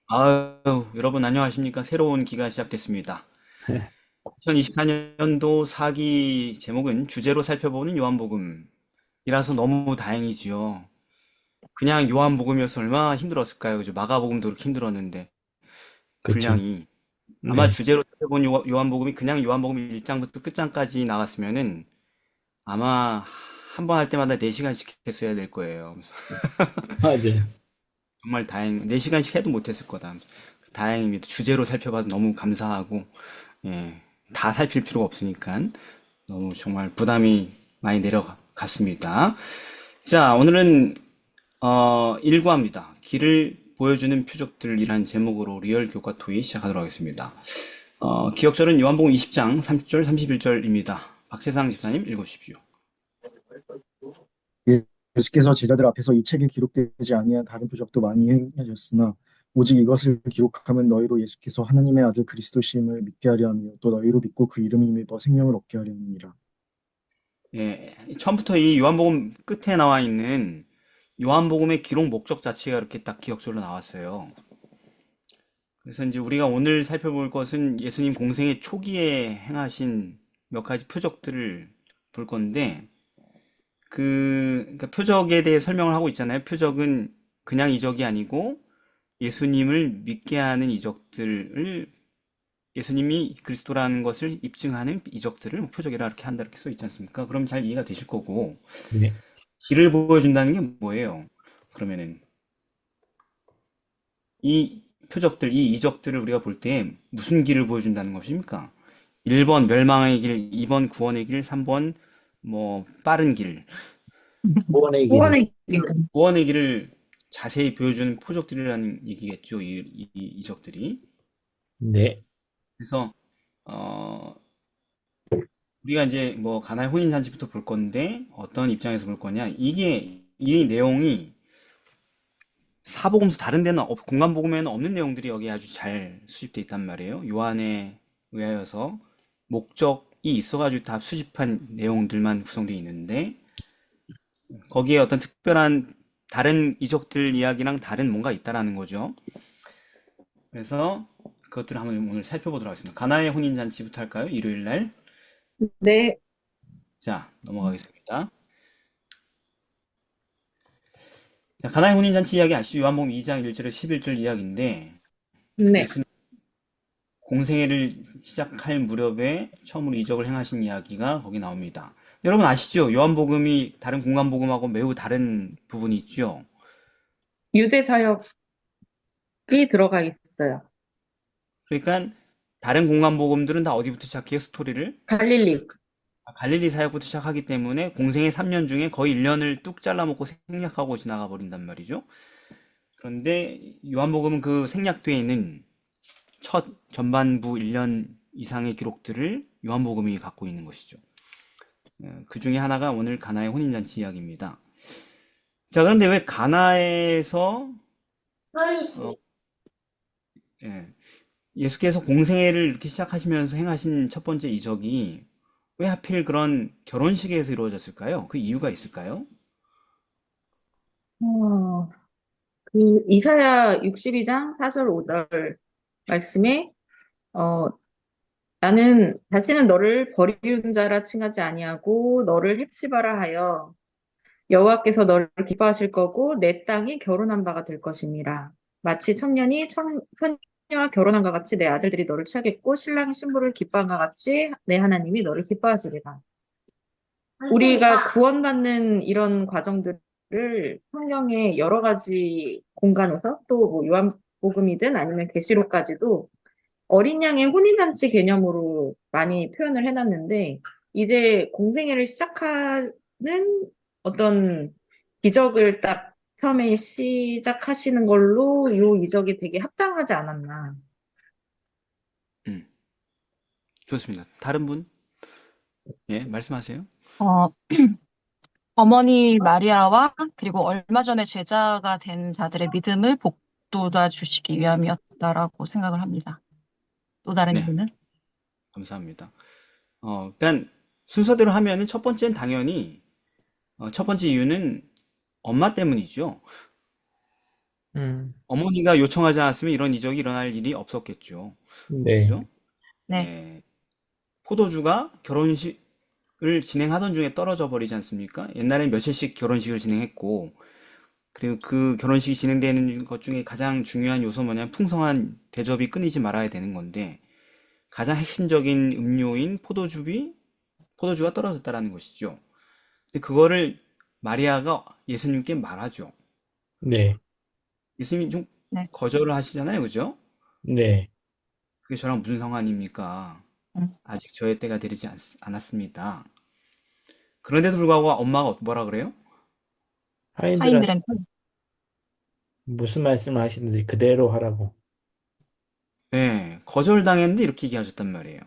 아유, 여러분 안녕하십니까? 새로운 기가 시작됐습니다. 2024년도 사기 제목은 주제로 살펴보는 요한복음이라서 너무 다행이지요. 그냥 요한복음이었으면 얼마나 힘들었을까요? 그죠? 마가복음도 그렇게 힘들었는데 그쵸. 분량이 아마 네. 주제로 살펴본 요한복음이 그냥 요한복음 1장부터 끝장까지 나갔으면은 아마 한 번 할 때마다 4시간씩 했어야 될 거예요. 맞아요. 정말 4시간씩 해도 못했을 거다. 다행입니다. 주제로 살펴봐서 너무 감사하고 예, 다 살필 필요가 없으니까 너무 정말 부담이 많이 내려갔습니다. 자, 오늘은 일과입니다. 길을 보여주는 표적들이란 제목으로 리얼 교과 토의 시작하도록 하겠습니다. 기억절은 요한복음 20장 30절 31절입니다. 박세상 집사님 읽어주십시오. 예수께서 제자들 앞에서 이 책에 기록되지 아니한 다른 표적도 많이 행하셨으나 오직 이것을 기록하면 너희로 예수께서 하나님의 아들 그리스도심을 믿게 하려 하며 또 너희로 믿고 그 이름을 힘입어 생명을 얻게 하려 함이라. 예, 처음부터 이 요한복음 끝에 나와 있는 요한복음의 기록 목적 자체가 이렇게 딱 기억절로 나왔어요. 그래서 이제 우리가 오늘 살펴볼 것은 예수님 공생의 초기에 행하신 몇 가지 표적들을 볼 건데, 그러니까 표적에 대해 설명을 하고 있잖아요. 표적은 그냥 이적이 아니고 예수님을 믿게 하는 이적들을 예수님이 그리스도라는 것을 입증하는 이적들을 뭐 표적이라 이렇게 한다 이렇게 써 있지 않습니까? 그럼 잘 이해가 되실 거고, 네. 길을 보여준다는 게 뭐예요? 그러면은 이 표적들, 이 이적들을 우리가 볼 때 무슨 길을 보여준다는 것입니까? 1번 멸망의 길, 2번 구원의 길, 3번 뭐 빠른 길. 구원의 길. 후원의 길. 구원의 길을 자세히 보여주는 표적들이라는 얘기겠죠. 이 이적들이. 네. 그래서 어, 우리가 이제 뭐 가나의 혼인 잔치부터 볼 건데 어떤 입장에서 볼 거냐? 이게 이 내용이 사복음서 다른 데는 공간복음에는 없는 내용들이 여기 아주 잘 수집돼 있단 말이에요. 요한에 의하여서 목적이 있어가지고 다 수집한 내용들만 구성되어 있는데 거기에 어떤 특별한 다른 이적들 이야기랑 다른 뭔가 있다라는 거죠. 그래서 그것들을 한번 오늘 살펴보도록 하겠습니다. 가나의 혼인잔치부터 할까요? 일요일 날. 네, 자, 넘어가겠습니다. 자, 가나의 혼인잔치 이야기 아시죠? 요한복음 2장 1절에 11절 이야기인데 네, 예수님 공생애를 시작할 무렵에 처음으로 이적을 행하신 이야기가 거기 나옵니다. 여러분 아시죠? 요한복음이 다른 공간복음하고 매우 다른 부분이 있죠. 유대 사역이 들어가 있어요. 그러니까 다른 공간복음들은 다 어디부터 시작해요? 스토리를? 갈릴리. 갈릴리 사역부터 시작하기 때문에 공생의 3년 중에 거의 1년을 뚝 잘라먹고 생략하고 지나가 버린단 말이죠. 그런데 요한복음은 그 생략되어 있는 첫 전반부 1년 이상의 기록들을 요한복음이 갖고 있는 것이죠. 그 중에 하나가 오늘 가나의 혼인잔치 이야기입니다. 자, 그런데 왜 가나에서 어, 예, 예수께서 공생애를 이렇게 시작하시면서 행하신 첫 번째 이적이 왜 하필 그런 결혼식에서 이루어졌을까요? 그 이유가 있을까요? 어, 그 이사야 62장 4절 5절 말씀에 어, 나는 다시는 너를 버리는 자라 칭하지 아니하고 너를 헵시바라 하여 여호와께서 너를 기뻐하실 거고 내 땅이 결혼한 바가 될 것임이라. 마치 청년이 처녀와 결혼한 것 같이 내 아들들이 너를 취하겠고 신랑이 신부를 기뻐한 것 같이 내 하나님이 너를 기뻐하시리라. 우리가 구원받는 이런 과정들을 성경의 여러 가지 공간에서 또 뭐 요한복음이든 아니면 계시록까지도 어린 양의 혼인잔치 개념으로 많이 표현을 해놨는데 이제 공생애를 시작하는 어떤 기적을 딱 처음에 시작하시는 걸로 요 이적이 되게 합당하지 않았나. 음, 좋습니다. 다른 분? 예, 말씀하세요. 어, 어머니 마리아와 그리고 얼마 전에 제자가 된 자들의 믿음을 북돋아 주시기 위함이었다라고 생각을 합니다. 또 다른 네, 이유는? 감사합니다. 그러니까 순서대로 하면은 첫 번째는 당연히 첫 번째 이유는 엄마 때문이죠. 어머니가 요청하지 않았으면 이런 이적이 일어날 일이 없었겠죠. 네. 그죠? 네. 예. 포도주가 결혼식을 진행하던 중에 떨어져 버리지 않습니까? 옛날엔 며칠씩 결혼식을 진행했고, 그리고 그 결혼식이 진행되는 것 중에 가장 중요한 요소 뭐냐면 풍성한 대접이 끊이지 말아야 되는 건데, 가장 핵심적인 음료인 포도주가 떨어졌다라는 것이죠. 근데 그거를 마리아가 예수님께 말하죠. 네. 예수님이 좀 네. 거절을 하시잖아요, 그죠? 네. 그게 저랑 무슨 상관입니까? 음. 아직 저의 때가 되지 않았습니다. 그런데도 불구하고 엄마가 뭐라 그래요? 하인들한테 하인들한테 무슨 말씀을 하시는지 그대로 하라고. 네, 거절당했는데 이렇게 얘기하셨단 말이에요.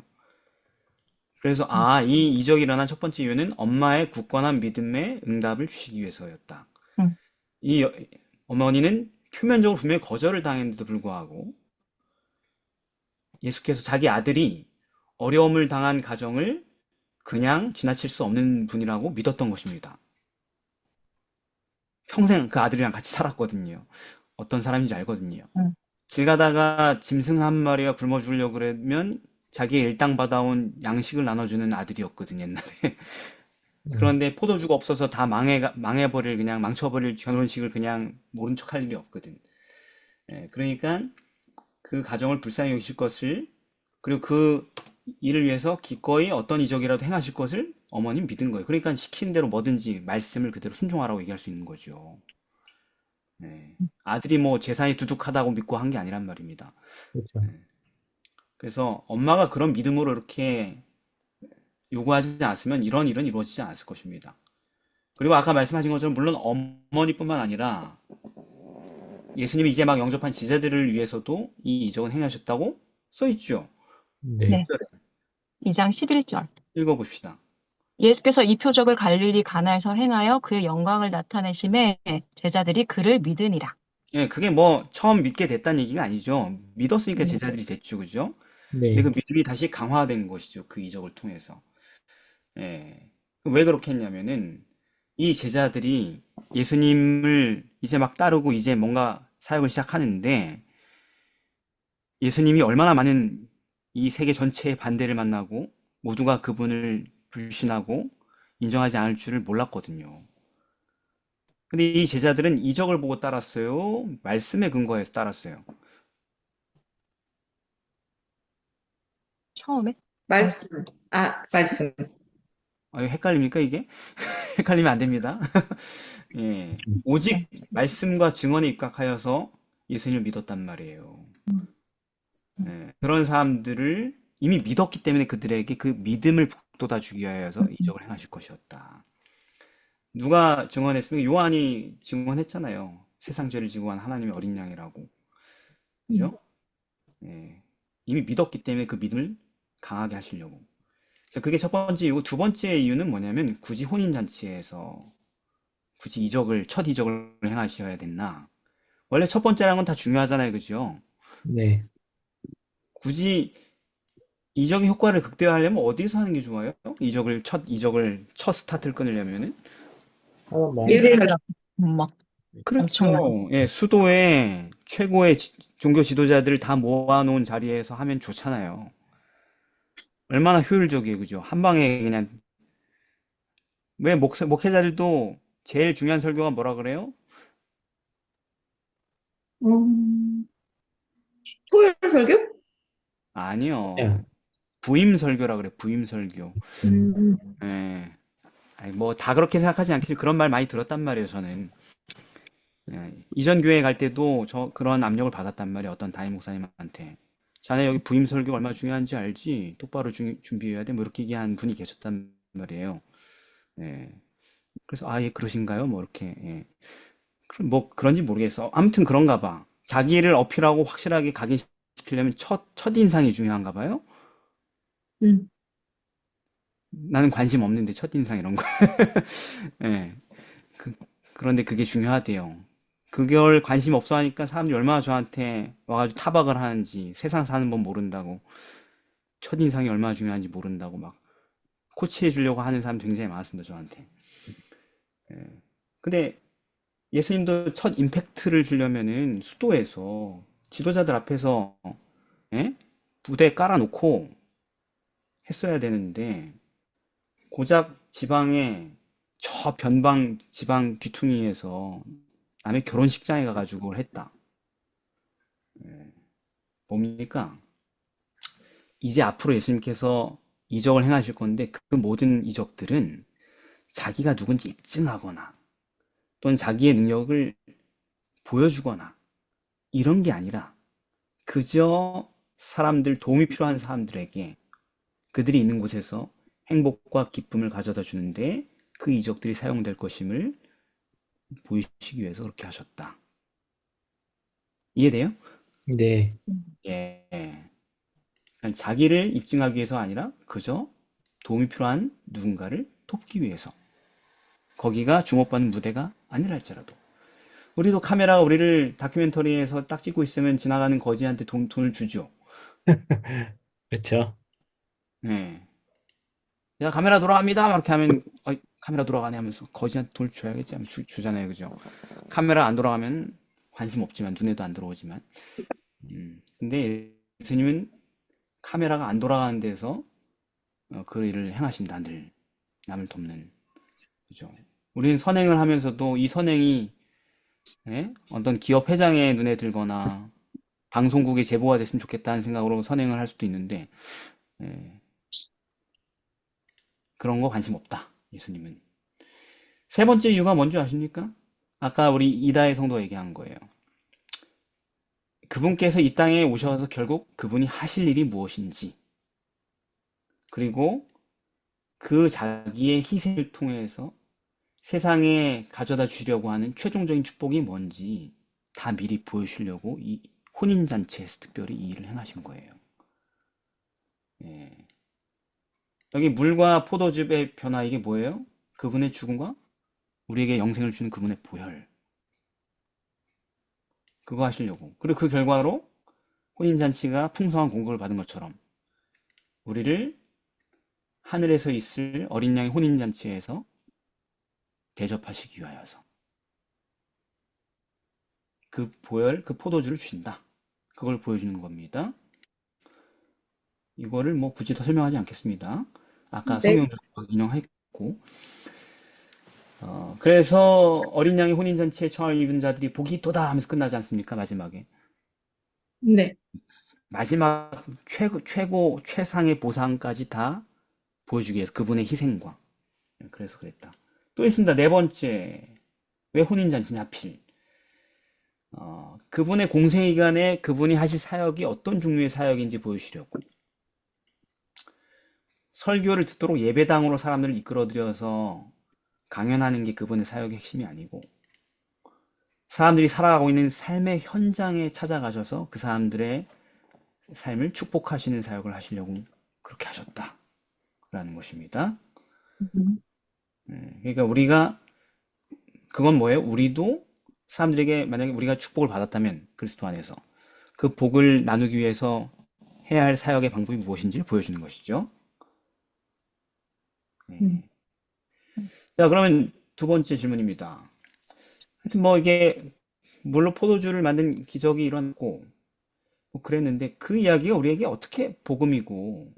그래서 음. 이 이적이 일어난 첫 번째 이유는 엄마의 굳건한 믿음에 응답을 주시기 위해서였다. 음. 이 어머니는 표면적으로 분명히 거절을 당했는데도 불구하고 예수께서 자기 아들이 어려움을 당한 가정을 그냥 지나칠 수 없는 분이라고 믿었던 것입니다. 평생 그 아들이랑 같이 살았거든요. 어떤 사람인지 알거든요. 음. 길 가다가 짐승 한 마리가 굶어 죽으려고 그러면 자기의 일당 받아온 양식을 나눠주는 아들이었거든, 옛날에. 음. 그런데 포도주가 없어서 다 그냥 망쳐버릴 결혼식을 그냥 모른 척 할 일이 없거든. 예, 그러니까 그 가정을 불쌍히 여기실 것을, 그리고 그 일을 위해서 기꺼이 어떤 이적이라도 행하실 것을 어머님 믿은 거예요. 그러니까 시키는 대로 뭐든지 말씀을 그대로 순종하라고 얘기할 수 있는 거죠. 예. 아들이 뭐 재산이 두둑하다고 믿고 한 게 아니란 말입니다. 그렇죠. 그래서 엄마가 그런 믿음으로 이렇게 요구하지 않았으면 이런 일은 이루어지지 않았을 것입니다. 그리고 아까 말씀하신 것처럼 물론 어머니뿐만 아니라 예수님이 이제 막 영접한 제자들을 위해서도 이 이적은 행하셨다고 써 있죠. 네. 네. 2장 11절. 읽어봅시다. 예수께서 이 표적을 갈릴리 가나에서 행하여 그의 영광을 나타내심에 제자들이 그를 믿으니라. 예, 그게 뭐 처음 믿게 됐다는 얘기가 아니죠. 믿었으니까 네. 제자들이 됐죠, 그죠? 네. 근데 그 믿음이 다시 강화된 것이죠. 그 이적을 통해서. 예. 왜 그렇게 했냐면은 이 제자들이 예수님을 이제 막 따르고 이제 뭔가 사역을 시작하는데 예수님이 얼마나 많은 이 세계 전체의 반대를 만나고 모두가 그분을 불신하고 인정하지 않을 줄을 몰랐거든요. 근데 이 제자들은 이적을 보고 따랐어요? 말씀에 근거해서 따랐어요? 처음에? 말씀. 말씀. 이거 헷갈립니까, 이게? 헷갈리면 안 됩니다. 예. 오직 말씀과 증언에 입각하여서 예수님을 믿었단 말이에요. 예. 그런 사람들을 이미 믿었기 때문에 그들에게 그 믿음을 북돋아 주기 위하여서 이적을 행하실 것이었다. 누가 증언했습니까? 요한이 증언했잖아요. 세상 죄를 지고 간 하나님의 어린 양이라고. 그죠? 예. 이미 믿었기 때문에 그 믿음을 강하게 하시려고. 자, 그게 첫 번째 이유고, 두 번째 이유는 뭐냐면 굳이 혼인잔치에서 굳이 첫 이적을 행하셔야 됐나? 원래 첫 번째라는 건 다 중요하잖아요, 그죠? 네. 굳이 이적의 효과를 극대화하려면 어디서 하는 게 좋아요? 첫 스타트를 끊으려면은? 예루살렘. 막 그렇죠. 엄청난. 예, 수도에 최고의 종교 지도자들 다 모아놓은 자리에서 하면 좋잖아요. 얼마나 효율적이에요, 그죠? 한 방에 그냥. 왜 목회자들도 제일 중요한 설교가 뭐라 그래요? 토요일 설교? 아니요. 그냥 부임 설교라 그래, 부임 설교. 음. 예. 아니, 뭐, 다 그렇게 생각하지 않겠지만 그런 말 많이 들었단 말이에요, 저는. 예, 이전 교회 갈 때도 그런 압력을 받았단 말이에요, 어떤 담임 목사님한테. 자네 여기 부임 설교 얼마나 중요한지 알지? 똑바로 준비해야 돼? 뭐 이렇게 얘기한 분이 계셨단 말이에요. 예. 그래서, 예, 그러신가요? 뭐 이렇게, 예. 뭐 그런지 모르겠어. 아무튼 그런가 봐. 자기를 어필하고 확실하게 각인시키려면 첫 인상이 중요한가 봐요? 음. 나는 관심 없는데, 첫인상 이런 거. 예. 그런데 그게 중요하대요. 그걸 관심 없어 하니까 사람들이 얼마나 저한테 와가지고 타박을 하는지, 세상 사는 법 모른다고, 첫인상이 얼마나 중요한지 모른다고 막 코치해 주려고 하는 사람 굉장히 많았습니다, 저한테. 예. 근데 예수님도 첫 임팩트를 주려면은 수도에서 지도자들 앞에서 예? 무대 깔아놓고 했어야 되는데 고작 지방에 저 변방 지방 귀퉁이에서 남의 결혼식장에 가가지고 그걸 했다. 예, 뭡니까? 이제 앞으로 예수님께서 이적을 행하실 건데 그 모든 이적들은 자기가 누군지 입증하거나 또는 자기의 능력을 보여주거나 이런 게 아니라 그저 사람들, 도움이 필요한 사람들에게 그들이 있는 곳에서 행복과 기쁨을 가져다 주는데 그 이적들이 사용될 것임을 보이시기 위해서 그렇게 하셨다. 이해돼요? 네. 예. 그러니까 자기를 입증하기 위해서 아니라 그저 도움이 필요한 누군가를 돕기 위해서. 거기가 주목받는 무대가 아니라 할지라도. 우리도 카메라가 우리를 다큐멘터리에서 딱 찍고 있으면 지나가는 거지한테 돈을 주죠. 그렇죠. 예. 야, 카메라 돌아갑니다. 막 이렇게 하면, 카메라 돌아가네 하면서 거지한테 돈을 줘야겠지 하면 주잖아요. 그죠? 카메라 안 돌아가면 관심 없지만, 눈에도 안 들어오지만. 근데 예수님은 카메라가 안 돌아가는 데서 그 일을 행하신다. 늘 남을 돕는. 그죠? 우리는 선행을 하면서도 이 선행이 예? 어떤 기업 회장의 눈에 들거나 방송국의 제보가 됐으면 좋겠다는 생각으로 선행을 할 수도 있는데 예, 그런 거 관심 없다. 예수님은. 세 번째 이유가 뭔지 아십니까? 아까 우리 이다의 성도 얘기한 거예요. 그분께서 이 땅에 오셔서 결국 그분이 하실 일이 무엇인지 그리고 그 자기의 희생을 통해서 세상에 가져다 주려고 하는 최종적인 축복이 뭔지 다 미리 보여주려고 이 혼인잔치에서 특별히 이 일을 행하신 거예요. 예. 여기 물과 포도즙의 변화 이게 뭐예요? 그분의 죽음과 우리에게 영생을 주는 그분의 보혈. 그거 하시려고. 그리고 그 결과로 혼인잔치가 풍성한 공급을 받은 것처럼 우리를 하늘에서 있을 어린 양의 혼인잔치에서 대접하시기 위하여서 그 보혈, 그 포도주를 주신다. 그걸 보여주는 겁니다. 이거를 뭐 굳이 더 설명하지 않겠습니다. 아까 네. 성경도 인용했고 그래서 어린 양의 혼인잔치에 청함을 입은 자들이 복이 있도다 하면서 끝나지 않습니까? 마지막에. 네. 마지막 최고 최상의 보상까지 다 보여주기 위해서 그분의 희생과 그래서 그랬다. 또 있습니다. 네 번째. 왜 혼인잔치냐 하필. 그분의 공생기간에 그분이 하실 사역이 어떤 종류의 사역인지 보여주려고. 설교를 듣도록 예배당으로 사람들을 이끌어들여서 강연하는 게 그분의 사역의 핵심이 아니고 사람들이 살아가고 있는 삶의 현장에 찾아가셔서 그 사람들의 삶을 축복하시는 사역을 하시려고 그렇게 하셨다라는 것입니다. 음. 그러니까 우리가 그건 뭐예요? 우리도 사람들에게 만약에 우리가 축복을 받았다면 그리스도 안에서 그 복을 나누기 위해서 해야 할 사역의 방법이 무엇인지를 보여주는 것이죠. 음. 자, 그러면 두 번째 질문입니다. 하여튼 뭐 이게 물로 포도주를 만든 기적이 일어났고 뭐 그랬는데 그 이야기가 우리에게 어떻게 복음이고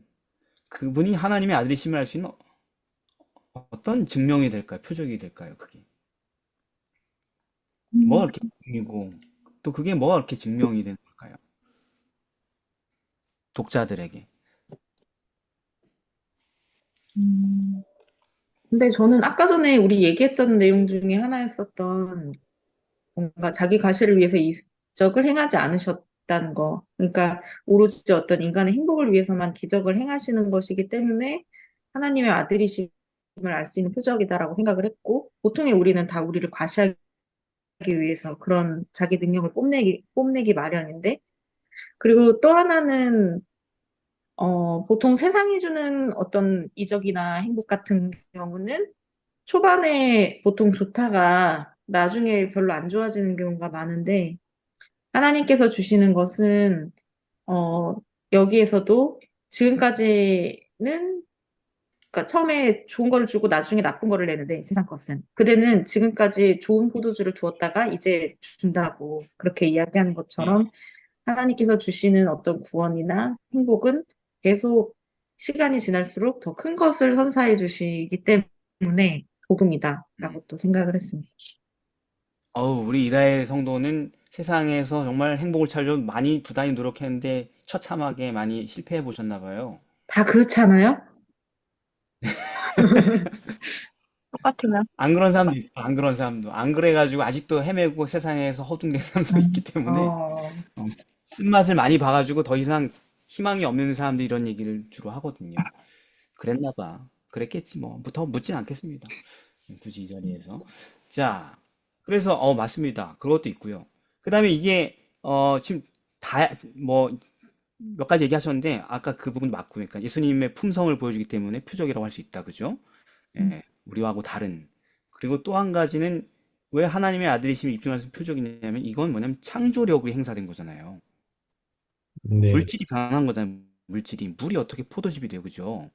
그분이 하나님의 아들이심을 알 수 있는 어떤 증명이 될까요? 표적이 될까요? 그게 뭐가 그렇게 복음이고 또 그게 뭐가 그렇게 증명이 되는 걸까요? 독자들에게. 음. 근데 저는 아까 전에 우리 얘기했던 내용 중에 하나였었던 뭔가 자기 가시를 위해서 이적을 행하지 않으셨다는 거. 그러니까 오로지 어떤 인간의 행복을 위해서만 기적을 행하시는 것이기 때문에 하나님의 아들이심을 알 수 있는 표적이다라고 생각을 했고, 보통의 우리는 다 우리를 과시하기 위해서 그런 자기 능력을 뽐내기 마련인데, 그리고 또 하나는 보통 세상이 주는 어떤 이적이나 행복 같은 경우는 초반에 보통 좋다가 나중에 별로 안 좋아지는 경우가 많은데, 하나님께서 주시는 것은, 어, 여기에서도 지금까지는 그러니까 처음에 좋은 거를 주고 나중에 나쁜 거를 내는데 세상 것은 그대는 지금까지 좋은 포도주를 주었다가 이제 준다고 그렇게 이야기하는 네. 것처럼 하나님께서 주시는 어떤 구원이나 행복은 계속 시간이 지날수록 더 큰 것을 선사해 주시기 때문에 복음이다라고 또 생각을 했습니다. 우리 이다혜 성도는 세상에서 정말 행복을 찾으려고 많이 부단히 노력했는데 처참하게 많이 실패해 보셨나 봐요. 다 그렇지 않아요? 똑같으면. 안 그런 사람도 있어. 안 그런 사람도. 안 그래가지고 아직도 헤매고 세상에서 허둥댄 사람도 있기 때문에 어, 어, 쓴맛을 많이 봐가지고 더 이상 희망이 없는 사람들이 이런 얘기를 주로 하거든요. 그랬나 봐. 그랬겠지 뭐. 더 묻진 않겠습니다. 굳이 이 자리에서. 자, 그래서 맞습니다. 그것도 있고요. 그다음에 이게 지금 다 뭐 몇 가지 얘기하셨는데 아까 그 부분 맞고 그러니까 예수님의 품성을 보여주기 때문에 표적이라고 할 수 있다. 그죠? 예, 우리하고 다른. 그리고 또 한 가지는 왜 하나님의 아들이심을 입증하는 표적이냐면 이건 뭐냐면 창조력이 행사된 거잖아요. 네. 물질이 변한 거잖아요. 물질이. 물이 어떻게 포도즙이 돼요. 그죠?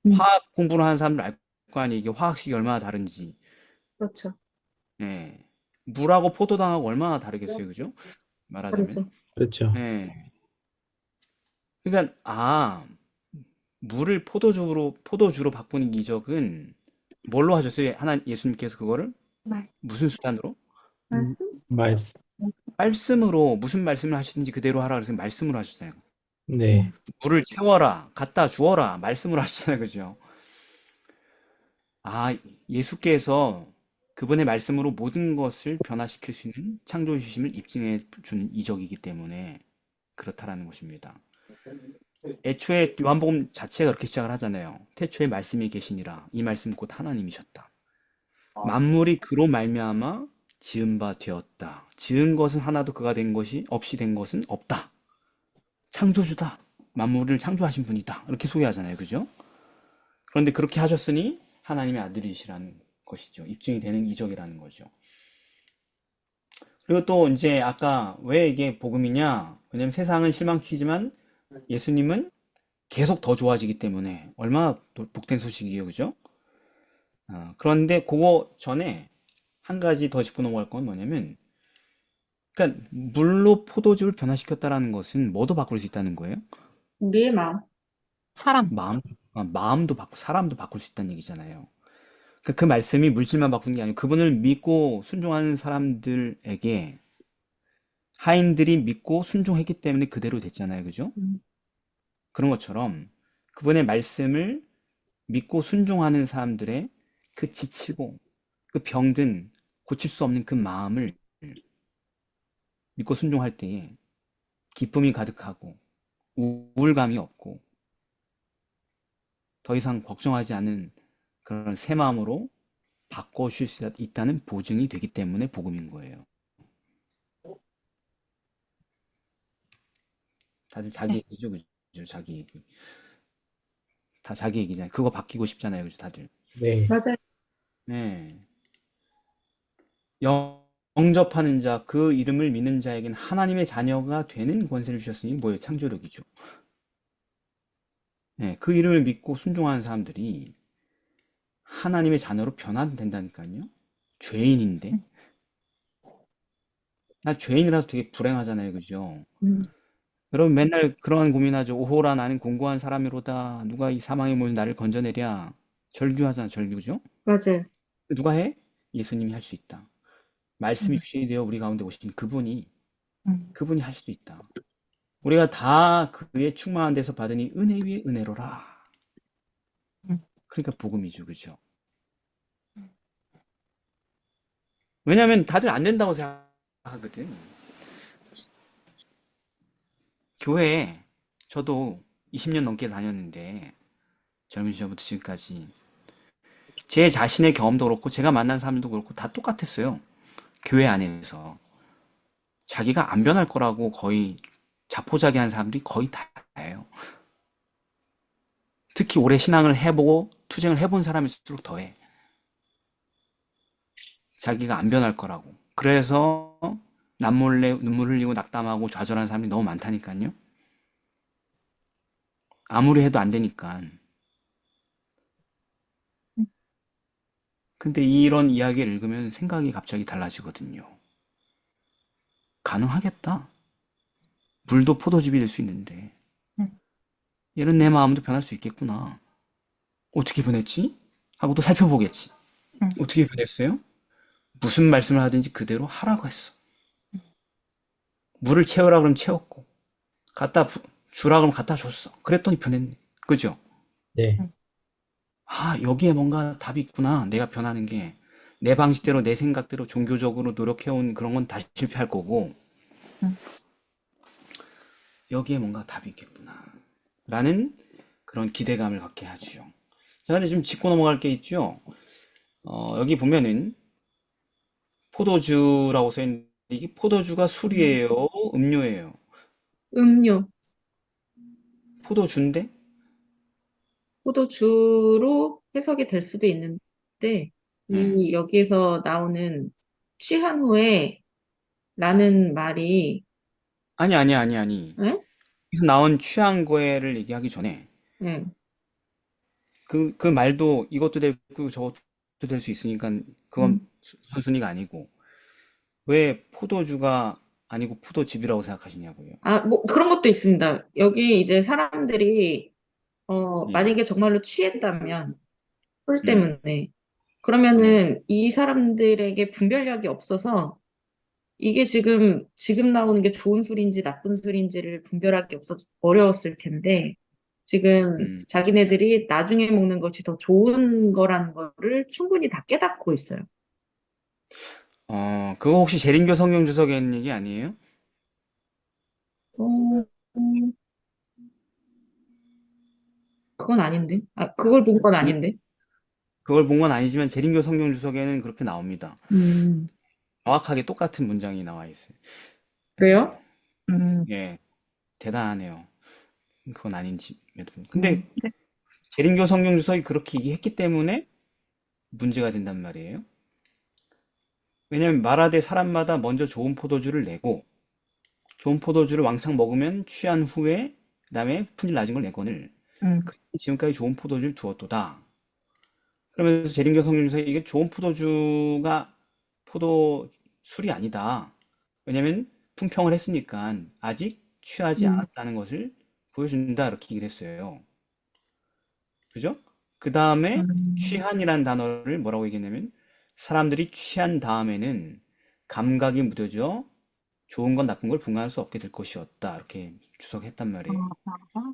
음, 화학 공부를 하는 사람들 알 거 아니에요. 이게 화학식이 얼마나 다른지. 그렇죠. 예. 물하고 포도당하고 얼마나 다르겠어요. 그죠? 말하자면. 다르죠. 그렇죠. 예. 그러니까 물을 포도주로 바꾸는 이적은 뭘로 하셨어요? 예수님께서 그거를 말. 무슨 수단으로? 말씀? 말씀. 말씀으로 무슨 말씀을 하시든지 그대로 하라 그래서 말씀으로 하셨어요. 네. 물을 채워라, 갖다 주어라, 말씀으로 하시잖아요. 그죠? 예수께서 그분의 말씀으로 모든 것을 변화시킬 수 있는 창조주심을 입증해 주는 이적이기 때문에 그렇다라는 것입니다. 애초에 요한복음 자체가 그렇게 시작을 하잖아요. 태초에 말씀이 계시니라. 이 말씀은 곧 하나님이셨다. 만물이 그로 말미암아 지은 바 되었다. 지은 것은 하나도 그가 된 것이 없이 된 것은 없다. 창조주다. 만물을 창조하신 분이다. 이렇게 소개하잖아요. 그죠? 그런데 그렇게 하셨으니 하나님의 아들이시라는 것이죠. 입증이 되는 이적이라는 거죠. 그리고 또 이제 아까 왜 이게 복음이냐? 왜냐면 세상은 실망시키지만 예수님은 계속 더 좋아지기 때문에 얼마나 복된 소식이에요. 그죠? 그런데 그거 전에 한 가지 더 짚고 넘어갈 건 뭐냐면 그러니까 물로 포도주를 변화시켰다라는 것은 뭐도 바꿀 수 있다는 거예요? 우리의 마음. 사람. 마음도 바꾸고 사람도 바꿀 수 있다는 얘기잖아요. 그 말씀이 물질만 바꾸는 게 아니고 그분을 믿고 순종하는 사람들에게 하인들이 믿고 순종했기 때문에 그대로 됐잖아요. 그죠? 음, 그런 것처럼 그분의 말씀을 믿고 순종하는 사람들의 그 지치고 그 병든 고칠 수 없는 그 마음을 믿고 순종할 때에 기쁨이 가득하고 우울감이 없고 더 이상 걱정하지 않은 그런 새 마음으로 바꿔줄 수 있다는 보증이 되기 때문에 복음인 거예요. 다들 자기 네. 얘기죠, 그죠? 자기 얘기. 다 자기 얘기잖아요. 그거 바뀌고 싶잖아요, 그죠? 다들. 네. 맞아요. 네. 영접하는 자, 그 이름을 믿는 자에게는 하나님의 자녀가 되는 권세를 주셨으니 뭐예요? 창조력이죠. 네, 그 이름을 믿고 순종하는 사람들이 하나님의 자녀로 변화된다니까요. 죄인인데. 나 죄인이라서 되게 불행하잖아요, 그죠? 음, 여러분 맨날 그러한 고민하죠. 오호라 나는 공고한 사람이로다. 누가 이 사망의 몸에 나를 건져내랴. 절규하잖아, 절규죠? 맞아요. 누가 해? 예수님이 할 수 있다. 말씀이 음, 육신이 되어 우리 가운데 오신 음. 그분이 할 수도 있다. 우리가 다 그의 충만한 데서 받으니 은혜 위에 은혜로라. 음. 그러니까 복음이죠, 그죠? 왜냐하면 다들 안 된다고 생각하거든. 교회에 저도 20년 넘게 다녔는데 젊은 시절부터 지금까지 제 자신의 경험도 그렇고 제가 만난 사람들도 그렇고 다 똑같았어요. 교회 안에서 자기가 안 변할 거라고 거의 자포자기한 사람들이 거의 다예요. 특히 오래 신앙을 해보고 투쟁을 해본 사람일수록 더해. 자기가 안 변할 거라고. 그래서 남몰래 눈물 흘리고 낙담하고 좌절하는 사람이 너무 많다니까요. 아무리 해도 안 되니까. 근데 이런 이야기를 읽으면 생각이 갑자기 달라지거든요. 가능하겠다. 물도 포도즙이 될 수 있는데. 음, 얘는 내 마음도 변할 수 있겠구나. 어떻게 변했지? 하고 또 살펴보겠지. 음, 어떻게 변했어요? 무슨 말씀을 하든지 그대로 하라고 했어. 물을 채우라 그러면 채웠고, 주라 그러면 갖다 줬어. 그랬더니 변했네. 그죠? 네. 음, 아, 여기에 뭔가 답이 있구나. 내가 변하는 게. 내 방식대로, 내 생각대로 종교적으로 노력해온 그런 건 다 실패할 거고, 음. 여기에 뭔가 답이 있겠구나. 라는 그런 기대감을 갖게 하죠. 자, 근데 좀 짚고 넘어갈 게 있죠. 여기 보면은 포도주라고 써있는데 이게 포도주가 술이에요? 음료예요? 음료, 포도주인데? 포도주로 해석이 될 수도 있는데, 네. 여기에서 나오는 취한 후에 라는 말이, 아니. 예? 여기서 나온 취한 거에를 얘기하기 전에 예. 그 말도 이것도 되고 저것도 될 수 있으니까 그건 음. 선순위가 아니고 왜 포도주가 아니고 포도즙이라고 생각하시냐고요. 아, 뭐 그런 것도 있습니다. 여기 이제 사람들이, 네. 만약에 정말로 취했다면, 술 음, 때문에, 네. 그러면은 이 사람들에게 분별력이 없어서 이게 지금 나오는 게 좋은 술인지 나쁜 술인지를 분별하기 어려웠을 텐데, 지금 음. 자기네들이 나중에 먹는 것이 더 좋은 거라는 거를 충분히 다 깨닫고 있어요. 그거 혹시 재림교 성경 주석에 있는 얘기 아니에요? 어, 음, 그건 아닌데. 아, 그걸 본 건 이- 아닌데. 그걸 본 건 아니지만 재림교 성경 주석에는 그렇게 나옵니다. 음, 정확하게 똑같은 문장이 나와 있어요. 예, 그래요? 음, 예, 대단하네요. 그건 아닌지에도. 근데 네. 재림교 성경 주석이 그렇게 얘기했기 때문에 문제가 된단 말이에요. 왜냐면 말하되 사람마다 먼저 좋은 포도주를 내고 좋은 포도주를 왕창 먹으면 취한 후에 그다음에 품질 낮은 걸 내거늘 음, 지금까지 좋은 포도주를 두었도다. 그러면서 재림교 성경 주석이 이게 좋은 포도주가 포도 술이 아니다. 왜냐면 품평을 했으니까 아직 취하지 음, 않았다는 것을 보여준다. 이렇게 얘기를 했어요. 그죠? 그 다음에 음, 취한이란 단어를 뭐라고 얘기했냐면 사람들이 취한 다음에는 감각이 무뎌져 좋은 건 나쁜 걸 분간할 수 없게 될 것이었다. 이렇게 주석했단 어, 말이에요. 어,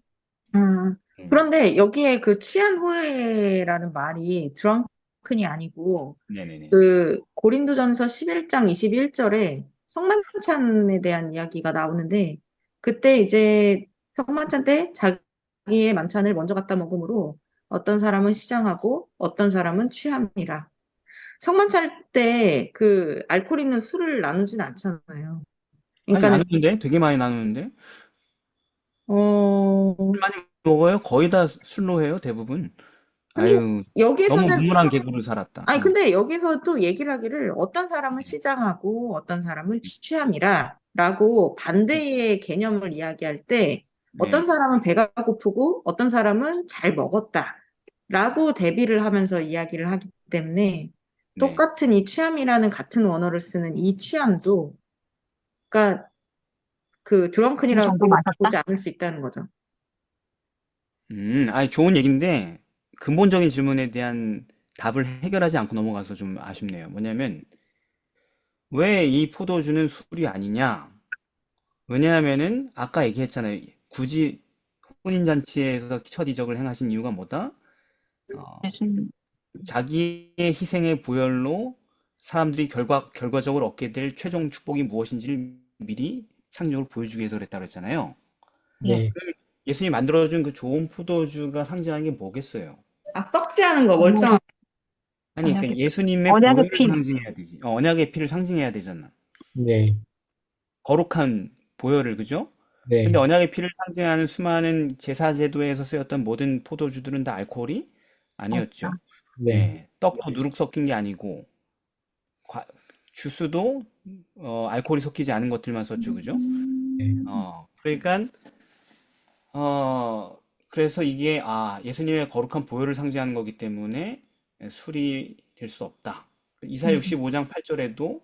음. 음, 그런데 여기에 그 취한 후에라는 말이 드렁큰이 아니고 네네네. 그 고린도전서 11장 21절에 성만찬에 대한 이야기가 나오는데 그때 이제 성만찬 때 자기의 만찬을 먼저 갖다 먹음으로 어떤 사람은 시장하고 어떤 사람은 취함이라. 성만찬 때 그 알코올 있는 술을 나누진 않잖아요. 아니, 그러니까는 나누는데? 되게 많이 나누는데? 어 술 많이 먹어요? 거의 다 술로 해요, 대부분. 근데 아유, 너무 여기서는 우물한 개구를 살았다. 아니, 근데 여기서 또 얘기를 하기를 어떤 사람은 시장하고 어떤 사람은 취함이라 라고 반대의 개념을 이야기할 때 어떤 네, 사람은 배가 고프고 어떤 사람은 잘 먹었다 라고 대비를 하면서 이야기를 하기 때문에 네. 똑같은 이 취함이라는 같은 원어를 쓰는 이 취함도 그러니까 그 어느 정도 드렁큰이라고 보지 마셨다? 않을 수 있다는 거죠. 아니, 좋은 얘기인데, 근본적인 질문에 대한 답을 해결하지 않고 넘어가서 좀 아쉽네요. 뭐냐면, 왜 이 포도주는 술이 아니냐? 왜냐하면은, 아까 얘기했잖아요. 굳이 혼인잔치에서 첫 이적을 행하신 이유가 뭐다? 어, 예수님, 자기의 희생의 보혈로 사람들이 결과적으로 얻게 될 최종 축복이 무엇인지를 미리 상징적으로 보여주기 위해서 그랬다고 했잖아요. 예, 네. 예수님이 만들어준 그 좋은 포도주가 상징하는 게 뭐겠어요? 아, 썩지 않은 거, 멀쩡한 언약의, 아니, 그러니까 언약의, 예수님의 언약의 보혈을 피. 상징해야 되지. 언약의 피를 상징해야 되잖아. 네. 거룩한 보혈을, 그죠? 근데 네. 언약의 피를 상징하는 수많은 제사 제도에서 쓰였던 모든 포도주들은 다 알코올이 아니었죠. 없다. 네. 예, 떡도 누룩 섞인 게 아니고, 과- 주스도 알코올이 섞이지 않은 것들만 썼죠, 그죠? 네. 그러니까 그래서 이게 예수님의 거룩한 보혈을 상징하는 거기 때문에 술이 될 수 없다. 이사야 65장 8절에도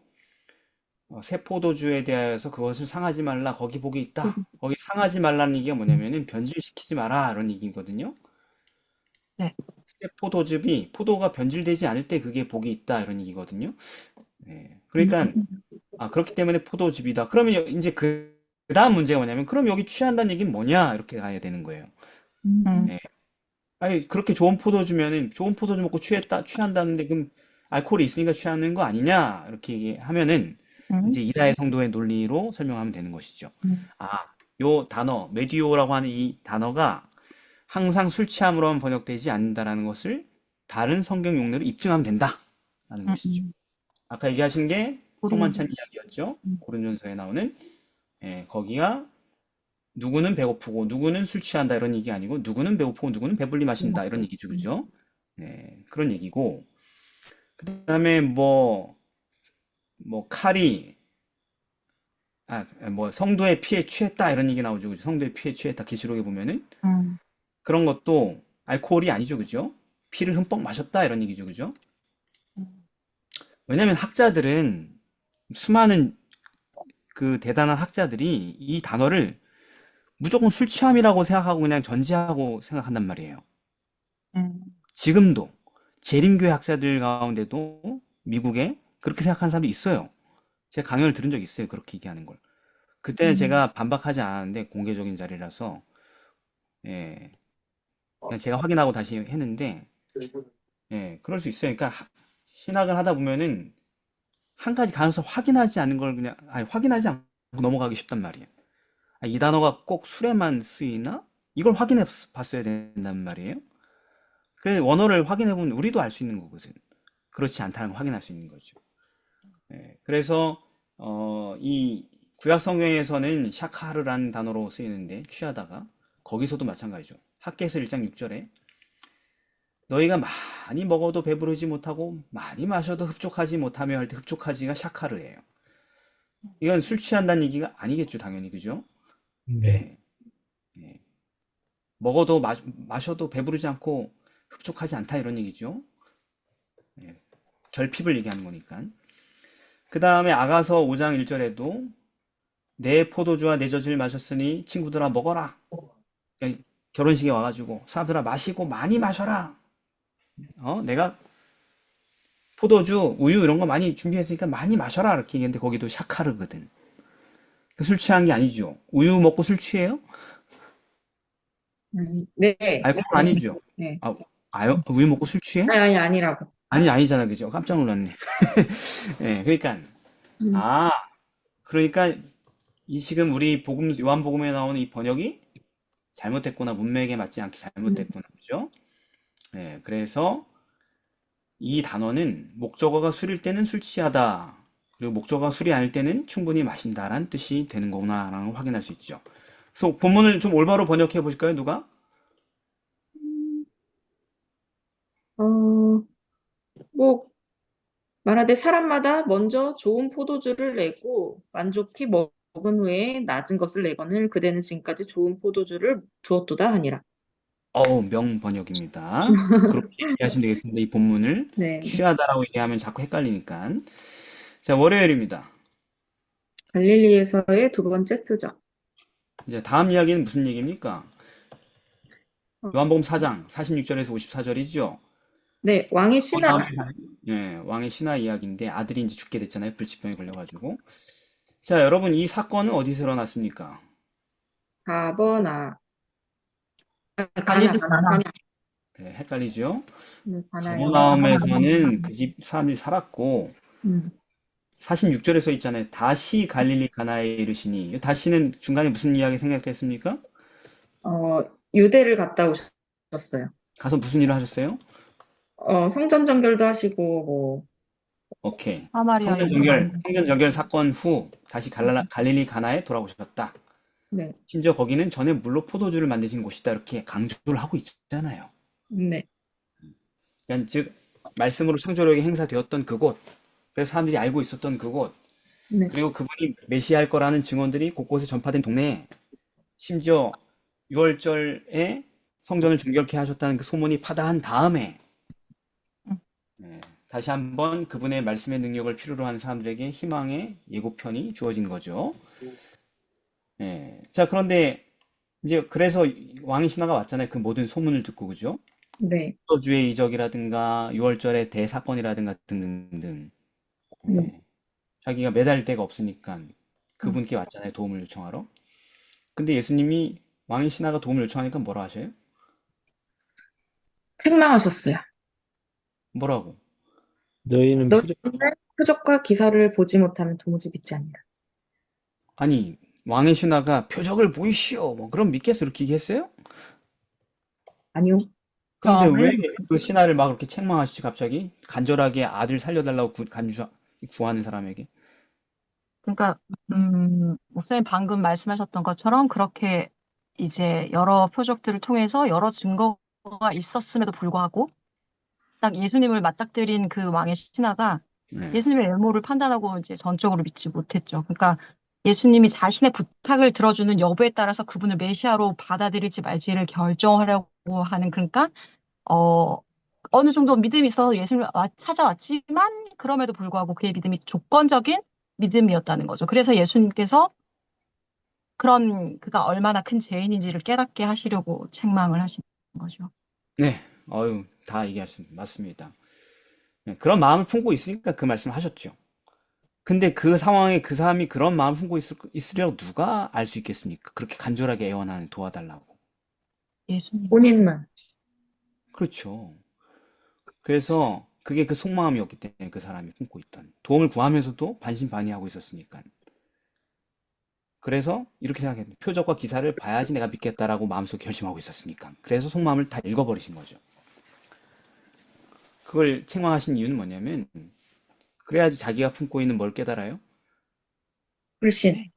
새 포도주에 대하여서 그것을 상하지 말라. 거기 복이 있다. 거기 상하지 말라는 얘기가 뭐냐면은 변질시키지 마라. 이런 얘기거든요. 네. 새 포도즙이 포도가 변질되지 않을 때 그게 복이 있다. 이런 얘기거든요. 예. 그러니까 그렇기 때문에 포도즙이다. 그러면 이제 그다음 문제가 뭐냐면 그럼 여기 취한다는 얘기는 뭐냐? 이렇게 가야 되는 거예요. 예. 아니 그렇게 좋은 포도주면은 좋은 포도주 먹고 취한다는데 그럼 알코올이 있으니까 취하는 거 아니냐? 이렇게 얘기하면은 이제 이다의 성도의 논리로 설명하면 되는 것이죠. 요 단어 메디오라고 하는 이 단어가 항상 술 취함으로만 번역되지 않는다라는 것을 다른 성경 용례로 입증하면 된다라는 것이죠. 아까 얘기하신 게 성만찬 이야기였죠. 고린도전서에 나오는 거기가 누구는 배고프고 누구는 술 취한다 이런 얘기 아니고 누구는 배고프고 누구는 배불리 마신다 이런 얘기죠, 그죠? 그런 얘기고 그다음에 뭐 칼이 뭐 성도의 피에 취했다 이런 얘기 나오죠, 그죠? 성도의 피에 취했다 계시록에 보면은 그런 것도 알코올이 아니죠, 그죠? 피를 흠뻑 마셨다 이런 얘기죠, 그죠? 왜냐면 학자들은 수많은 그 대단한 학자들이 이 단어를 무조건 술 취함이라고 생각하고 그냥 전제하고 생각한단 말이에요. 지금도 재림교회 학자들 가운데도 미국에 그렇게 생각하는 사람이 있어요. 제가 강연을 들은 적이 있어요. 그렇게 얘기하는 걸. 그때는 제가 반박하지 않았는데 공개적인 자리라서 그냥 제가 확인하고 다시 했는데 그럴 수 있어요. 그러니까 신학을 하다 보면은 한 가지 가능성 확인하지 않은 걸 그냥 확인하지 않고 넘어가기 쉽단 말이에요. 이 단어가 꼭 술에만 쓰이나? 이걸 확인해 봤어야 된단 말이에요. 그래서 원어를 확인해 보면 우리도 알 수 있는 거거든. 그렇지 않다는 걸 확인할 수 있는 거죠. 그래서 이 구약 성경에서는 샤카르라는 단어로 쓰이는데 취하다가 거기서도 마찬가지죠. 학개서 1장 6절에 너희가 많이 먹어도 배부르지 못하고 많이 마셔도 흡족하지 못하며 할 때 흡족하지가 샤카르예요. 이건 술 취한다는 얘기가 아니겠죠, 당연히, 그죠? 네. 먹어도 마셔도 배부르지 않고 흡족하지 않다 이런 얘기죠. 결핍을 얘기하는 거니까. 그 다음에 아가서 5장 1절에도 내 포도주와 내 젖을 마셨으니 친구들아 먹어라. 그러니까 결혼식에 와가지고 사람들아 마시고 많이 마셔라. 내가 포도주, 우유 이런 거 많이 준비했으니까 많이 마셔라 이렇게 얘기했는데 거기도 샤카르거든. 술 취한 게 아니죠. 우유 먹고 술 취해요? 네. 알코올 아니죠. 네. 우유 먹고 술 취해? 아니라고. 아니잖아, 그죠? 깜짝 놀랐네. 그러니까 그러니까 이 지금 우리 요한복음에 나오는 이 번역이 잘못됐구나, 문맥에 맞지 않게 잘못됐구나, 그죠? 그래서 이 단어는 목적어가 술일 때는 술 취하다, 그리고 목적어가 술이 아닐 때는 충분히 마신다라는 뜻이 되는 거구나라는 걸 확인할 수 있죠. 그래서 본문을 좀 올바로 번역해 보실까요, 누가? 뭐 말하되 사람마다 먼저 좋은 포도주를 내고 만족히 먹은 후에 낮은 것을 내거늘 그대는 지금까지 좋은 포도주를 두었도다 하니라. 명번역입니다. 그렇게 이해하시면 되겠습니다. 이 본문을 네. 취하다라고 얘기하면 자꾸 헷갈리니까. 자, 월요일입니다. 갈릴리에서의 두 번째 표적. 이제 다음 이야기는 무슨 얘기입니까? 요한복음 4장 46절에서 54절이죠. 네, 왕의 신하. 왕의 신하 이야기인데 아들이 이제 죽게 됐잖아요. 불치병에 걸려가지고. 자, 여러분 이 사건은 어디서 일어났습니까? 가나. 헷갈리죠? 가나요. 가버나움에서는 그 집 사람들이 살았고 46절에 써 있잖아요. 다시 갈릴리 가나에 이르시니. 다시는 중간에 무슨 이야기 생각했습니까? 유대를 갔다 오셨어요. 가서 무슨 일을 하셨어요? 성전 정결도 하시고 뭐. 오케이. 사마리아 성전 정결 사건 후 다시 갈릴리 가나에 돌아오셨다. 네. 심지어 거기는 전에 물로 포도주를 만드신 곳이다 이렇게 강조를 하고 있잖아요. 네. 그러니까 즉 말씀으로 창조력이 행사되었던 그곳, 그래서 사람들이 알고 있었던 그곳, 네. 그리고 그분이 메시아일 거라는 증언들이 곳곳에 전파된 동네에 심지어 6월절에 성전을 정결케 하셨다는 그 소문이 파다한 다음에 다시 한번 그분의 말씀의 능력을 필요로 하는 사람들에게 희망의 예고편이 주어진 거죠. 예. 자, 그런데 이제 그래서 왕의 신하가 왔잖아요. 그 모든 소문을 듣고, 그죠? 네. 주의 이적이라든가 6월절의 대사건이라든가 등등등. 네. 예. 자기가 매달 데가 없으니까 음. 그분께 왔잖아요. 도움을 요청하러. 근데 예수님이 왕의 신하가 도움을 요청하니까 뭐라 하셔요? 책망하셨어요. 뭐라고? 너희는 너희는 표적, 표적과 기사를 보지 못하면 도무지 믿지 않는다. 아니, 왕의 신하가 표적을 보이시오. 뭐 그럼 믿겠어. 이렇게 얘기했어요? 아니요. 그런데 왜 물론 그 신하를 막 그렇게 책망하시지 갑자기? 간절하게 아들 살려달라고 구하는 사람에게. 그러니까 목사님 방금 말씀하셨던 것처럼 그렇게 이제 여러 표적들을 통해서 여러 증거가 있었음에도 불구하고 딱 예수님을 맞닥뜨린 그 왕의 신하가 네. 예수님의 외모를 판단하고 이제 전적으로 믿지 못했죠. 그러니까 예수님이 자신의 부탁을 들어주는 여부에 따라서 그분을 메시아로 받아들일지 말지를 결정하려고 하는 그러니까 어 어느 정도 믿음이 있어서 예수님을 찾아왔지만 그럼에도 불구하고 그의 믿음이 조건적인 믿음이었다는 거죠. 그래서 예수님께서 그런 그가 얼마나 큰 죄인인지를 깨닫게 하시려고 책망을 하신 거죠. 네. 어유, 다 얘기하셨습니다. 맞습니다. 네, 그런 마음을 품고 있으니까 그 말씀을 하셨죠. 근데 그 상황에 그 사람이 그런 마음을 품고 있으려고 누가 알 수 있겠습니까? 그렇게 간절하게 애원하는 도와달라고. 예수님. 본인만. 그렇죠. 그래서 그게 그 속마음이었기 때문에 그 사람이 품고 있던 도움을 구하면서도 반신반의하고 있었으니까. 그래서 이렇게 생각했는데 표적과 기사를 봐야지 내가 믿겠다라고 마음속에 결심하고 있었으니까. 그래서 속마음을 다 읽어버리신 거죠. 그걸 책망하신 이유는 뭐냐면 그래야지 자기가 품고 있는 뭘 깨달아요? 불신.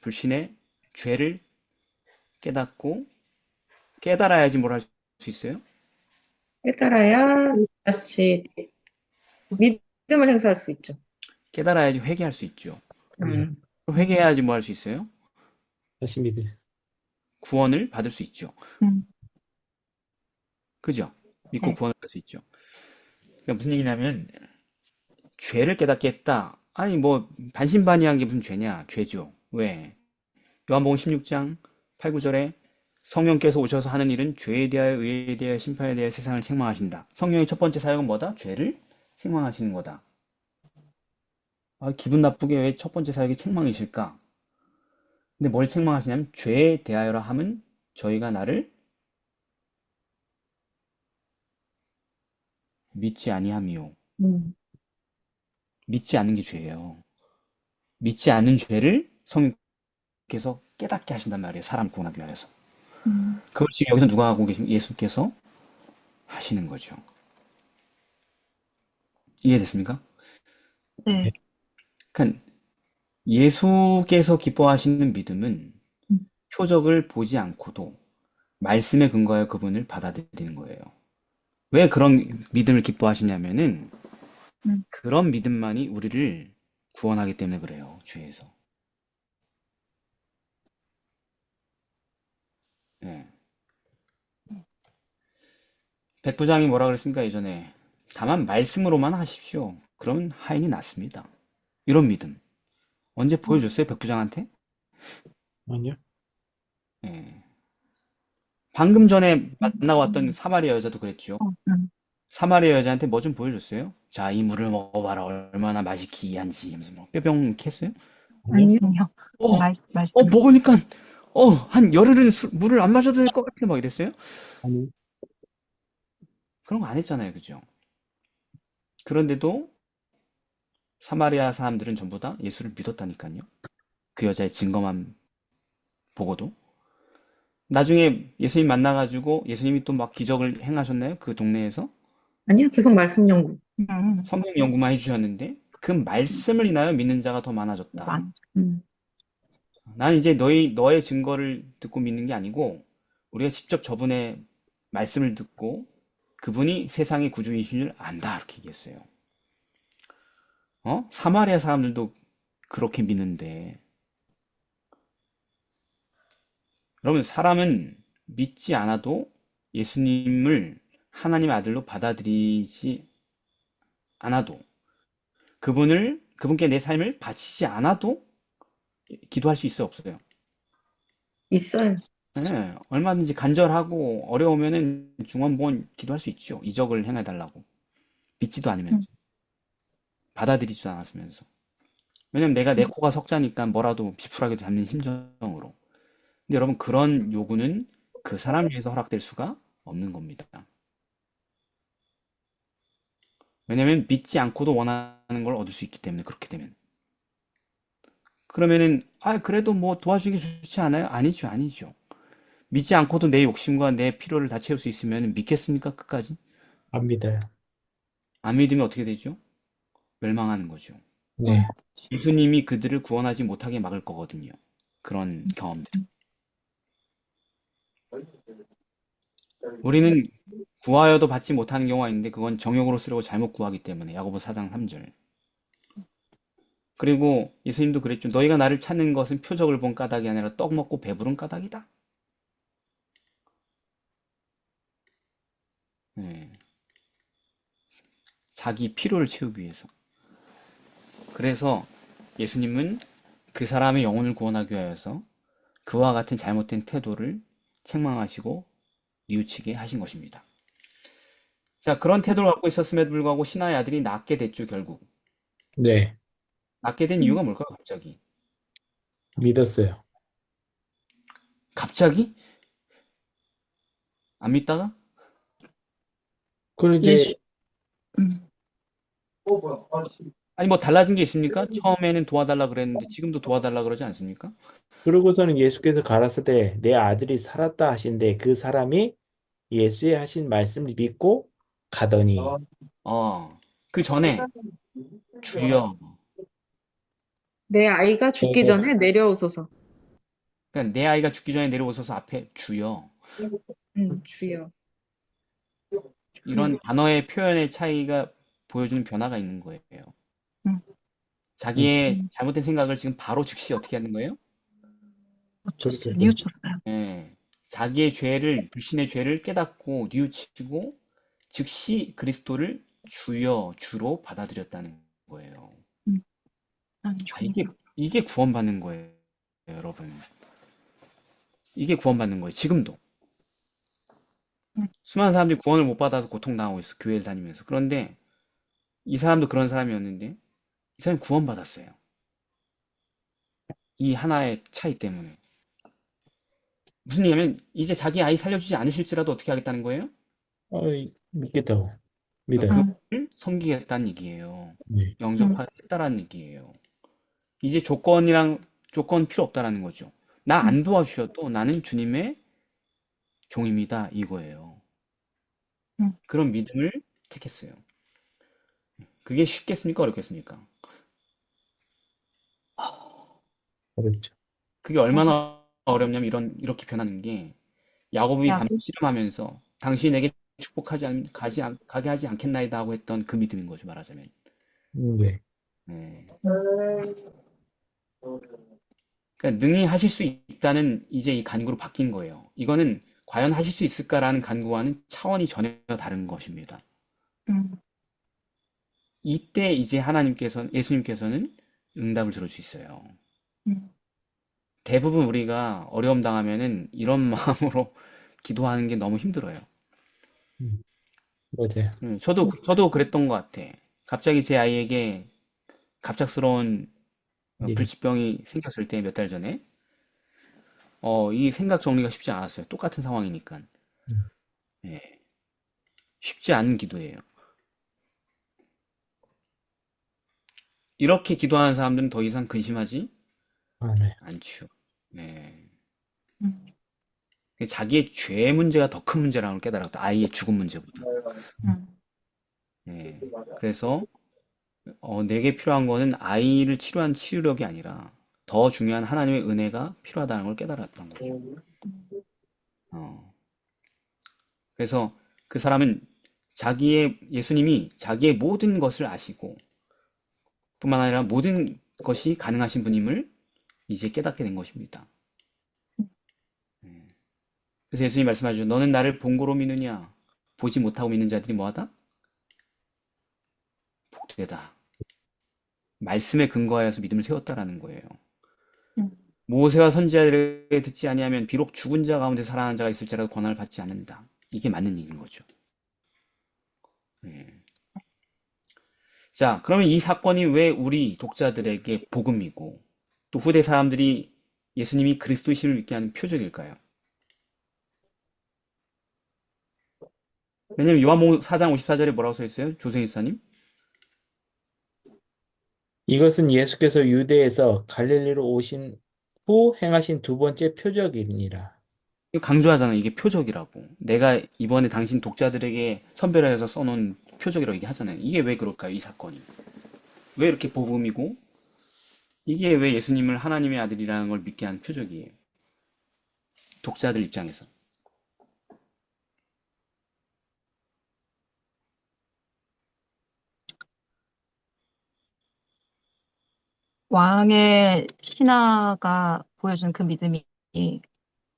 불신의 죄를 깨닫고 깨달아야지 뭘 할 수 있어요? 깨달아야 다시 믿음을 행사할 수 있죠. 깨달아야지 회개할 수 있죠. 네. 음. 회개해야지 뭐 할 수 있어요? 다시 믿을. 구원을 받을 수 있죠. 음, 그죠? 믿고 네. 구원을 받을 수 있죠. 그러니까 무슨 얘기냐면 죄를 깨닫게 했다. 아니 뭐 반신반의한 게 무슨 죄냐? 죄죠. 왜? 요한복음 16장 8, 9절에 성령께서 오셔서 하는 일은 죄에 대하여 의에 대하여 심판에 대하여 세상을 책망하신다. 성령의 첫 번째 사역은 뭐다? 죄를 책망하시는 거다. 아, 기분 나쁘게 왜 첫 번째 사역이 책망이실까? 근데 뭘 책망하시냐면 죄에 대하여라 함은 저희가 나를 믿지 아니함이요. 음. 믿지 않는 게 죄예요. 믿지 않는 죄를 성령께서 깨닫게 하신단 말이에요. 사람 구원하기 위해서. 그걸 지금 여기서 누가 하고 계신 예수께서 하시는 거죠. 이해됐습니까? 네. 그러니까 예수께서 기뻐하시는 믿음은 음. 표적을 보지 않고도 말씀에 근거하여 그분을 받아들이는 거예요. 왜 그런 믿음을 기뻐하시냐면은 음. 그런 믿음만이 우리를 구원하기 때문에 그래요. 죄에서. 예. 백부장이 뭐라 그랬습니까, 예전에? 다만 말씀으로만 하십시오. 그러면 하인이 낫습니다. 이런 믿음. 언제 보여줬어요, 백부장한테? 아니요. 예. 방금 전에 만나고 왔던 사마리아 여자도 그랬죠. 사마리아 여자한테 뭐 좀 보여줬어요? 자, 이 물을 먹어봐라. 얼마나 맛이 기이한지. 하면서 뭐 뼈병 이렇게 했어요? 아니요. 아니요. 어, 말씀. 먹으니까, 한 열흘은 물을 안 마셔도 될 것 같아. 막 이랬어요? 아니요. 그런 거 안 했잖아요. 그죠? 그런데도 사마리아 사람들은 전부 다 예수를 믿었다니까요. 그 여자의 증거만 보고도. 나중에 예수님 만나가지고 예수님이 또 막 기적을 행하셨나요? 그 동네에서? 아니요, 계속 말씀 연구. 성경 연구만 해주셨는데 그 말씀을 인하여 믿는 자가 더 많아졌다. 음. 나는 이제 너의 증거를 듣고 믿는 게 아니고 우리가 직접 저분의 말씀을 듣고 그분이 세상의 구주이신 줄 안다. 이렇게 얘기했어요. 사마리아 사람들도 그렇게 믿는데 여러분 사람은 믿지 않아도 예수님을 하나님의 아들로 받아들이지 않아도, 그분께 내 삶을 바치지 않아도 기도할 수 있어요, 없어요? 있어요. 예, 얼마든지 간절하고 어려우면은 중원부원 기도할 수 있죠. 이적을 행해달라고. 믿지도 않으면서, 받아들이지도 않았으면서. 왜냐면 내가 내 코가 석자니까 뭐라도 비풀하게도 잡는 심정으로. 근데 여러분, 그런 요구는 그 사람 위해서 허락될 수가 없는 겁니다. 왜냐면 믿지 않고도 원하는 걸 얻을 수 있기 때문에, 그렇게 되면. 그러면은, 그래도 뭐 도와주기 좋지 않아요? 아니죠, 아니죠. 믿지 않고도 내 욕심과 내 필요를 다 채울 수 있으면 믿겠습니까? 끝까지? 안 믿어요. 안 믿으면 어떻게 되죠? 멸망하는 거죠. 네. 예수님이 그들을 구원하지 못하게 막을 거거든요. 그런 경험들. 우리는 구하여도 받지 못하는 경우가 있는데 그건 정욕으로 쓰려고 잘못 구하기 때문에 야고보 4장 3절. 그리고 예수님도 그랬죠. 너희가 나를 찾는 것은 표적을 본 까닭이 아니라 떡 먹고 배부른 까닭이다. 네. 자기 필요를 채우기 위해서. 그래서 예수님은 그 사람의 영혼을 구원하기 위하여서 그와 같은 잘못된 태도를 책망하시고 뉘우치게 하신 것입니다. 자, 그런 태도를 갖고 있었음에도 불구하고 신하의 아들이 낳게 됐죠, 결국. 네. 낳게 된 이유가 뭘까요, 갑자기? 믿었어요. 갑자기? 안 믿다가? 그걸 이제 예수, 음, 아니, 뭐 달라진 게 있습니까? 처음에는 도와달라 그랬는데 지금도 도와달라 그러지 않습니까? 그러고서는 예수께서 가라사대 내 아들이 살았다 하신데 그 사람이 예수의 하신 말씀을 믿고 가더니 어, 그 전에 주여, 내 아이가 죽기 네. 전에 내려오소서. 그러니까 내 아이가 죽기 전에 내려오소서 앞에 주여, 주여. 이런 단어의 표현의 차이가 보여주는 변화가 있는 거예요. 음, 자기의 잘못된 생각을 지금 바로 즉시 어떻게 하는 거예요? 어쩌어요 그렇게 뉘우쳤어요. 예, 자기의 죄를, 불신의 죄를 깨닫고 뉘우치고 즉시 그리스도를 주여, 주로 받아들였다는 거예요. 난 이게 구원받는 거예요, 여러분. 이게 구원받는 거예요, 지금도. 수많은 사람들이 구원을 못 받아서 고통당하고 있어, 교회를 다니면서. 그런데 이 사람도 그런 사람이었는데, 이 사람이 구원받았어요. 이 하나의 차이 때문에. 무슨 얘기냐면, 이제 자기 아이 살려주지 않으실지라도 어떻게 하겠다는 거예요? 믿겠다고 믿어요. 그분을 섬기겠다는 얘기예요. 네. 영접하겠다라는 얘기예요. 이제 조건 필요 없다라는 거죠. 나 안 도와주셔도 나는 주님의 종입니다. 이거예요. 그런 믿음을 택했어요. 그게 쉽겠습니까? 어렵겠습니까? 어렵죠. 그게 얼마나 어렵냐면 이렇게 변하는 게 야곱이 야, 밤에 씨름하면서 당신에게 축복하지 가게 하지 않겠나이다 하고 했던 그 믿음인 거죠, 말하자면. 네. 네. 그러니까 능히 하실 수 있다는 이제 이 간구로 바뀐 거예요. 이거는 과연 하실 수 있을까라는 간구와는 차원이 전혀 다른 것입니다. 이때 이제 예수님께서는 응답을 들을 수 있어요. 대부분 우리가 어려움 당하면은 이런 마음으로 기도하는 게 너무 힘들어요. 맞아요. 저도 그랬던 것 같아. 갑자기 제 아이에게 갑작스러운 예. 불치병이 생겼을 때 몇 달 전에 이 생각 정리가 쉽지 않았어요. 똑같은 상황이니까. 예. 쉽지 않은 기도예요. 이렇게 기도하는 사람들은 더 이상 근심하지 네. 않죠. 예. 자기의 죄 문제가 더 큰 문제라는 걸 깨달았다. 아이의 죽음 문제보다. 예. 그래서 내게 필요한 거는 아이를 치료한 치유력이 아니라 더 중요한 하나님의 은혜가 필요하다는 걸 깨달았던 거죠. 그래서 그 사람은 예수님이 자기의 모든 것을 아시고 뿐만 아니라 모든 것이 가능하신 분임을 이제 깨닫게 된 것입니다. 그래서 예수님이 말씀하시죠. 너는 나를 본고로 믿느냐? 보지 못하고 믿는 자들이 뭐하다? 복되다. 말씀에 근거하여서 믿음을 세웠다라는 거예요. 음. 모세와 선지자들에게 듣지 아니하면 비록 죽은 자 가운데 살아난 자가 있을지라도 권한을 받지 않는다. 이게 맞는 얘기인 거죠. 예. 자, 그러면 이 사건이 왜 우리 독자들에게 복음이고 또 후대 사람들이 예수님이 그리스도이심을 믿게 하는 표적일까요? 왜냐면 요한복음 4장 54절에 뭐라고 써 있어요? 조승희 사님? 이것은 예수께서 유대에서 갈릴리로 오신 후 행하신 두 번째 표적이니라. 이거 강조하잖아. 이게 표적이라고. 내가 이번에 당신 독자들에게 선별하여서 써놓은 표적이라고 얘기하잖아요. 이게 왜 그럴까요? 이 사건이. 왜 이렇게 복음이고 이게 왜 예수님을 하나님의 아들이라는 걸 믿게 하는 표적이에요. 독자들 입장에서. 왕의 신하가 보여준 그 믿음이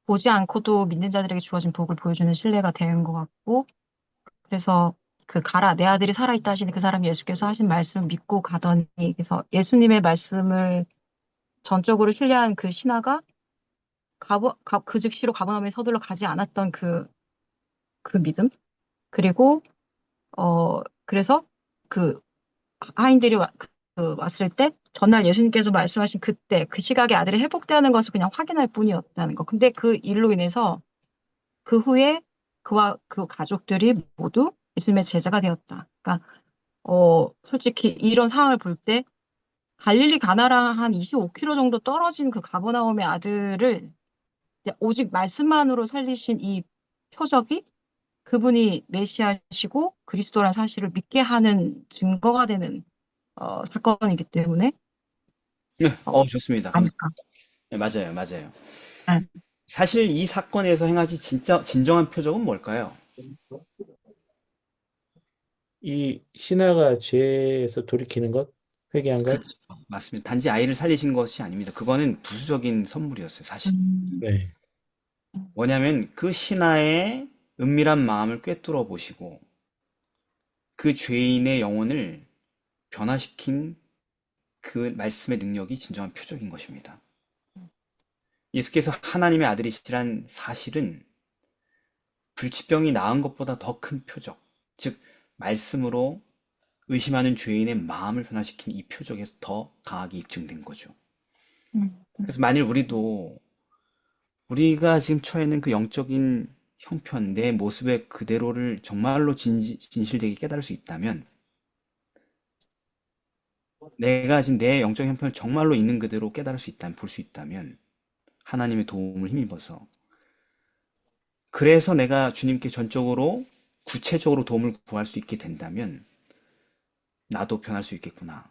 보지 않고도 믿는 자들에게 주어진 복을 보여주는 신뢰가 되는 것 같고, 그래서 그 가라, 내 아들이 살아있다 하시는 그 사람이 예수께서 하신 말씀을 믿고 가더니, 그래서 예수님의 말씀을 전적으로 신뢰한 그 신하가 그 즉시로 가버나움에 서둘러 가지 않았던 그 믿음? 그리고, 그래서 그 하인들이 왔을 때 전날 예수님께서 말씀하신 그때 그 시각에 아들이 회복되는 것을 그냥 확인할 뿐이었다는 거. 근데 그 일로 인해서 그 후에 그와 그 가족들이 모두 예수님의 제자가 되었다. 그러니까 솔직히 이런 상황을 볼 때 갈릴리 가나랑 한 25km 정도 떨어진 그 가버나움의 아들을 이제 오직 말씀만으로 살리신 이 표적이 그분이 메시아시고 그리스도라는 사실을 믿게 하는 증거가 되는 사건이기 때문에 네, 어, 좋습니다. 아닐까. 감사합니다. 네, 맞아요, 맞아요. 네. 사실 이 사건에서 행하지 진정한 표적은 뭘까요? 이 신하가 죄에서 돌이키는 것, 회개한 것. 그렇죠. 맞습니다. 단지 아이를 살리신 것이 아닙니다. 그거는 부수적인 선물이었어요, 사실. 네, 뭐냐면 그 신하의 은밀한 마음을 꿰뚫어 보시고 그 죄인의 영혼을 변화시킨 그 말씀의 능력이 진정한 표적인 것입니다. 예수께서 하나님의 아들이시란 사실은 불치병이 나은 것보다 더 큰 표적, 즉 말씀으로 의심하는 죄인의 마음을 변화시킨 이 표적에서 더 강하게 입증된 거죠. 그래서 만일 우리가 지금 처해 있는 그 영적인 형편, 내 모습의 그대로를 정말로 진실되게 깨달을 수 있다면, 내가 지금 내 영적 형편을 정말로 있는 그대로 깨달을 수 있다면, 볼 수 있다면, 하나님의 도움을 힘입어서, 그래서 내가 주님께 전적으로, 구체적으로 도움을 구할 수 있게 된다면, 나도 변할 수 있겠구나.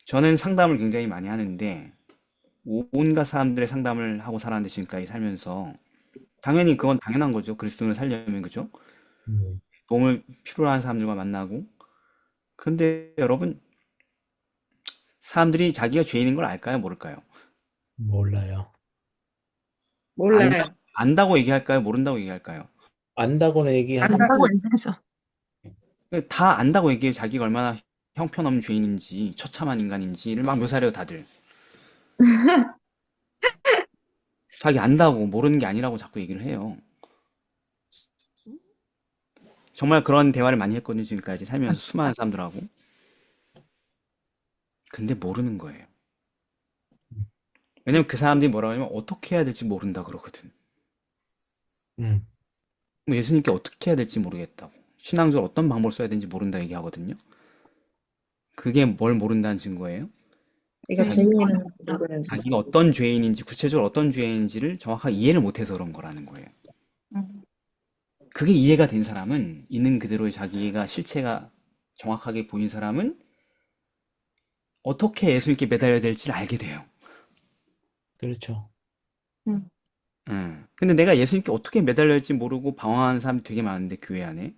저는 상담을 굉장히 많이 하는데, 온갖 사람들의 상담을 하고 살았는데 지금까지 살면서, 당연히 그건 당연한 거죠. 그리스도인을 살려면, 그죠? 음, 도움을 필요로 하는 사람들과 만나고. 근데 여러분, 사람들이 자기가 죄인인 걸 알까요? 모를까요? 몰라요. 몰라요. 안다고 얘기할까요? 모른다고 얘기할까요? 안다고는 얘기하지. 안다고 안다고. 얘기하죠. 다 안다고 얘기해요. 자기가 얼마나 형편없는 죄인인지, 처참한 인간인지를 막 묘사해요, 다들. 자기 안다고 모르는 게 아니라고 자꾸 얘기를 해요. 정말 그런 대화를 많이 했거든요, 지금까지 살면서 수많은 사람들하고. 근데 모르는 거예요. 왜냐면 그 사람들이 뭐라고 하냐면 어떻게 해야 될지 모른다 그러거든. 음, 뭐 예수님께 어떻게 해야 될지 모르겠다고. 신앙적으로 어떤 방법을 써야 되는지 모른다 얘기하거든요. 그게 뭘 모른다는 증거예요? 내가 자기, 죄인이라는 걸 모르는지. 자기가 어떤 죄인인지, 구체적으로 어떤 죄인인지를 정확하게 이해를 못해서 그런 거라는 거예요. 음. 그게 이해가 된 사람은, 있는 그대로의 자기가 실체가 정확하게 보인 사람은 어떻게 예수님께 매달려야 될지를 알게 돼요. 그렇죠. 음. 근데 내가 예수님께 어떻게 매달려야 할지 모르고 방황하는 사람이 되게 많은데, 교회 안에.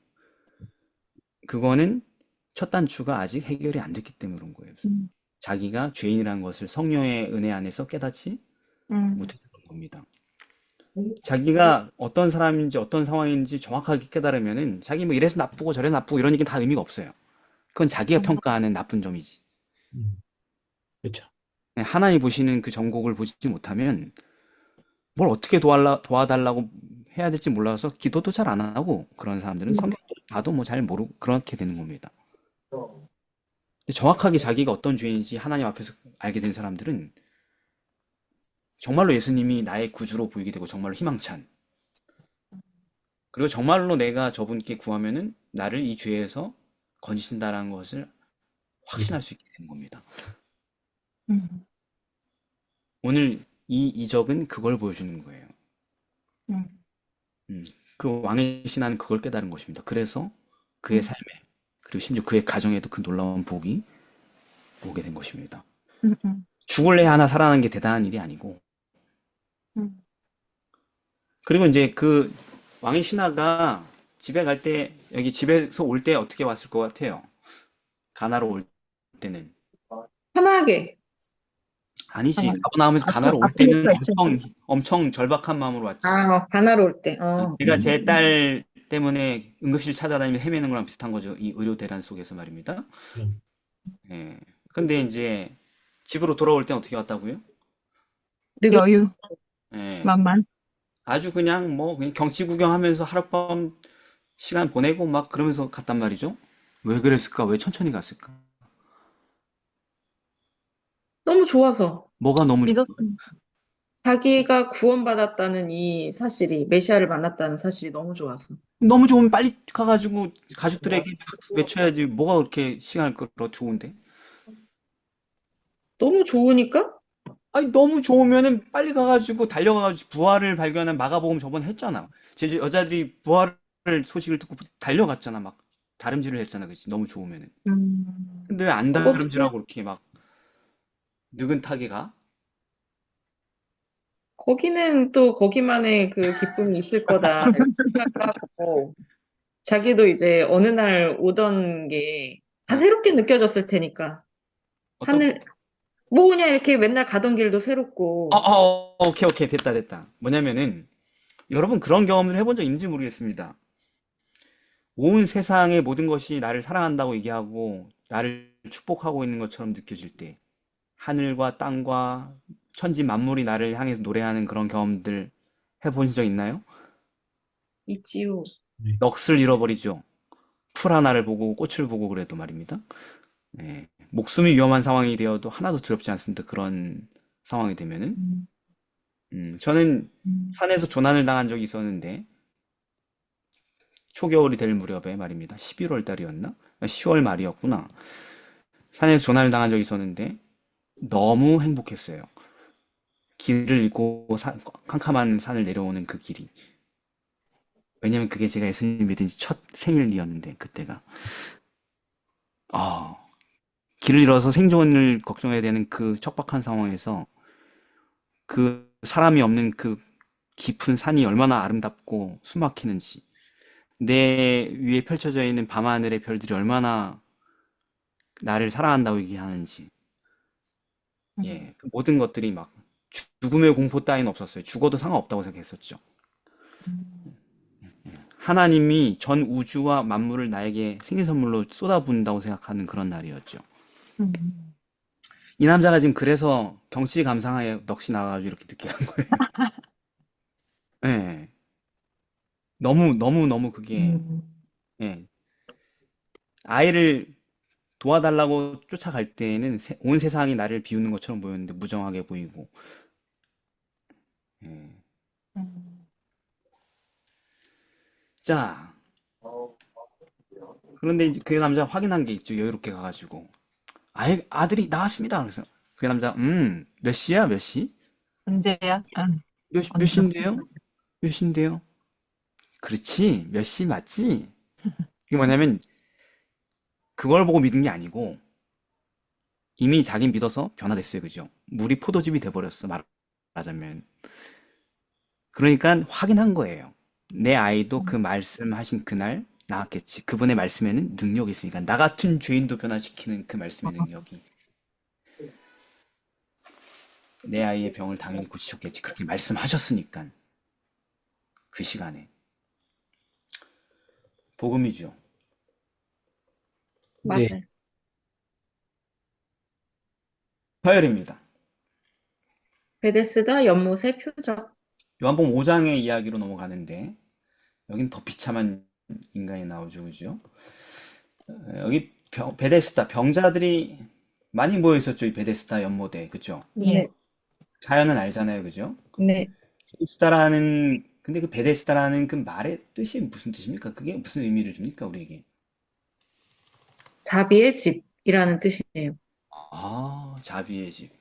그거는 첫 단추가 아직 해결이 안 됐기 때문에 그런 거예요. 음. 자기가 죄인이라는 것을 성령의 은혜 안에서 깨닫지 음. 못해서 그런 겁니다. 자기가 어떤 사람인지 어떤 상황인지 정확하게 깨달으면은 자기 뭐 이래서 나쁘고 저래서 나쁘고 이런 얘기는 다 의미가 없어요. 그건 자기가 평가하는 나쁜 점이지. 그렇죠. 하나님 보시는 그 전곡을 보지 못하면 뭘 어떻게 도와달라고 해야 될지 몰라서 기도도 잘 안 하고 그런 사람들은 성경도 봐도 뭐 잘 모르고 그렇게 되는 겁니다. 정확하게 자기가 어떤 죄인지 하나님 앞에서 알게 된 사람들은 정말로 예수님이 나의 구주로 보이게 되고 정말로 희망찬 그리고 정말로 내가 저분께 구하면은 나를 이 죄에서 건지신다라는 것을 확신할 수 있게 되는 겁니다. 음, 오늘 이 이적은 그걸 보여주는 거예요. 음, 그 왕의 신하는 그걸 깨달은 것입니다. 그래서 그의 음, 삶에 그리고 심지어 그의 가정에도 그 놀라운 복이 오게 된 것입니다. 음, 죽을래 하나 살아나는 게 대단한 일이 아니고 음. 그리고 이제 그 왕의 신하가 집에 갈 때 여기 집에서 올 때 어떻게 왔을 것 같아요? 가나로 올 때는 편하게. 아니지. 아, 가버나움에서 가나로 올 때는 아프리카 있을 때. 엄청 절박한 마음으로 왔지. 가나로 올 때. 제가 제 딸 때문에 응급실 찾아다니며 헤매는 거랑 비슷한 거죠. 이 의료 대란 속에서 말입니다. 음. 예. 근데 이제 집으로 돌아올 땐 어떻게 왔다고요? 여유, 예. 만만. 아주 그냥 뭐 그냥 경치 구경하면서 하룻밤 시간 보내고 막 그러면서 갔단 말이죠. 왜 그랬을까? 왜 천천히 갔을까? 너무 좋아서. 뭐가 너무 믿었, 자기가 구원받았다는 이 사실이, 메시아를 만났다는 사실이 너무 좋아서. 너무 좋으면 빨리 가가지고 가족들에게 막 외쳐야지. 뭐가 그렇게 시간을 끌어 좋은데? 너무 좋으니까? 아니 너무 좋으면은 빨리 가가지고 달려가가지고 부활을 발견한 마가복음 저번에 했잖아. 제 여자들이 부활을 소식을 듣고 달려갔잖아. 막 다름질을 했잖아. 그치? 너무 좋으면은. 음, 근데 왜 안 거기는, 다름질하고 이렇게 막 느긋하게 가? 거기는 또 거기만의 그 기쁨이 있을 거다 생각하고, 자기도 이제 어느 날 오던 게 다 아, 새롭게 느껴졌을 테니까. 어떤 하늘, 뭐 그냥 이렇게 맨날 가던 길도 새롭고, 오케이 오케이 됐다 됐다. 뭐냐면은 여러분 그런 경험을 해본 적 있는지 모르겠습니다. 온 세상의 모든 것이 나를 사랑한다고 얘기하고 나를 축복하고 있는 것처럼 느껴질 때 하늘과 땅과 천지 만물이 나를 향해서 노래하는 그런 경험들 해보신 적 있나요? 있지요. 네. 넋을 잃어버리죠. 풀 하나를 보고 꽃을 보고 그래도 말입니다. 예. 목숨이 위험한 상황이 되어도 하나도 두렵지 않습니다. 그런 상황이 되면은. 음, 저는 음, 산에서 조난을 당한 적이 있었는데 초겨울이 될 무렵에 말입니다. 11월 달이었나? 10월 말이었구나. 산에서 조난을 당한 적이 있었는데 너무 행복했어요. 길을 잃고 캄캄한 산을 내려오는 그 길이. 왜냐면 그게 제가 예수님 믿은 지 첫 생일이었는데 그때가. 아, 길을 잃어서 생존을 걱정해야 되는 그 척박한 상황에서 그 사람이 없는 그 깊은 산이 얼마나 아름답고 숨막히는지, 내 위에 펼쳐져 있는 밤하늘의 별들이 얼마나 나를 사랑한다고 얘기하는지, 음, 예, 그 모든 것들이 막 죽음의 공포 따위는 없었어요. 죽어도 상관없다고 생각했었죠. 음, 하나님이 전 우주와 만물을 나에게 생일 선물로 쏟아부은다고 생각하는 그런 날이었죠. 음. 이 남자가 지금 그래서 경치 감상하에 넋이 나가지고 이렇게 늦게 간 거예요. 예. 너무, 너무, 너무 그게, 음, 예. 아이를 도와달라고 쫓아갈 때에는 온 세상이 나를 비우는 것처럼 보였는데 무정하게 보이고, 예. 음, 자, 그런데 이제 그 남자 확인한 게 있죠. 여유롭게 가가지고. 아들이 나왔습니다. 그래서 그 남자, 몇 시야? 몇 시? 언제야? 응, 몇 얹었어. 시인데요? 몇 시인데요? 그렇지. 몇 시 맞지? 이게 뭐냐면 그걸 보고 믿은 게 아니고 이미 자기 믿어서 변화됐어요. 그죠? 물이 포도즙이 돼버렸어. 말하자면. 그러니까 확인한 거예요. 내 아이도 그 말씀하신 그날 나왔겠지. 그분의 말씀에는 능력이 있으니까. 나 같은 죄인도 변화시키는 그 말씀의 능력이. 내 아이의 병을 당연히 고치셨겠지. 그렇게 말씀하셨으니까. 그 시간에. 복음이죠. 네. 맞아요. 서열입니다. 베데스다 연못의 표적. 요한복음 5장의 이야기로 넘어가는데 여긴 더 비참한 인간이 나오죠, 그죠? 여기 베데스다 병자들이 많이 모여 있었죠, 이 베데스다 연못에, 그죠? 예. 네, 사연은 알잖아요, 그죠? 네. 베데스다라는 근데 그 베데스다라는 그 말의 뜻이 무슨 뜻입니까? 그게 무슨 의미를 줍니까, 우리에게? 자비의 집이라는 뜻이에요. 아, 자비의 집.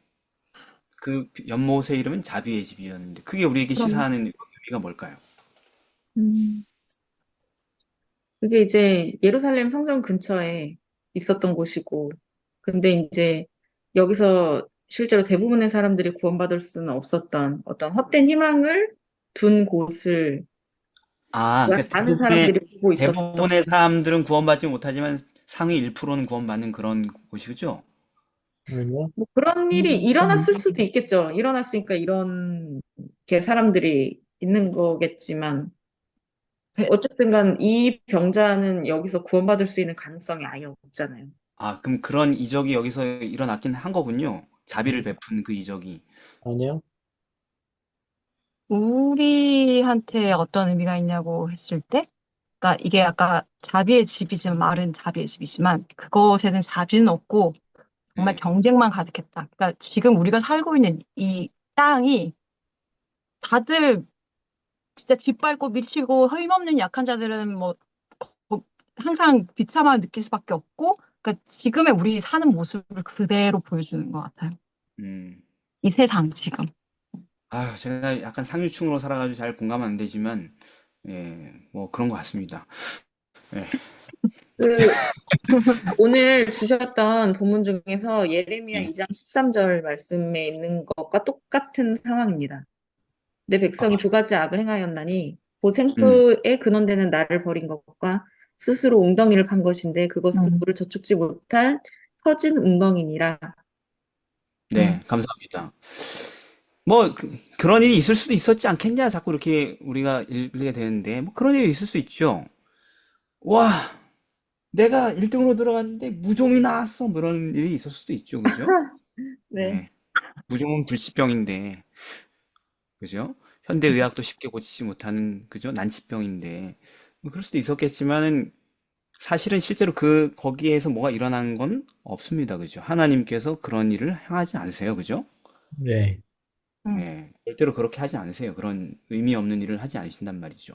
그 연못의 이름은 자비의 집이었는데 그게 우리에게 그럼, 시사하는 의미가 뭘까요? 음. 그게 이제 예루살렘 성전 근처에 있었던 곳이고, 근데 이제 여기서 실제로 대부분의 사람들이 구원받을 수는 없었던 어떤 헛된 희망을 둔 곳을 아, 그러니까 많은 사람들이 보고 있었던. 대부분의 사람들은 구원받지 못하지만 상위 1%는 구원받는 그런 곳이죠? 아니요. 뭐 그런 일이 일어났을 수도 있겠죠. 일어났으니까 이런 게 사람들이 있는 거겠지만, 베- 어쨌든 간 이 병자는 여기서 구원받을 수 있는 가능성이 아예 없잖아요. 아, 그럼 그런 이적이 여기서 일어났긴 한 거군요. 자비를 아니, 베푼 그 이적이. 아니요. 우리한테 어떤 의미가 있냐고 했을 때, 그러니까 이게 아까 자비의 집이지만 말은 자비의 집이지만 그것에는 자비는 없고 정말 네. 경쟁만 가득했다. 그러니까 지금 우리가 살고 있는 이 땅이 다들 진짜 짓밟고 미치고 힘없는 약한 자들은 뭐 항상 비참함을 느낄 수밖에 없고, 그러니까 지금의 우리 사는 모습을 그대로 보여주는 것 같아요. 음. 이 세상 지금. 아, 제가 약간 상류층으로 살아가지고 잘 공감 안 되지만, 예, 뭐 그런 것 같습니다. 예. 그 오늘 주셨던 본문 중에서 예레미야 예. 2장 13절 말씀에 있는 것과 똑같은 상황입니다. 내 백성이 두 가지 악을 행하였나니 곧 음. 생수에 근원되는 나를 버린 것과 스스로 웅덩이를 판 것인데 그것은 음, 물을 저축지 못할 터진 웅덩이니라. 네, 감사합니다. 뭐 그런 일이 있을 수도 있었지 않겠냐 자꾸 이렇게 우리가 읽게 되는데 뭐 그런 일이 있을 수 있죠. 와, 내가 1등으로 들어갔는데 무종이 나왔어. 뭐 이런 일이 있을 수도 있죠. 그죠? 네. 네. 무종은 불치병인데, 그죠? 현대의학도 쉽게 고치지 못하는, 그죠? 난치병인데, 뭐 그럴 수도 있었겠지만은, 사실은 실제로 거기에서 뭐가 일어난 건 없습니다. 그죠? 하나님께서 그런 일을 행하지 않으세요. 그죠? 네. 음. 예, 절대로 그렇게 하지 않으세요. 그런 의미 없는 일을 하지 않으신단 말이죠.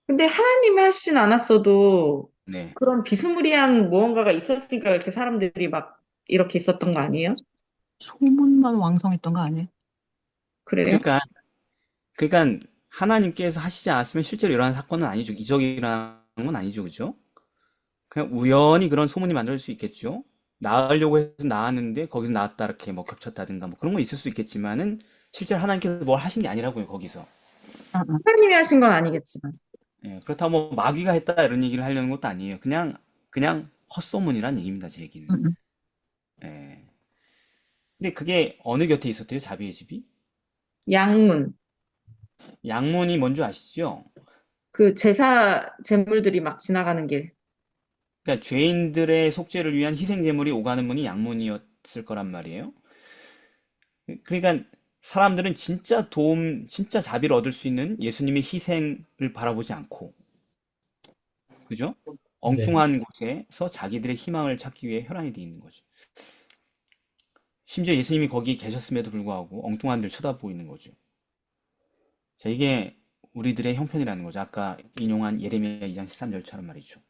근데 하나님이 하시진 않았어도 네. 그런 비스무리한 무언가가 있었으니까 이렇게 사람들이 막 이렇게 있었던 거 아니에요? 소문만 왕성했던 거 아니에요? 그래요? 그러니까, 그러니까, 하나님께서 하시지 않았으면 실제로 일어난 사건은 아니죠. 이적이 일어난 건 아니죠. 그죠? 그냥 우연히 그런 소문이 만들 수 있겠죠. 나으려고 해서 나왔는데 거기서 나왔다 이렇게 뭐 겹쳤다든가 뭐 그런 건 있을 수 있겠지만은 실제로 하나님께서 뭘 하신 게 아니라고요, 거기서. 응, 응. 하나님이 하신 건 아니겠지만. 예, 그렇다고 뭐 마귀가 했다 이런 얘기를 하려는 것도 아니에요. 그냥 헛소문이란 얘기입니다, 제 얘기는. 응, 응. 예. 근데 그게 어느 곁에 있었대요, 자비의 집이? 양문. 양문이 뭔 줄 아시죠? 그 제사 제물들이 막 지나가는 길. 그러니까 죄인들의 속죄를 위한 희생 제물이 오가는 문이 양문이었을 거란 말이에요. 그러니까 사람들은 진짜 자비를 얻을 수 있는 예수님의 희생을 바라보지 않고, 그죠? 네. 엉뚱한 곳에서 자기들의 희망을 찾기 위해 혈안이 돼 있는 거죠. 심지어 예수님이 거기 계셨음에도 불구하고 엉뚱한 데를 쳐다보고 있는 거죠. 자, 이게 우리들의 형편이라는 거죠. 아까 인용한 예레미야 2장 13절처럼 말이죠.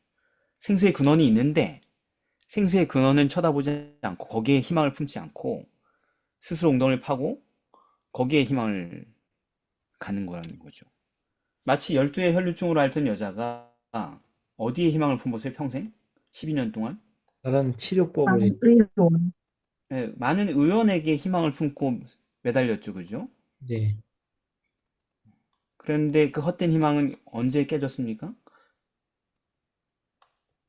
생수의 근원이 있는데 생수의 근원은 쳐다보지 않고 거기에 희망을 품지 않고 스스로 엉덩이를 파고 거기에 희망을 갖는 거라는 거죠. 마치 12의 혈류증으로 앓던 여자가 어디에 희망을 품었어요, 평생? 12년 동안? 다른 치료법을, 나는 의로운. 예, 많은 의원에게 희망을 품고 매달렸죠, 그죠? 네. 그런데 그 헛된 희망은 언제 깨졌습니까?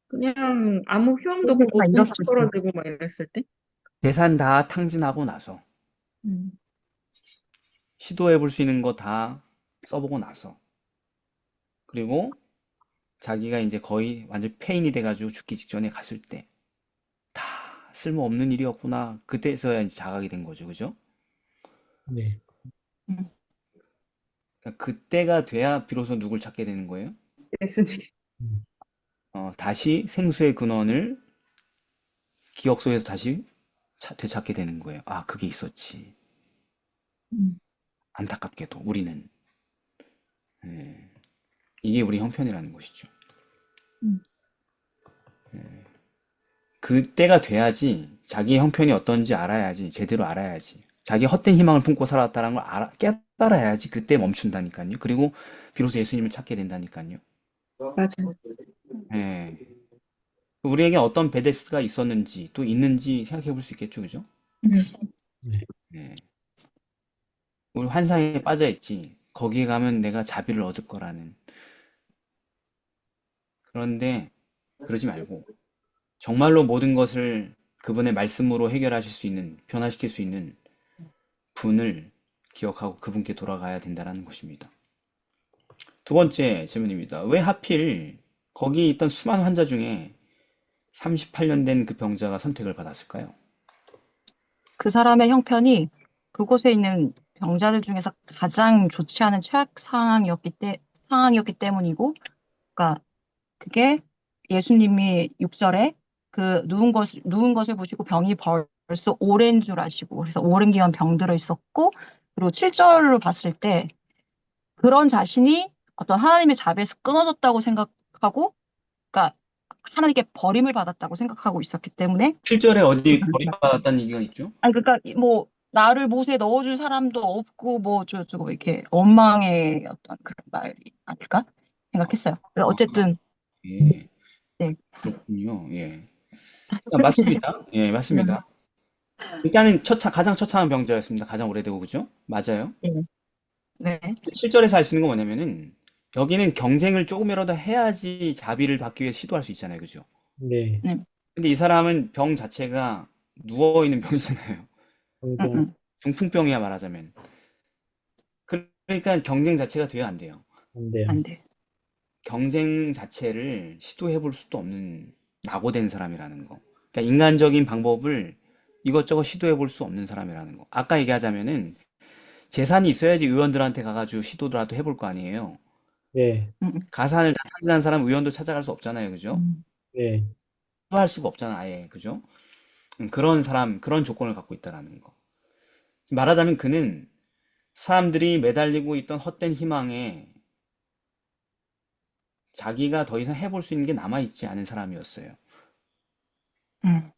그냥 아무 효험도 모든 없고 다 돈 잃었을 다 때. 떨어지고 막 이랬을 때. 재산 다 탕진하고 나서 음. 시도해 볼 수 있는 거 다 써보고 나서. 그리고 자기가 이제 거의 완전 폐인이 돼가지고 죽기 직전에 갔을 때, 다 쓸모없는 일이었구나. 그때서야 이제 자각이 된 거죠. 그죠? 네. 음, 그러니까 그때가 돼야 비로소 누굴 찾게 되는 거예요? 예수님. 음, 다시 생수의 근원을 기억 속에서 다시 되찾게 되는 거예요. 아, 그게 있었지. 음, 안타깝게도 우리는. 예, 이게 우리 형편이라는 것이죠. 음. 그때가 돼야지 자기 형편이 어떤지 알아야지 제대로 알아야지 자기 헛된 희망을 품고 살아왔다는 걸 깨달아야지 그때 멈춘다니까요. 그리고 비로소 예수님을 찾게 된다니까요. 맞아. 예. 우리에게 어떤 베데스가 있었는지 또 있는지 생각해 볼 수 있겠죠, 그죠? 음. 네. 예. 우리 환상에 빠져 있지. 거기에 가면 내가 자비를 얻을 거라는. 그런데 그러지 말고 정말로 모든 것을 그분의 말씀으로 해결하실 수 있는, 변화시킬 수 있는 분을 기억하고 그분께 돌아가야 된다는 것입니다. 두 번째 질문입니다. 왜 하필 거기 있던 수많은 환자 중에 38년 된 그 병자가 선택을 받았을까요? 그 사람의 형편이 그곳에 있는 병자들 중에서 가장 좋지 않은 최악 상황이었기 때문이고, 그러니까 그게 예수님이 6절에 그 누운 것을 보시고 병이 벌써 오랜 줄 아시고, 그래서 오랜 기간 병들어 있었고, 그리고 7절로 봤을 때 그런 자신이 어떤 하나님의 자비에서 끊어졌다고 생각하고, 그러니까 하나님께 버림을 받았다고 생각하고 있었기 때문에, 7절에 어디 버림받았다는 얘기가 있죠? 아니 그러니까 뭐 나를 못에 넣어줄 사람도 없고 뭐 어쩌고 저쩌고 이렇게 원망의 어떤 그런 말이 아닐까 생각했어요. 아, 어쨌든 예, 네, 그렇군요. 예. 맞습니다. 예, 네, 맞습니다. 일단은 가장 처참한 병자였습니다. 가장 오래되고, 그죠? 맞아요. 네, 네, 7절에서 할 수 있는 건 뭐냐면은, 여기는 경쟁을 조금이라도 해야지 자비를 받기 위해 시도할 수 있잖아요. 그죠? 네. 네, 근데 이 사람은 병 자체가 누워있는 병이잖아요. 성경. 중풍병이야, 말하자면. 그러니까 경쟁 자체가 돼야 안 돼요. 안 돼요. 안 돼. 경쟁 자체를 시도해 볼 수도 없는 낙오된 사람이라는 거. 그러니까 인간적인 방법을 이것저것 시도해 볼 수 없는 사람이라는 거. 아까 얘기하자면은 재산이 있어야지 의원들한테 가가지고 시도라도 해볼 거 아니에요. 네. 가산을 다 탕진한 사람 의원도 찾아갈 수 없잖아요. 그죠? 네. 할 수가 없잖아, 아예. 그죠? 그런 사람, 그런 조건을 갖고 있다라는 거. 말하자면 그는 사람들이 매달리고 있던 헛된 희망에 자기가 더 이상 해볼 수 있는 게 남아있지 않은 사람이었어요. 음,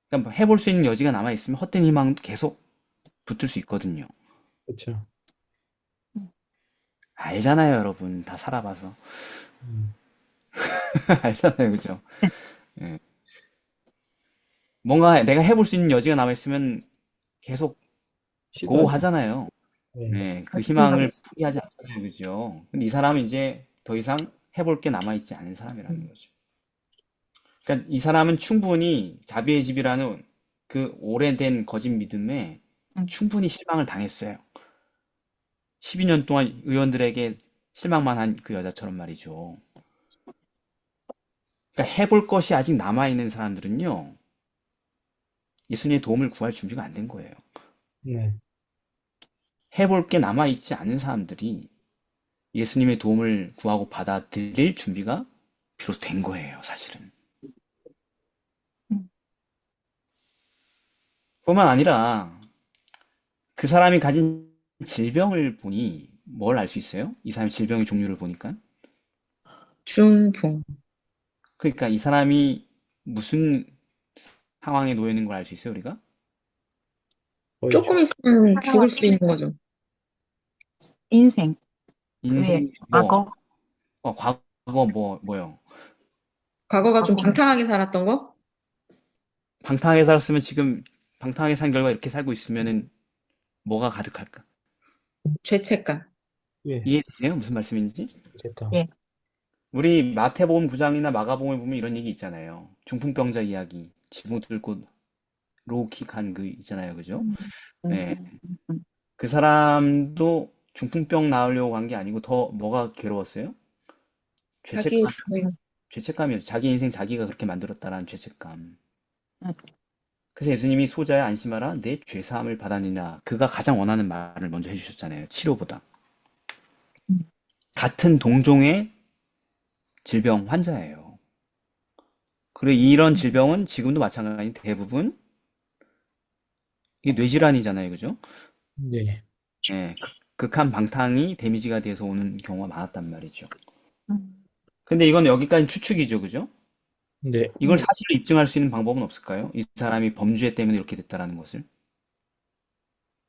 그러니까 뭐 해볼 수 있는 여지가 남아있으면 헛된 희망도 계속 붙을 수 있거든요. 그렇죠. 알잖아요, 여러분. 다 살아봐서. 음, 알잖아요, 그죠? 예. 뭔가 내가 해볼 수 있는 여지가 남아있으면 계속 고 시도하죠. 하잖아요. 네. 네, 그 희망을 포기하지 않잖아요, 그죠? 근데 이 사람은 이제 더 이상 해볼 게 남아있지 않은 사람이라는 거죠. 그러니까 이 사람은 충분히 자비의 집이라는 그 오래된 거짓 믿음에 음. 충분히 실망을 당했어요. 12년 동안 의원들에게 실망만 한 그 여자처럼 말이죠. 그러니까 해볼 것이 아직 남아있는 사람들은요, 예수님의 도움을 구할 준비가 안 된 거예요. 네. 해볼 게 남아있지 않은 사람들이 예수님의 도움을 구하고 받아들일 준비가 비로소 된 거예요, 사실은. 음. 뿐만 아니라 그 사람이 가진 질병을 보니 뭘 알 수 있어요? 이 사람의 질병의 종류를 보니까. 중풍. 그러니까 이 사람이 무슨 상황에 놓여 있는 걸 알 수 있어요, 우리가? 거의 조금 있으면 죽을 수 있는 거죠. 인생, 인생 그의 과거, 과거 뭐요? 과거가 좀 과거, 방탕하게 살았던 거? 방탕하게 살았으면 지금 방탕하게 산 결과 이렇게 살고 있으면은 뭐가 가득할까? 죄책감. 예. 이해되세요? 무슨 말씀인지? 됐다. 예, 우리 마태복음 9장이나 마가복음에 보면 이런 얘기 있잖아요. 중풍병자 이야기, 지붕 뚫고 로우킥한 그 있잖아요, 그죠? 음, 네. 음. 그 사람도 중풍병 나으려고 간 게 아니고 더 뭐가 괴로웠어요? 자기의 죄책감, 죄. 죄책감이었죠. 자기 인생 자기가 그렇게 만들었다라는 죄책감. 음, 그래서 예수님이 소자야 안심하라 내 죄사함을 받았느니라. 그가 가장 원하는 말을 먼저 해주셨잖아요. 치료보다. 음, 같은 동종의 질병 환자예요. 그리고 이런 질병은 지금도 마찬가지 대부분 이게 뇌질환이잖아요. 그죠? 네. 예, 극한 방탕이 데미지가 돼서 오는 경우가 많았단 말이죠. 음, 근데 이건 여기까지 추측이죠. 그죠? 네. 이걸 네. 사실로 입증할 수 있는 방법은 없을까요? 이 사람이 범죄 때문에 이렇게 됐다라는 것을.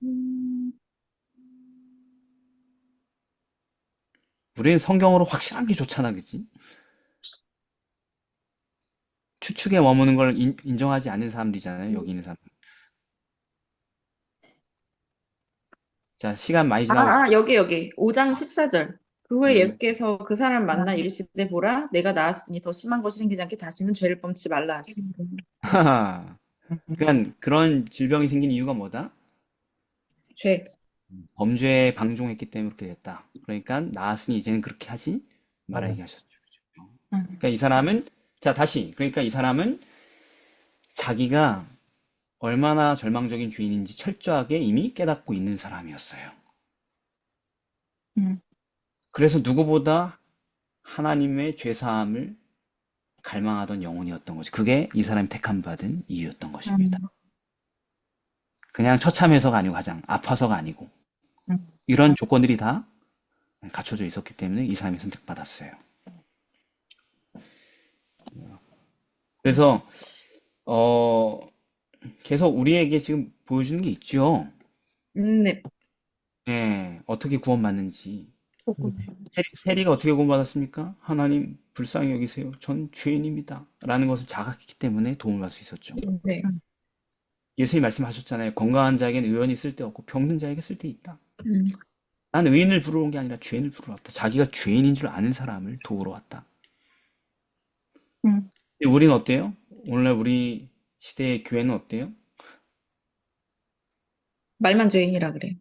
음, 우리는 성경으로 확실한 게 좋잖아. 그지? 추측에 머무는 걸 인정하지 않는 사람들이잖아요. 여기 있는 사람. 자, 시간 많이 지나고 여기. 5장 14절. 그 후에 네. 예수께서 그 사람 만나 이르시되 보라, 내가 나았으니 더 심한 것이 생기지 않게 다시는 죄를 범치 말라 하시니. 그러니까 그런 질병이 생긴 이유가 뭐다? 죄. 범죄에 방종했기 때문에 그렇게 됐다. 그러니까 나았으니 이제는 그렇게 하지 말아 어, 얘기하셨죠. 그죠? 음, 그러니까 이 사람은 자 다시 그러니까 이 사람은 자기가 얼마나 절망적인 죄인인지 철저하게 이미 깨닫고 있는 사람이었어요. 음, 그래서 누구보다 하나님의 죄사함을 갈망하던 영혼이었던 거죠. 그게 이 사람이 택함 받은 이유였던 것입니다. 음, 그냥 처참해서가 아니고 가장 아파서가 아니고 음. 이런 조건들이 다 갖춰져 있었기 때문에 이 사람이 선택받았어요. 그래서 어 계속 우리에게 지금 보여주는 게 있죠. 네. 예, 어떻게 구원받는지. 조금. 세리가 어떻게 구원받았습니까? 하나님 불쌍히 여기세요. 전 죄인입니다. 라는 것을 자각했기 때문에 도움을 받을 수 있었죠. 네. 음, 예수님이 말씀하셨잖아요. 건강한 자에게는 의원이 쓸데없고 병든 자에게 쓸데있다. 음, 난 의인을 부르러 온 게 아니라 죄인을 부르러 왔다. 자기가 죄인인 줄 아는 사람을 도우러 왔다. 음, 근데 우리는 어때요? 오늘날 우리 시대의 교회는 어때요? 말만 죄인이라 그래요.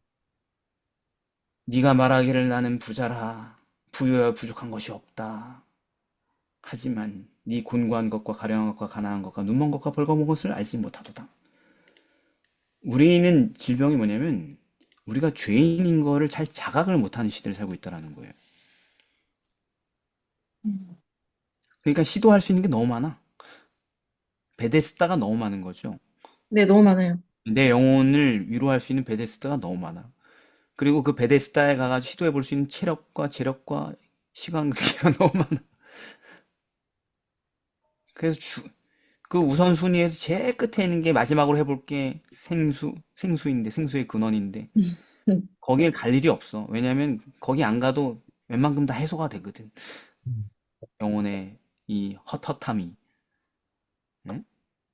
네가 말하기를 나는 부자라. 부여야 부족한 것이 없다. 하지만 네 곤고한 것과 가련한 것과 가난한 것과 눈먼 것과 벌거벗은 것을 알지 못하도다. 우리는 질병이 뭐냐면 우리가 죄인인 거를 잘 자각을 못하는 시대를 살고 있다는 거예요. 음, 그러니까 시도할 수 있는 게 너무 많아. 베데스다가 너무 많은 거죠. 네, 너무 많아요. 내 영혼을 위로할 수 있는 베데스다가 너무 많아. 그리고 그 베데스다에 가가지고 시도해 볼 수 있는 체력과 재력과 시간 그기가 너무 많아. 그래서 그 우선순위에서 제일 끝에 있는 게 마지막으로 해볼 게 생수인데 생수의 근원인데 거길 갈 일이 없어. 왜냐면 거기 안 가도 웬만큼 다 해소가 되거든. 음, 영혼의 이 헛헛함이. 응?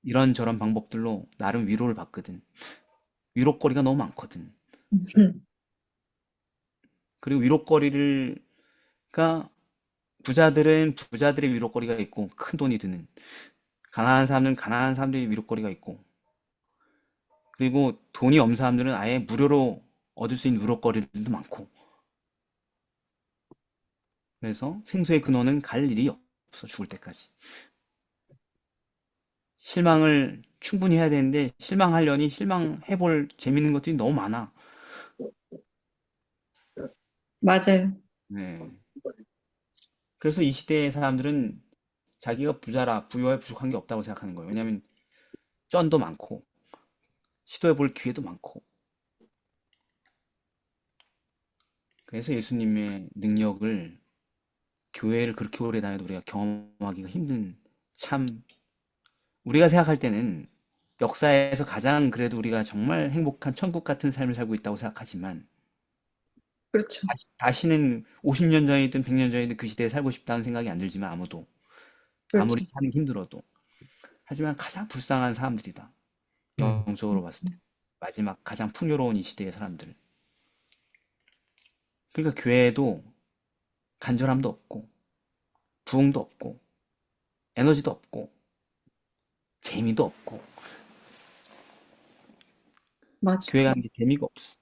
이런저런 방법들로 나름 위로를 받거든. 위로거리가 너무 많거든. 그리고 위로거리를, 가 부자들은 부자들의 위로거리가 있고, 큰 돈이 드는. 가난한 사람들은 가난한 사람들의 위로거리가 있고, 그리고 돈이 없는 사람들은 아예 무료로 얻을 수 있는 위로거리들도 많고. 그래서 생수의 근원은 갈 일이 없어, 죽을 때까지. 실망을 충분히 해야 되는데, 실망하려니 실망해볼 재밌는 것들이 너무 많아. 맞아요. 네. 그래서 이 시대의 사람들은 자기가 부자라 부유에 부족한 게 없다고 생각하는 거예요. 왜냐하면 쩐도 많고 시도해 볼 기회도 많고. 그래서 예수님의 능력을 교회를 그렇게 오래 다녀도 우리가 경험하기가 힘든, 참 우리가 생각할 때는 역사에서 가장 그래도 우리가 정말 행복한 천국 같은 삶을 살고 있다고 생각하지만 그렇죠. 다시는 50년 전이든 100년 전이든 그 시대에 살고 싶다는 생각이 안 들지만 아무도 그렇죠. 아무리 사는 게 힘들어도 하지만 가장 불쌍한 사람들이다. 음, 영적으로 봤을 때 마지막 가장 풍요로운 이 시대의 사람들. 그러니까 교회에도 간절함도 없고 부흥도 없고 에너지도 없고 재미도 없고 맞아. 교회 가는 게 재미가 없어.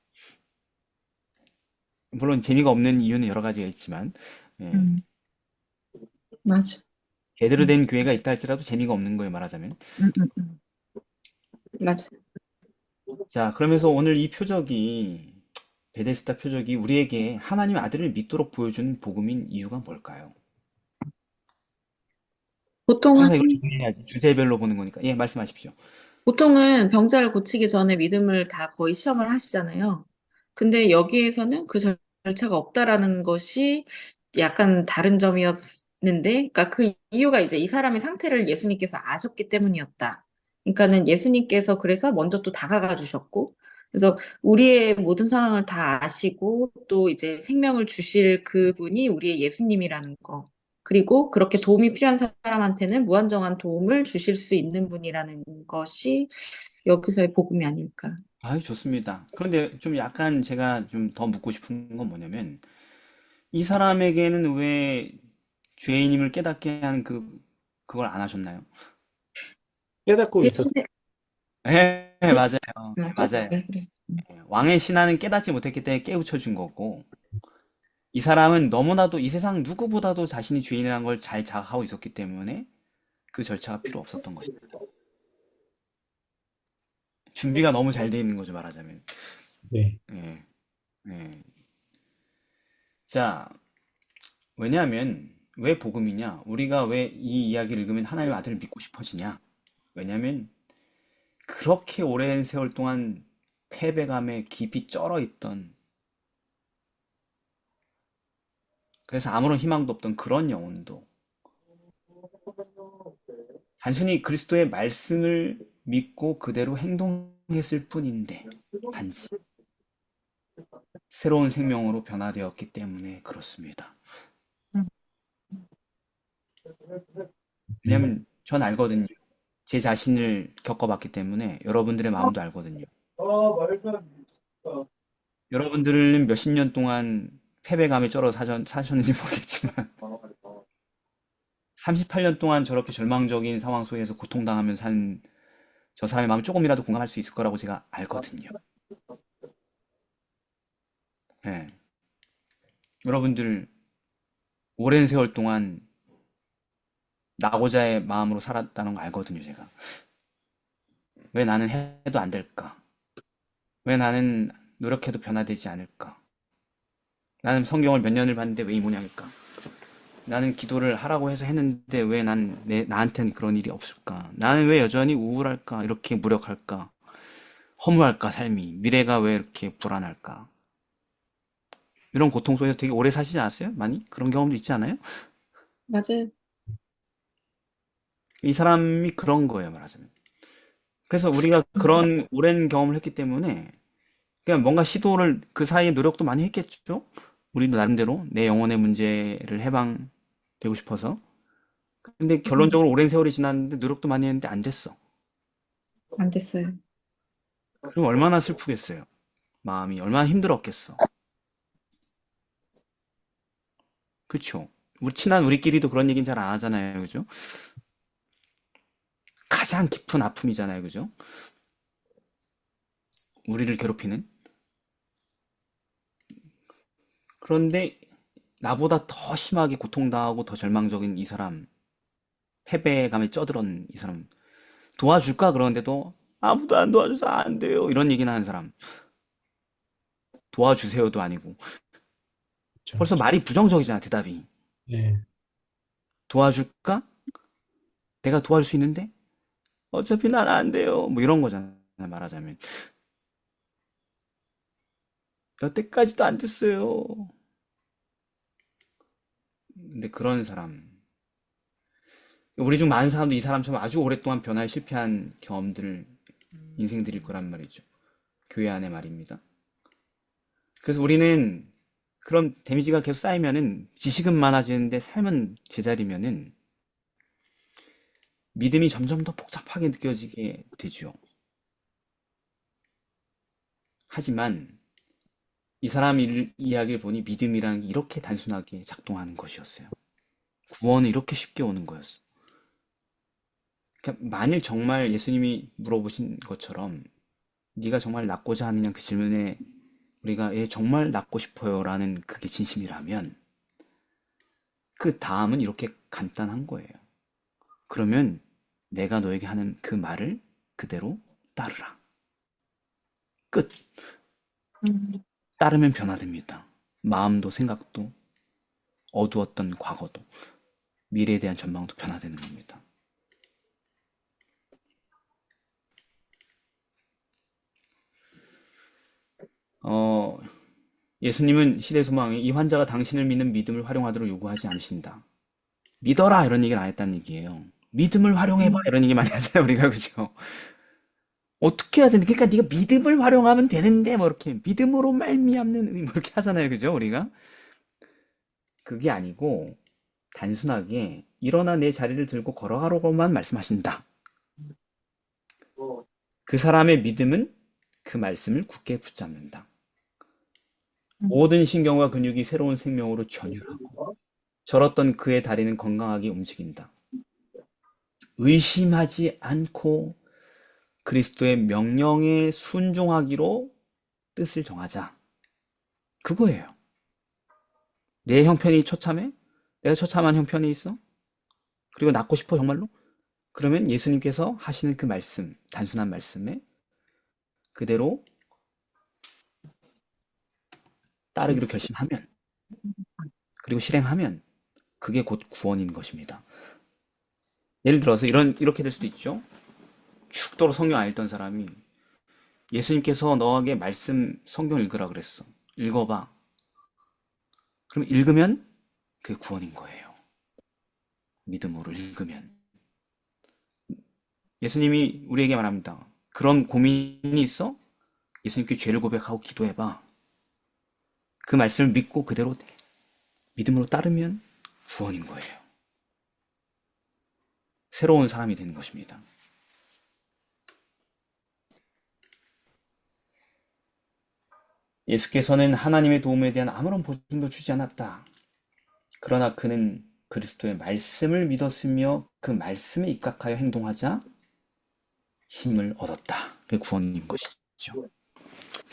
물론 재미가 없는 이유는 여러 가지가 있지만, 예, 음, 맞아. 제대로 음, 된 교회가 있다 할지라도 재미가 없는 거예요, 말하자면. 음, 음, 음. 맞아. 자, 그러면서 오늘 이 표적이, 베데스다 표적이 우리에게 하나님의 아들을 믿도록 보여주는 복음인 이유가 뭘까요? 보통은 항상 이걸 정리해야지. 주제별로 보는 거니까. 예, 말씀하십시오. 보통은 병자를 고치기 전에 믿음을 다 거의 시험을 하시잖아요. 근데 여기에서는 그 절차가 없다라는 것이 약간 다른 점이었는데, 그러니까 그 이유가 이제 이 사람의 상태를 예수님께서 아셨기 때문이었다. 그러니까는 예수님께서 그래서 먼저 또 다가가 주셨고, 그래서 우리의 모든 상황을 다 아시고 또 이제 생명을 주실 그분이 우리의 예수님이라는 거. 그리고 그렇게 도움이 필요한 사람한테는 무한정한 도움을 주실 수 있는 분이라는 것이 여기서의 복음이 아닐까. 아유, 좋습니다. 그런데 좀 약간 제가 좀 더 묻고 싶은 건 뭐냐면, 이 사람에게는 왜 죄인임을 깨닫게 하는 그걸 안 하셨나요? 깨닫고 있었. 대신에, 예, 맞아요. 예, 맞아? 맞아요. 네, 그래. 예, 왕의 신하는 깨닫지 못했기 때문에 깨우쳐 준 거고, 이 사람은 너무나도 이 세상 누구보다도 자신이 죄인이라는 걸 잘 자각하고 있었기 때문에 그 절차가 필요 없었던 것입니다. 준비가 너무 잘 돼 있는 거죠, 말하자면. 네. 예, 예. 자, 왜냐하면, 왜 복음이냐? 우리가 왜 이 이야기를 읽으면 하나님의 아들을 믿고 싶어지냐? 왜냐하면, 그렇게 오랜 세월 동안 패배감에 깊이 쩔어 있던, 그래서 아무런 희망도 없던 그런 영혼도 단순히 그리스도의 말씀을 믿고 그대로 행동했을 뿐인데, 단지 새로운 생명으로 변화되었기 때문에 그렇습니다. 음. 네. 왜냐면 전 알거든요. 제 자신을 겪어봤기 때문에 여러분들의 마음도 알거든요. 여러분들은 몇십 년 동안 패배감에 쩔어 사셨는지 모르겠지만 38년 동안 저렇게 절망적인 상황 속에서 고통당하면서 산 저 사람의 마음 조금이라도 공감할 수 있을 거라고 제가 알거든요. 예. 여러분들 오랜 세월 동안 나고자의 마음으로 살았다는 거 알거든요, 제가. 왜 나는 해도 안 될까? 왜 나는 노력해도 변화되지 않을까? 나는 성경을 몇 년을 봤는데 왜 이 모양일까? 나는 기도를 하라고 해서 했는데 왜 나한텐 그런 일이 없을까? 나는 왜 여전히 우울할까? 이렇게 무력할까? 허무할까, 삶이? 미래가 왜 이렇게 불안할까? 이런 고통 속에서 되게 오래 사시지 않았어요? 많이? 그런 경험도 있지 않아요? 맞아요. 이 사람이 그런 거예요, 말하자면. 그래서 우리가 그런 오랜 경험을 했기 때문에 그냥 뭔가 시도를 그 사이에 노력도 많이 했겠죠? 우리도 나름대로 내 영혼의 문제를 해방되고 싶어서. 근데 결론적으로 오랜 세월이 지났는데 노력도 많이 했는데 안 됐어. 안 됐어요. 그럼 얼마나 슬프겠어요. 마음이 얼마나 힘들었겠어. 그쵸? 우리 친한 우리끼리도 그런 얘기는 잘 안 하잖아요. 그죠? 가장 깊은 아픔이잖아요. 그죠? 우리를 괴롭히는. 그런데 나보다 더 심하게 고통당하고 더 절망적인 이 사람, 패배감에 쩌들은 이 사람, 도와줄까? 그러는데도 아무도 안 도와줘서 안 돼요. 이런 얘기는 하는 사람. 도와주세요도 아니고. 그렇죠. 벌써 말이 부정적이잖아, 대답이. 네. 도와줄까? 내가 도와줄 수 있는데? 어차피 난 안 돼요. 뭐 이런 거잖아, 말하자면. 여태까지도 안 됐어요. 근데 그런 사람. 우리 중 많은 사람도 이 사람처럼 아주 오랫동안 변화에 실패한 경험들, 인생들일 거란 말이죠. 교회 안에 말입니다. 그래서 우리는 그런 데미지가 계속 쌓이면은 지식은 많아지는데 삶은 제자리면은 믿음이 점점 더 복잡하게 느껴지게 되죠. 하지만 이 사람 이야기를 보니 믿음이라는 게 이렇게 단순하게 작동하는 것이었어요. 구원은 이렇게 쉽게 오는 거였어. 그러니까 만일 정말 예수님이 물어보신 것처럼 네가 정말 낫고자 하느냐 그 질문에 우리가 얘 정말 낳고 싶어요라는 그게 진심이라면 그 다음은 이렇게 간단한 거예요. 그러면 내가 너에게 하는 그 말을 그대로 따르라. 끝. 음, 따르면 변화됩니다. 마음도 생각도 어두웠던 과거도 미래에 대한 전망도 변화되는 겁니다. 어, 예수님은 시대 소망에 이 환자가 당신을 믿는 믿음을 활용하도록 요구하지 않으신다. 믿어라 이런 얘기를 안 했다는 얘기예요. 믿음을 활용해봐 이런 얘기 많이 하잖아요 우리가 그죠? 어떻게 해야 되는데 그러니까 네가 믿음을 활용하면 되는데 뭐 이렇게 믿음으로 말미암는 뭐 이렇게 하잖아요 그죠 우리가? 그게 아니고 단순하게 일어나 내 자리를 들고 걸어가라고만 말씀하신다. 그 사람의 믿음은 그 말씀을 굳게 붙잡는다. 모든 신경과 근육이 새로운 생명으로 전율하고 절었던 그의 다리는 건강하게 움직인다. 의심하지 않고 그리스도의 명령에 순종하기로 뜻을 정하자. 그거예요. 내 형편이 처참해? 내가 처참한 형편이 있어? 그리고 낳고 싶어 정말로? 그러면 예수님께서 하시는 그 말씀, 단순한 말씀에 그대로 따르기로 결심하면 그리고 실행하면 그게 곧 구원인 것입니다. 예를 들어서 이렇게 될 수도 있죠. 죽도록 성경 안 읽던 사람이 예수님께서 너에게 말씀 성경 읽으라 그랬어. 읽어봐. 그럼 읽으면 그게 구원인 거예요. 믿음으로 읽으면. 예수님이 우리에게 말합니다. 그런 고민이 있어? 예수님께 죄를 고백하고 기도해봐. 그 말씀을 믿고 그대로 믿음으로 따르면 구원인 거예요. 새로운 사람이 되는 것입니다. 예수께서는 하나님의 도움에 대한 아무런 보증도 주지 않았다. 그러나 그는 그리스도의 말씀을 믿었으며 그 말씀에 입각하여 행동하자 힘을 얻었다. 그게 구원인 것이죠.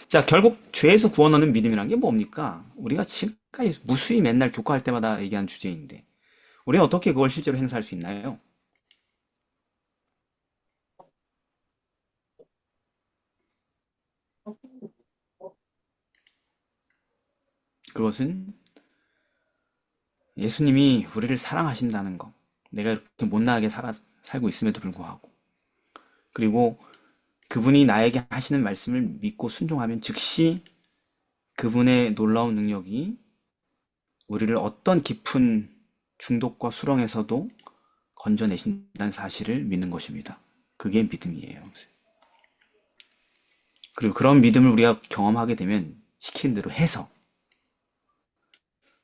자, 결국 죄에서 구원 얻는 믿음이란 게 뭡니까? 우리가 지금까지 무수히 맨날 교과할 때마다 얘기하는 주제인데 우리가 어떻게 그걸 실제로 행사할 수 있나요? 그것은 예수님이 우리를 사랑하신다는 것. 내가 이렇게 못나게 살고 있음에도 불구하고. 그리고 그분이 나에게 하시는 말씀을 믿고 순종하면 즉시 그분의 놀라운 능력이 우리를 어떤 깊은 중독과 수렁에서도 건져내신다는 사실을 믿는 것입니다. 그게 믿음이에요. 그리고 그런 믿음을 우리가 경험하게 되면 시키는 대로 해서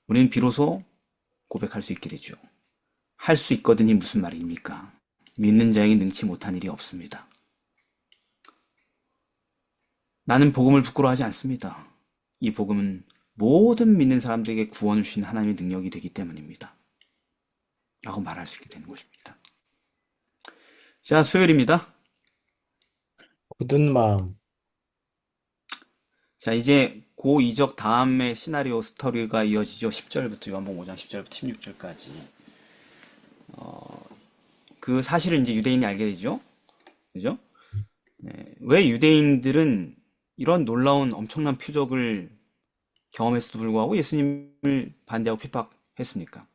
우리는 비로소 고백할 수 있게 되죠. 할 수 있거든이 무슨 말입니까? 믿는 자에게 능치 못한 일이 없습니다. 나는 복음을 부끄러워하지 않습니다. 이 복음은 모든 믿는 사람들에게 구원을 주신 하나님의 능력이 되기 때문입니다. 라고 말할 수 있게 되는 것입니다. 자, 수요일입니다. 굳은 마음. 자, 이제 고 이적 다음의 시나리오 스토리가 이어지죠. 10절부터 요한복음 5장 10절부터 16절까지. 그 사실을 이제 유대인이 알게 되죠. 그죠? 네, 왜 유대인들은 이런 놀라운 엄청난 표적을 경험했음에도 불구하고 예수님을 반대하고 핍박했습니까?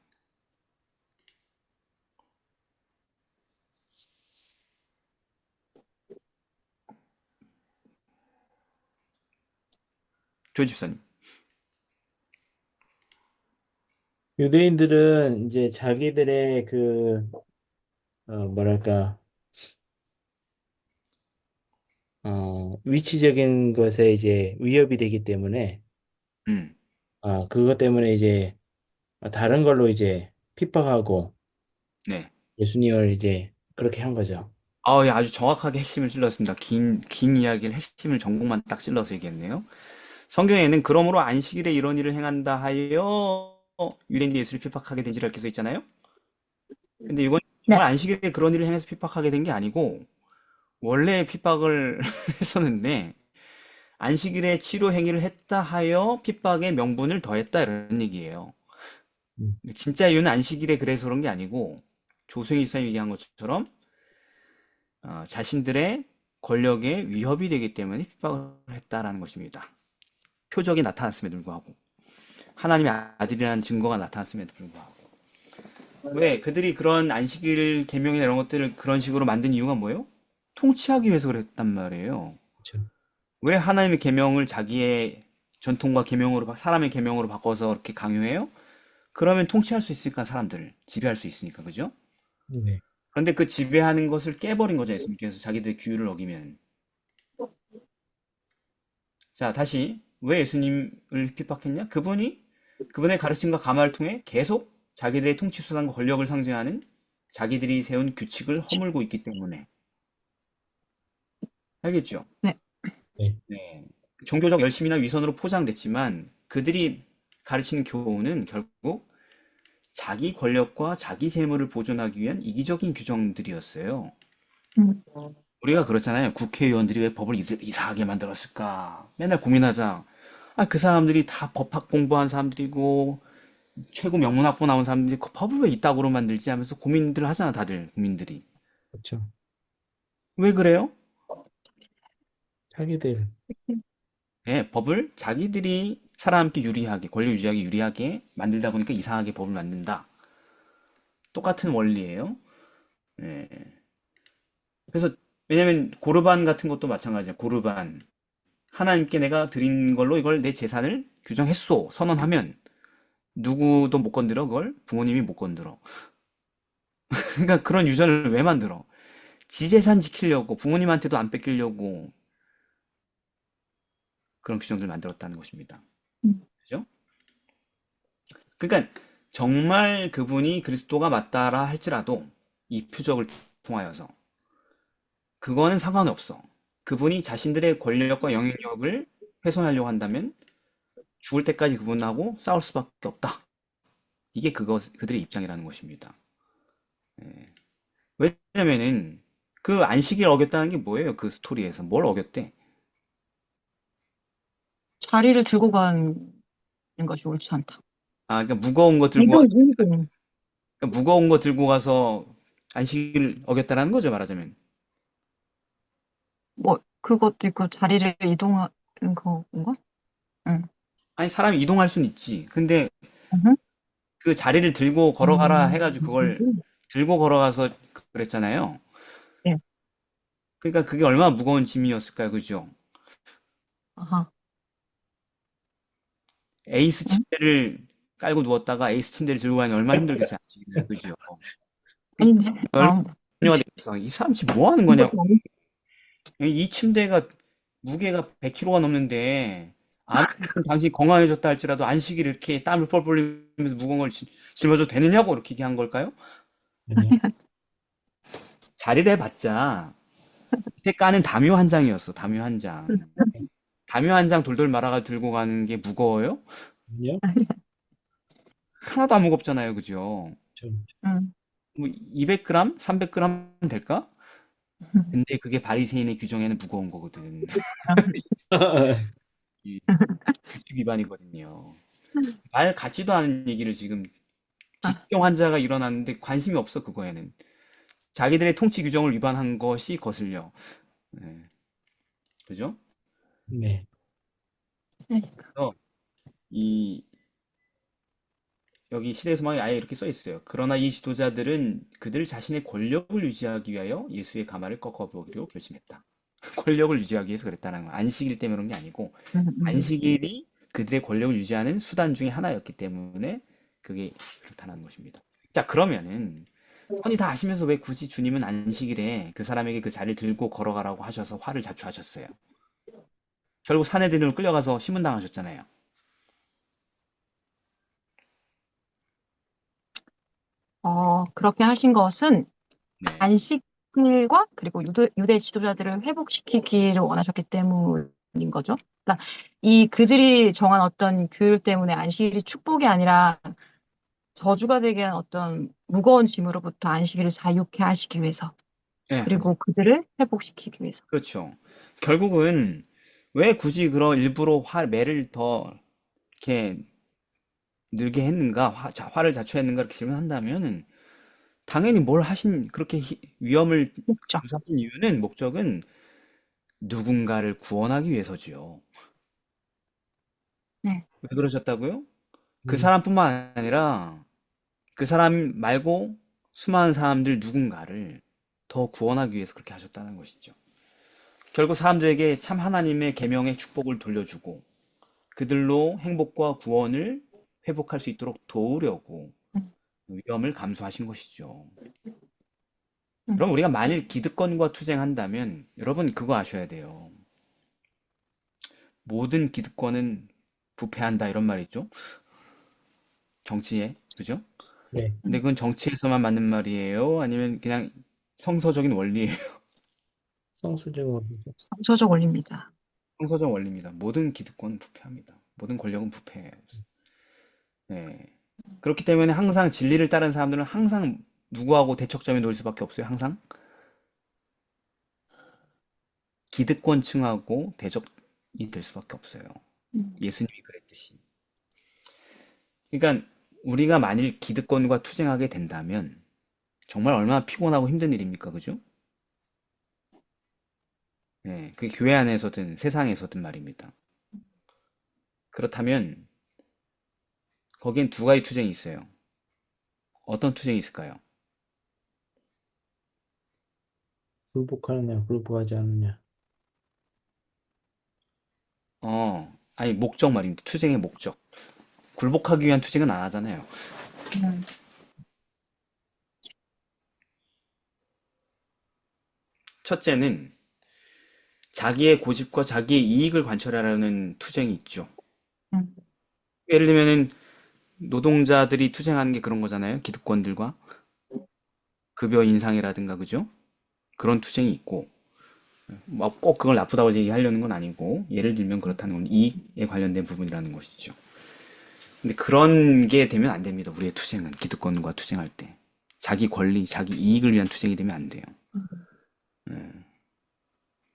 조 집사님. 유대인들은 이제 자기들의 뭐랄까, 위치적인 것에 이제 위협이 되기 때문에, 음, 그것 때문에 이제 다른 걸로 이제 핍박하고 네. 예수님을 이제 그렇게 한 거죠. 예, 아주 정확하게 핵심을 찔렀습니다. 긴 이야기를 핵심을 전곡만 딱 찔러서 얘기했네요. 성경에는 그러므로 안식일에 이런 일을 행한다 하여 유대인들이 예수를 핍박하게 된지를 이렇게 써 있잖아요. 근데 이건 네. 정말 안식일에 그런 일을 행해서 핍박하게 된 게 아니고 원래 핍박을 했었는데 안식일에 치료 행위를 했다 하여 핍박의 명분을 더했다 이런 얘기예요. 음, 진짜 이유는 안식일에 그래서 그런 게 아니고 조승희 집사님이 얘기한 것처럼 자신들의 권력에 위협이 되기 때문에 핍박을 했다라는 것입니다. 표적이 나타났음에도 불구하고 하나님의 아들이라는 증거가 나타났음에도 불구하고 왜 그들이 그런 안식일 계명이나 이런 것들을 그런 식으로 만든 이유가 뭐예요? 통치하기 위해서 그랬단 말이에요. 그렇죠. 왜 하나님의 계명을 자기의 전통과 계명으로 사람의 계명으로 바꿔서 이렇게 강요해요? 그러면 통치할 수 있으니까 사람들을 지배할 수 있으니까 그죠? 네. 그런데 그 지배하는 것을 깨버린 거죠 예수님께서 자기들의 규율을 어기면. 자 다시 왜 예수님을 핍박했냐? 그분의 가르침과 감화를 통해 계속 자기들의 통치 수단과 권력을 상징하는 자기들이 세운 규칙을 허물고 있기 때문에. 알겠죠? 네. 네. 네. 종교적 열심이나 위선으로 포장됐지만 그들이 가르치는 교훈은 결국 자기 권력과 자기 재물을 보존하기 위한 이기적인 규정들이었어요. 음. 우리가 그렇잖아요. 국회의원들이 왜 법을 이상하게 만들었을까? 맨날 고민하자. 그 사람들이 다 법학 공부한 사람들이고 최고 명문학부 나온 사람들이 그 법을 왜 이따구로 만들지 하면서 고민들 하잖아, 다들 국민들이. 그렇죠. 왜 그래요? 자기들. 예, 법을 자기들이 사람한테 유리하게, 권력 유지하기 유리하게 만들다 보니까 이상하게 법을 만든다. 똑같은 원리예요. 예. 그래서 왜냐면 고르반 같은 것도 마찬가지야. 고르반. 하나님께 내가 드린 걸로 이걸 내 재산을 규정했소. 선언하면 누구도 못 건드려, 그걸? 부모님이 못 건드려. 그러니까 그런 유전을 왜 만들어? 지 재산 지키려고, 부모님한테도 안 뺏기려고 그런 규정들을 만들었다는 것입니다. 음. 그죠? 그러니까 정말 그분이 그리스도가 맞다라 할지라도 이 표적을 통하여서 그거는 상관없어. 그분이 자신들의 권력과 영향력을 훼손하려고 한다면 죽을 때까지 그분하고 싸울 수밖에 없다. 이게 그들의 입장이라는 것입니다. 예. 왜냐면은 그 안식일 어겼다는 게 뭐예요? 그 스토리에서 뭘 어겼대? 자리를 들고 가는 것이 옳지 않다. 그러니까 무거운 거 들고 이동, 이동. 그러니까 무거운 거 들고 가서 안식일 어겼다라는 거죠, 말하자면. 뭐, 그것도 있고, 자리를 이동하는 건가? 응. 아니, 사람이 이동할 수는 있지. 근데 음. 그 자리를 들고 걸어가라 해가지고 그걸 들고 걸어가서 그랬잖아요. 예. 그러니까 그게 얼마나 무거운 짐이었을까요, 그죠? 아하. 에이스 응? 침대를 깔고 누웠다가 에이스 침대를 들고 가니 얼마나 힘들겠어요, 안식일날, 그죠? 아닌데? 얼마나 아, 되겠어. 이 사람 지금 뭐 하는 이것도 거냐고. 아니- 이 침대가 무게가 100kg가 넘는데 아무튼 당신이 건강해졌다 할지라도 안식일 이렇게 땀을 뻘뻘 흘리면서 무거운 걸 짊어져도 되느냐고 이렇게 얘기한 걸까요? 아니요. 자리를 해봤자 밑에 까는 담요 한 장이었어. 담요 한 장. 담요 한 장 돌돌 말아가 들고 가는 게 무거워요? 아니요. 하나도 안 무겁잖아요. 그죠? 좀. 응. 뭐 200g? 300g 될까? 근데 그게 바리새인의 규정에는 무거운 거거든. 이 규칙 위반이거든요. 말 같지도 않은 얘기를 지금 아, 기경 환자가 일어났는데 관심이 없어 그거에는. 자기들의 통치 규정을 위반한 것이 거슬려. 네. 그죠? 네. 그래서 이 여기 시대의 소망에 아예 이렇게 써 있어요. 그러나 이 지도자들은 그들 자신의 권력을 유지하기 위하여 예수의 가마를 꺾어보기로 결심했다. 권력을 유지하기 위해서 그랬다는 거. 안식일 때문에 그런 게 아니고 안식일이 그들의 권력을 유지하는 수단 중에 하나였기 때문에 그게 그렇다는 것입니다. 자, 그러면은 뻔히 다 아시면서 왜 굳이 주님은 안식일에 그 사람에게 그 자리를 들고 걸어가라고 하셔서 화를 자초하셨어요? 결국 사내들로 끌려가서 신문당하셨잖아요. 그렇게 하신 것은 네. 안식일과 그리고 유대 지도자들을 회복시키기를 원하셨기 때문인 거죠. 그러니까 그들이 정한 어떤 규율 때문에 안식일이 축복이 아니라 저주가 되게 한 어떤 무거운 짐으로부터 안식일을 자유케 하시기 위해서, 네, 그리고 그들을 회복시키기 위해서. 그렇죠. 결국은 왜 굳이 그런 일부러 매를 더 이렇게 늘게 했는가, 화를 자초했는가 이렇게 질문한다면 당연히 그렇게 위험을 목적. 유사한 이유는 목적은 누군가를 구원하기 위해서지요. 네. 왜 그러셨다고요? 그 음, 사람뿐만 아니라 그 사람 말고 수많은 사람들 누군가를 더 구원하기 위해서 그렇게 하셨다는 것이죠. 결국 사람들에게 참 하나님의 계명의 축복을 돌려주고 그들로 행복과 구원을 회복할 수 있도록 도우려고 음, 위험을 감수하신 것이죠. 음. 그럼 우리가 만일 기득권과 투쟁한다면 여러분 그거 아셔야 돼요. 모든 기득권은 부패한다 이런 말이 있죠. 정치에. 그죠? 네. 근데 그건 정치에서만 맞는 말이에요? 아니면 그냥 성서적인 원리예요? 성수적으로. 성서적 원리입니다. 성서적 원리입니다. 모든 기득권은 부패합니다. 모든 권력은 부패해요. 네. 그렇기 때문에 항상 진리를 따르는 사람들은 항상 누구하고 대척점에 놓일 수밖에 없어요. 항상 기득권층하고 대적이 될 수밖에 없어요. 음. 예수님이 그랬듯이. 그러니까 우리가 만일 기득권과 투쟁하게 된다면 정말 얼마나 피곤하고 힘든 일입니까? 그죠? 네, 그 교회 안에서든 세상에서든 말입니다. 그렇다면 거기엔 두 가지 투쟁이 있어요. 어떤 투쟁이 있을까요? 굴복하느냐, 굴복하지 않느냐. 아니 목적 말입니다. 투쟁의 목적. 굴복하기 위한 투쟁은 안 하잖아요. 음. 첫째는 자기의 고집과 자기의 이익을 관철하려는 투쟁이 있죠. 음. 예를 들면은 노동자들이 투쟁하는 게 그런 거잖아요. 기득권들과 급여 인상이라든가 그죠? 그런 투쟁이 있고 뭐 꼭 그걸 나쁘다고 얘기하려는 건 아니고 예를 들면 그렇다는 건 이익에 관련된 부분이라는 것이죠. 근데 그런 게 되면 안 됩니다. 우리의 투쟁은 기득권과 투쟁할 때 자기 권리, 자기 이익을 위한 투쟁이 되면 안 돼요.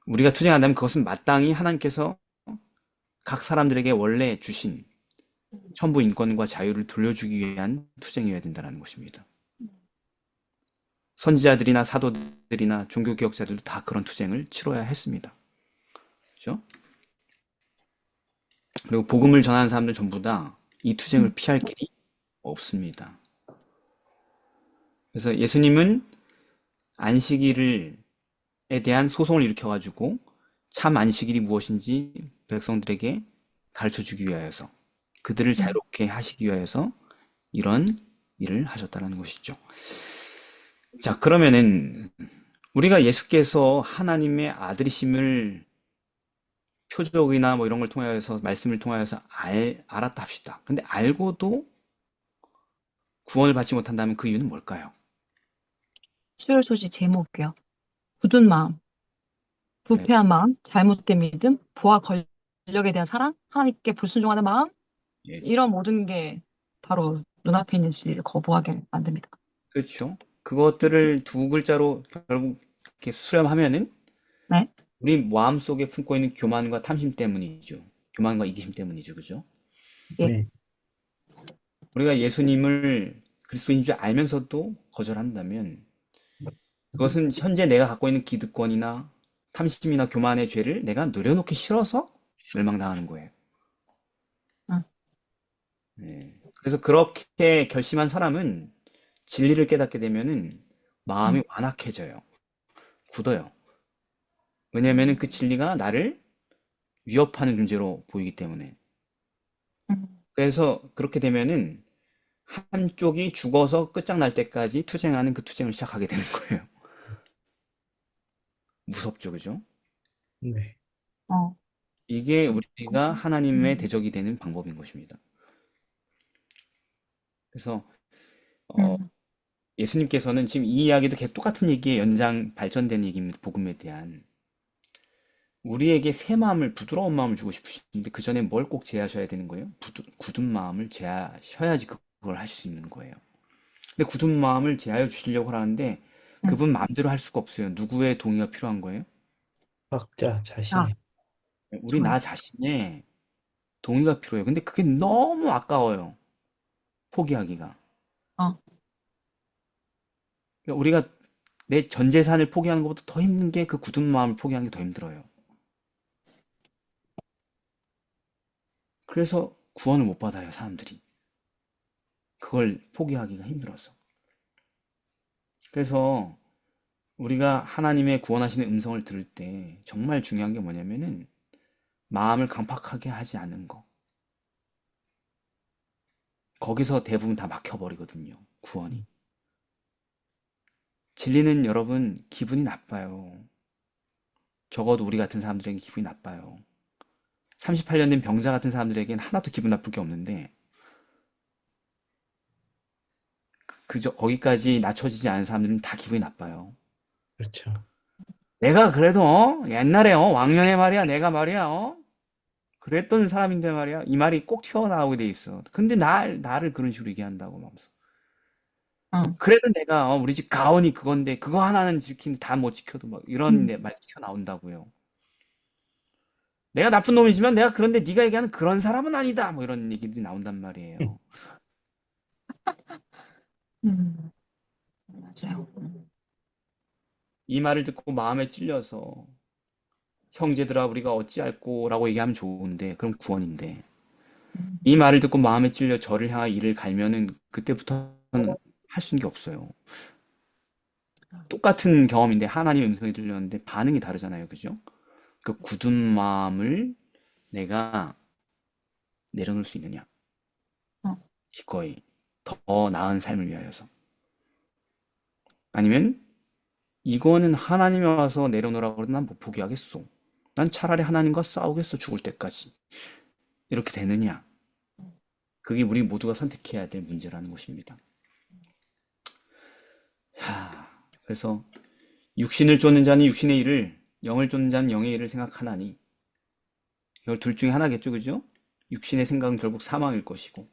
우리가 투쟁한다면 그것은 마땅히 하나님께서 각 사람들에게 원래 주신 천부 인권과 자유를 돌려주기 위한 투쟁이어야 된다는 것입니다. 선지자들이나 사도들이나 종교개혁자들도 다 그런 투쟁을 치러야 했습니다. 그렇죠? 그리고 복음을 전하는 사람들 전부 다 이 투쟁을 피할 길이 없습니다. 그래서 예수님은 안식일에 대한 소송을 일으켜가지고 참 안식일이 무엇인지 백성들에게 가르쳐 주기 위하여서 그들을 자유롭게 하시기 위하여서 이런 일을 하셨다는 것이죠. 자, 그러면은 우리가 예수께서 하나님의 아들이심을 표적이나 뭐 이런 걸 통하여서 말씀을 통하여서 알았다 합시다. 근데 알고도 구원을 받지 못한다면 그 이유는 뭘까요? 수요일 소식 제목이요. 굳은 마음, 네, 부패한 마음, 잘못된 믿음, 부와 권력에 대한 사랑, 하나님께 불순종하는 마음, 예, 이런 모든 게 바로 눈앞에 있는 진리를 거부하게 만듭니다. 그렇죠. 그것들을 두 글자로 결국 이렇게 수렴하면은 네? 우리 마음속에 품고 있는 교만과 탐심 때문이죠. 교만과 이기심 때문이죠. 그죠? 예. 네. 우리가 예수님을 그리스도인 줄 알면서도 거절한다면 그것은 현재 내가 갖고 있는 기득권이나 탐심이나 교만의 죄를 내가 노려놓기 싫어서 멸망당하는 거예요. 응. 네. 그래서 그렇게 결심한 사람은 진리를 깨닫게 되면은 마음이 응. 완악해져요. 굳어요. 왜냐하면 그 진리가 나를 위협하는 존재로 보이기 때문에. 응. 그래서 그렇게 되면은 한쪽이 죽어서 끝장날 때까지 투쟁하는 그 투쟁을 시작하게 되는 거예요. 무섭죠, 그죠? 네. 어. 이게 우리가 하나님의 음. 대적이 되는 방법인 것입니다. 그래서 어, 음. 예수님께서는 지금 이 이야기도 계속 똑같은 얘기의 연장 발전된 얘기입니다. 복음에 대한. 우리에게 새 마음을, 부드러운 마음을 주고 싶으신데 그 전에 뭘 꼭 제하셔야 되는 거예요? 굳은 마음을 제하셔야지 그걸 하실 수 있는 거예요. 근데 굳은 마음을 제하여 주시려고 하는데 음. 그분 마음대로 할 수가 없어요. 누구의 동의가 필요한 거예요? 각자 아, 자신의. 우리 저요. 나 자신의 동의가 필요해요. 근데 그게 너무 아까워요. 포기하기가. 어, 그러니까 우리가 내 전 재산을 포기하는 것보다 더 힘든 게 그 굳은 마음을 포기하는 게 더 힘들어요. 그래서 구원을 못 받아요, 사람들이. 그걸 포기하기가 힘들어서. 그래서 우리가 하나님의 구원하시는 음성을 들을 때 정말 중요한 게 뭐냐면은 마음을 강팍하게 하지 않는 거. 거기서 대부분 다 막혀버리거든요, 구원이. 진리는 여러분 기분이 나빠요. 적어도 우리 같은 사람들에게 기분이 나빠요. 38년 된 병자 같은 사람들에게는 하나도 기분 나쁠 게 없는데 그저 거기까지 낮춰지지 않은 사람들은 다 기분이 나빠요. 그렇죠. 내가 그래도 옛날에 왕년에 말이야 내가 말이야 그랬던 사람인데 말이야 이 말이 꼭 튀어나오게 돼 있어. 근데 나를 그런 식으로 얘기한다고 막 어, 그래도 내가 우리 집 가온이 그건데 그거 하나는 지키는데 다 못 지켜도 막 이런 음, 말 튀어나온다고요. 내가 나쁜 놈이지만 내가 그런데 네가 얘기하는 그런 사람은 아니다 뭐 이런 얘기들이 나온단 말이에요. 맞아요. 이 말을 듣고 마음에 찔려서 형제들아 우리가 어찌할꼬라고 얘기하면 좋은데 그럼 구원인데 음, 이 말을 듣고 마음에 찔려 저를 향해 이를 갈면은 그때부터는 할 수 있는 게 없어요. 똑같은 경험인데 하나님의 음성이 들렸는데 반응이 다르잖아요. 그죠? 그 굳은 마음을 내가 내려놓을 수 있느냐? 어, 기꺼이 더 나은 삶을 위하여서. 아니면 이거는 하나님이 와서 내려놓으라고 그러면 난 못 포기하겠어. 난 차라리 하나님과 싸우겠어. 죽을 때까지. 이렇게 되느냐? 그게 우리 모두가 선택해야 될 문제라는 것입니다. 그래서 육신을 쫓는 자는 육신의 일을, 영을 쫓는 자는 영의 일을 생각하나니 이걸 둘 중에 하나겠죠, 그죠? 육신의 생각은 결국 사망일 것이고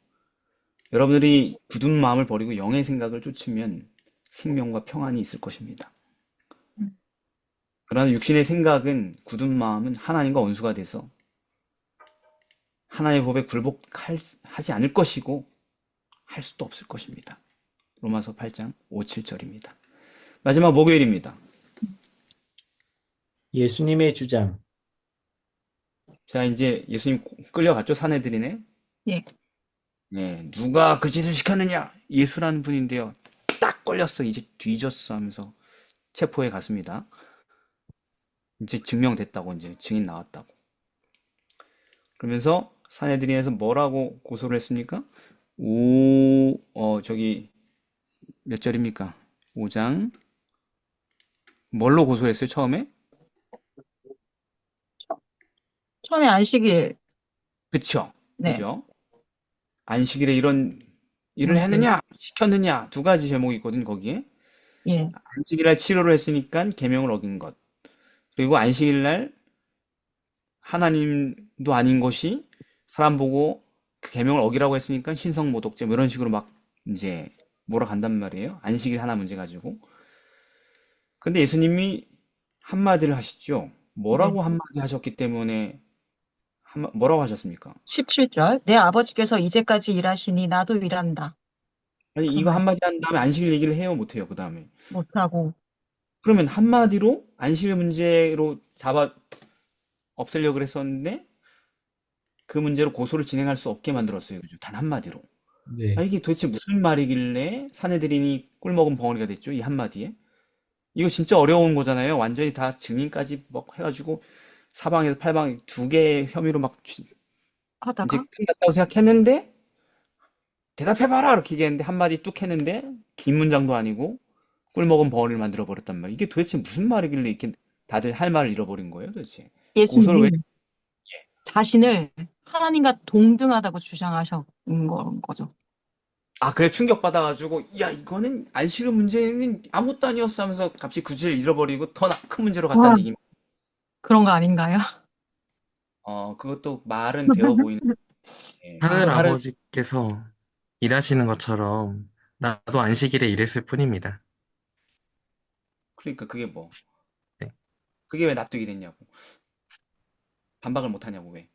여러분들이 굳은 마음을 버리고 영의 생각을 쫓으면 생명과 평안이 있을 것입니다. 음, 그러나 육신의 생각은 굳은 마음은 하나님과 원수가 돼서 하나님의 법에 굴복하지 않을 것이고 할 수도 없을 것입니다. 로마서 8장 5, 7절입니다. 마지막 목요일입니다. 예수님의 주장. 자, 이제 예수님 끌려갔죠, 사내들이네. 예. 네, 누가 그 짓을 시켰느냐? 예수라는 분인데요. 딱 걸렸어. 이제 뒤졌어 하면서 체포해 갔습니다. 이제 증명됐다고 이제 증인 나왔다고. 그러면서 사내들인에서 뭐라고 고소를 했습니까? 저기 몇 절입니까? 5장. 뭘로 고소했어요, 처음에? 처음에 안식일, 그쵸? 네, 그죠? 안식일에 이런 일을 그, 했느냐? 시켰느냐? 두 가지 제목이 있거든, 거기에. 예, 안식일날 치료를 했으니까 계명을 어긴 것. 그리고 안식일날 하나님도 아닌 것이 사람 보고 그 계명을 어기라고 했으니까 신성모독죄 뭐 이런 식으로 막 이제 몰아간단 말이에요. 안식일 하나 문제 가지고. 근데 예수님이 한마디를 하시죠. 네. 뭐라고 한마디 하셨기 때문에 뭐라고 하셨습니까? 17절. 내 아버지께서 이제까지 일하시니 나도 일한다. 아니 그 이거 말씀 한마디 한 다음에 안식일 얘기를 해요, 못 해요, 그 다음에. 못하고, 그러면 한마디로 안식일 문제로 잡아 없애려고 그랬었는데 그 문제로 고소를 진행할 수 없게 만들었어요. 그죠? 단 한마디로. 아, 네. 이게 도대체 무슨 말이길래 사내들이니 꿀먹은 벙어리가 됐죠? 이 한마디에. 이거 진짜 어려운 거잖아요. 완전히 다 증인까지 막 해가지고 사방에서 팔방 두 개의 혐의로 막 이제 하다가, 끝났다고 생각했는데 대답해봐라 이렇게 얘기했는데 한마디 뚝 했는데 긴 문장도 아니고 꿀먹은 벙어리를 만들어 버렸단 말이에요. 이게 도대체 무슨 말이길래 이렇게 다들 할 말을 잃어버린 거예요, 도대체. 고소를 왜? 예수님이 자신을 하나님과 동등하다고 주장하셨는 거죠. 아, 그래 충격받아가지고 야 이거는 안식일 문제는 아무것도 아니었어 하면서 갑자기 그 주제를 잃어버리고 더 큰 문제로 와, 갔다는 얘기. 그런 거 아닌가요? 그것도 말은 되어 보이는. 예. 하늘 또 다른 아버지께서 일하시는 것처럼 나도 안식일에 일했을 뿐입니다. 그러니까 그게 뭐 네. 그게 왜 납득이 됐냐고. 반박을 못 하냐고 왜?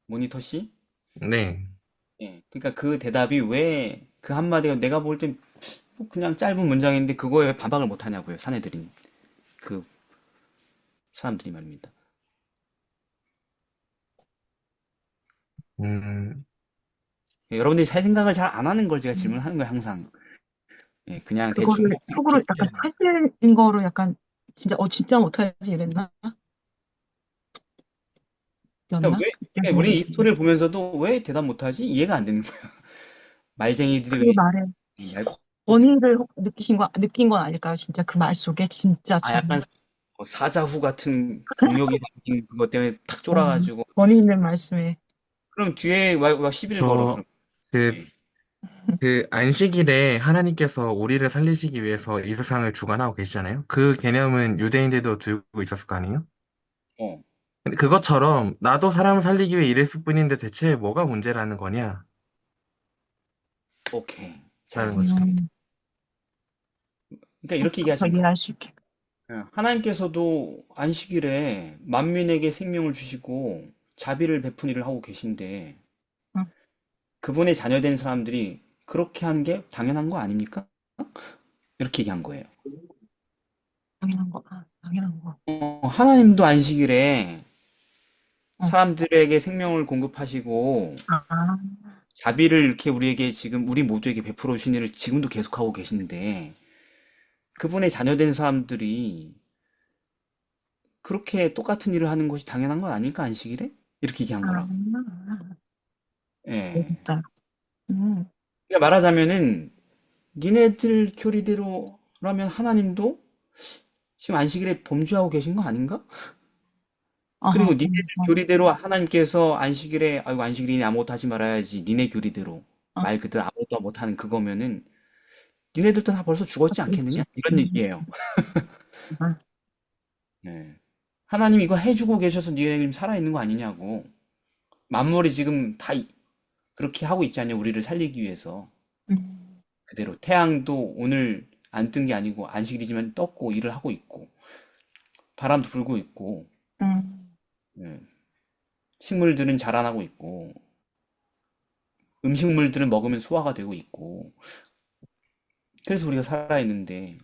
모니터 씨? 네. 예. 그러니까 그 대답이 왜 그 한마디가 내가 볼 땐 뭐 그냥 짧은 문장인데 그거에 왜 반박을 못 하냐고요. 사내들인 그 사람들이 말입니다. 음, 예, 여러분들이 살 생각을 잘 안 하는 걸 제가 질문하는 거예요, 항상. 예, 그냥 대충 그거를 속으로 이렇게 약간 얘기하는. 사실인 거로 약간 진짜 못하지 이랬나? 그러니까 였나? 왜, 그때서 그러니까 우리는 이 모르겠어요. 스토리를 보면서도 왜 대답 못 하지? 이해가 안 되는 거예요. 말쟁이들이 그 왜 말에 원의를 느낀 건 아닐까요? 진짜 그 말 속에 진짜 아, 약간 사자후 같은 경력이 담긴 그것 때문에 탁 쫄아가지고 원의 있는 말씀에 그럼 뒤에 막 시비를 걸어. 저, 그럼. 그, 예. 그 안식일에 하나님께서 우리를 살리시기 위해서 이 세상을 주관하고 계시잖아요. 그 개념은 유대인들도 들고 있었을 거 아니에요? 어, 근데 그것처럼 나도 사람을 살리기 위해 일했을 뿐인데 대체 뭐가 문제라는 거냐? 오케이. 잘 라는 거죠. 이해했습니다. 그러니까 이렇게 더 얘기하신 거예요. 이해할 수 있게. 하나님께서도 안식일에 만민에게 생명을 주시고 자비를 베푼 일을 하고 계신데 응, 그분의 자녀된 사람들이 그렇게 하는 게 당연한 거 아닙니까? 이렇게 얘기한 거예요. 당연한 거. 하나님도 안식일에 어. 사람들에게 생명을 공급하시고 아, 자비를 이렇게 우리에게 지금 우리 모두에게 베풀어 주신 일을 지금도 계속하고 계신데 그분의 자녀된 사람들이 그렇게 똑같은 일을 하는 것이 당연한 건 아닐까 안식일에? 이렇게 얘기한 아, 거라고. 예. 알겠어요. 음, 그러니까 말하자면은 니네들 교리대로라면 하나님도 지금 안식일에 범죄하고 계신 거 아닌가? 그리고 어허, 니네들 교리대로 하나님께서 안식일에 아이고 안식일이니 아무것도 하지 말아야지 니네 교리대로 어, 말 그대로 아무것도 못하는 그거면은 니네들도 다 벌써 죽었지 그치, 그치. 않겠느냐? 이런 얘기예요. 아, 네. 하나님 이거 해주고 계셔서 니네 지금 살아있는 거 아니냐고. 만물이 지금 다 그렇게 하고 있지 않냐 우리를 살리기 위해서. 음, 그대로 태양도 오늘 안 뜬 게 아니고 안식일이지만 떴고 일을 하고 있고 바람도 불고 있고 음, 예. 식물들은 자라나고 있고 음식물들은 먹으면 소화가 되고 있고 그래서 우리가 살아있는데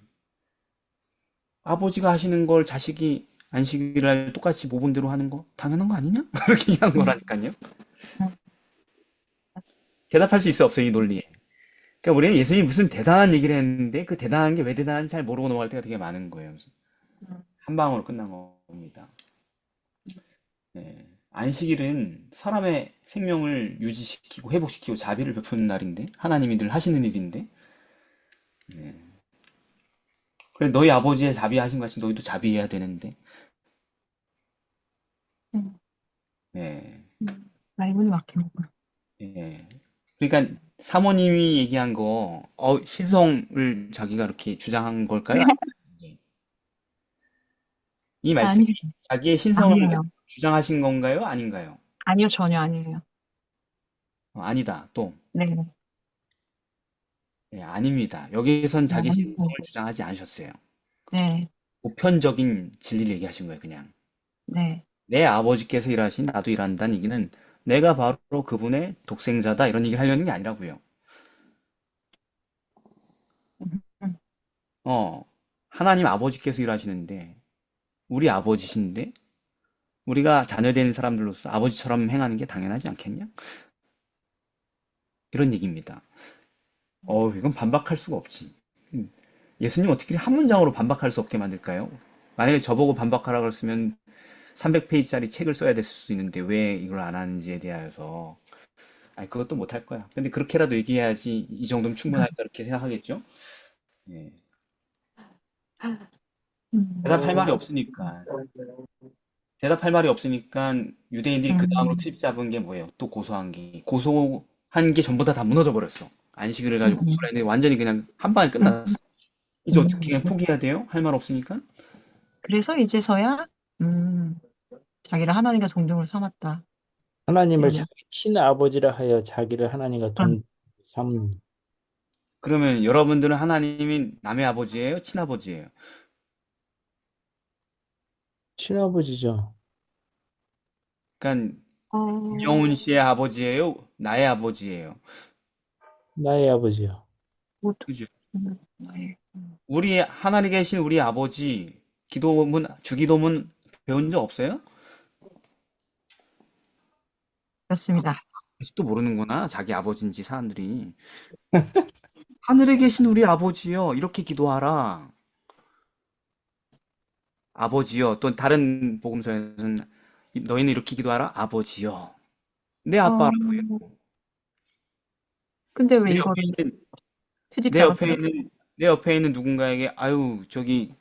아버지가 하시는 걸 자식이 안식일날 똑같이 모본대로 하는 거 당연한 거 아니냐? 그렇게 얘기한 음, 거라니까요. 음, 대답할 수 있어 없어 이 논리에. 그러니까 우리는 예수님이 무슨 대단한 얘기를 했는데 그 대단한 게 왜 대단한지 잘 모르고 넘어갈 때가 되게 많은 거예요. 음, 한 방으로 끝난 겁니다. 네. 안식일은 사람의 생명을 유지시키고 회복시키고 자비를 베푸는 날인데 하나님이 늘 하시는 일인데 네. 그래 너희 아버지의 자비하신 것 같이 너희도 자비해야 되는데 음, 네. 말문이 막히는구나. 예. 그러니까 사모님이 얘기한 거 신성을 자기가 이렇게 주장한 걸까요? 아니면 이 말씀이 아니, 자기의 신성을 아니에요. 주장하신 건가요? 아닌가요? 아니요, 전혀 아니에요. 아니다. 또 네, 예, 아닙니다. 여기선 네, 자기 신성을 아니고. 주장하지 않으셨어요. 네, 보편적인 진리를 얘기하신 거예요, 그냥. 네. 내 아버지께서 일하신 나도 일한다는 얘기는 내가 바로 그분의 독생자다 이런 얘기를 하려는 게 아니라고요. 음, 음, 어, 하나님 아버지께서 일하시는데 우리 아버지신데 우리가 자녀된 사람들로서 아버지처럼 행하는 게 당연하지 않겠냐? 이런 얘기입니다. 이건 반박할 수가 없지. 음, 예수님 어떻게 한 문장으로 반박할 수 없게 만들까요? 만약에 저보고 반박하라 그랬으면 300페이지짜리 책을 써야 됐을 수 있는데 왜 이걸 안 하는지에 대하여서 아니 그것도 못 할 거야. 근데 그렇게라도 얘기해야지 이 정도면 충분하다 이렇게 생각하겠죠? 예. 대답할 말이 없으니까. 대답할 말이 없으니까 유대인들이 그 다음으로 음, 트집 잡은 게 뭐예요? 또 고소한 게. 고소한 게 전부 다 무너져 버렸어. 안식일을 가지고 음, 고소를 했는데 완전히 그냥 한 방에 음, 끝났어. 이제 어떻게 그냥 그래서 포기해야 돼요? 할 말 없으니까? 그래서 이제서야, 음, 자기를 하나님과 동등을 삼았다. 하나님을 이런, 자기 친아버지라 하여 자기를 하나님과 음, 동 삼. 그러면 여러분들은 하나님이 남의 아버지예요? 친아버지예요? 친아버지죠. 그러니까 어, 김영훈 씨의 아버지예요? 나의 아버지예요? 나의 아버지요. 어떻게, 그죠? 네. 우리 하늘에 계신 우리 아버지 기도문 주기도문 배운 적 없어요? 그렇습니다. 아직도 모르는구나. 자기 아버지인지 사람들이. 하늘에 계신 우리 아버지요. 이렇게 기도하라. 아버지요. 또 다른 복음서에서는 너희는 이렇게 기도하라. 아버지요. 내 어, 아빠라고요. 근데 왜 내 옆에 이거를 있는 내 트집자가 옆에 들어? 있는 내 옆에 있는 누군가에게 아유 저기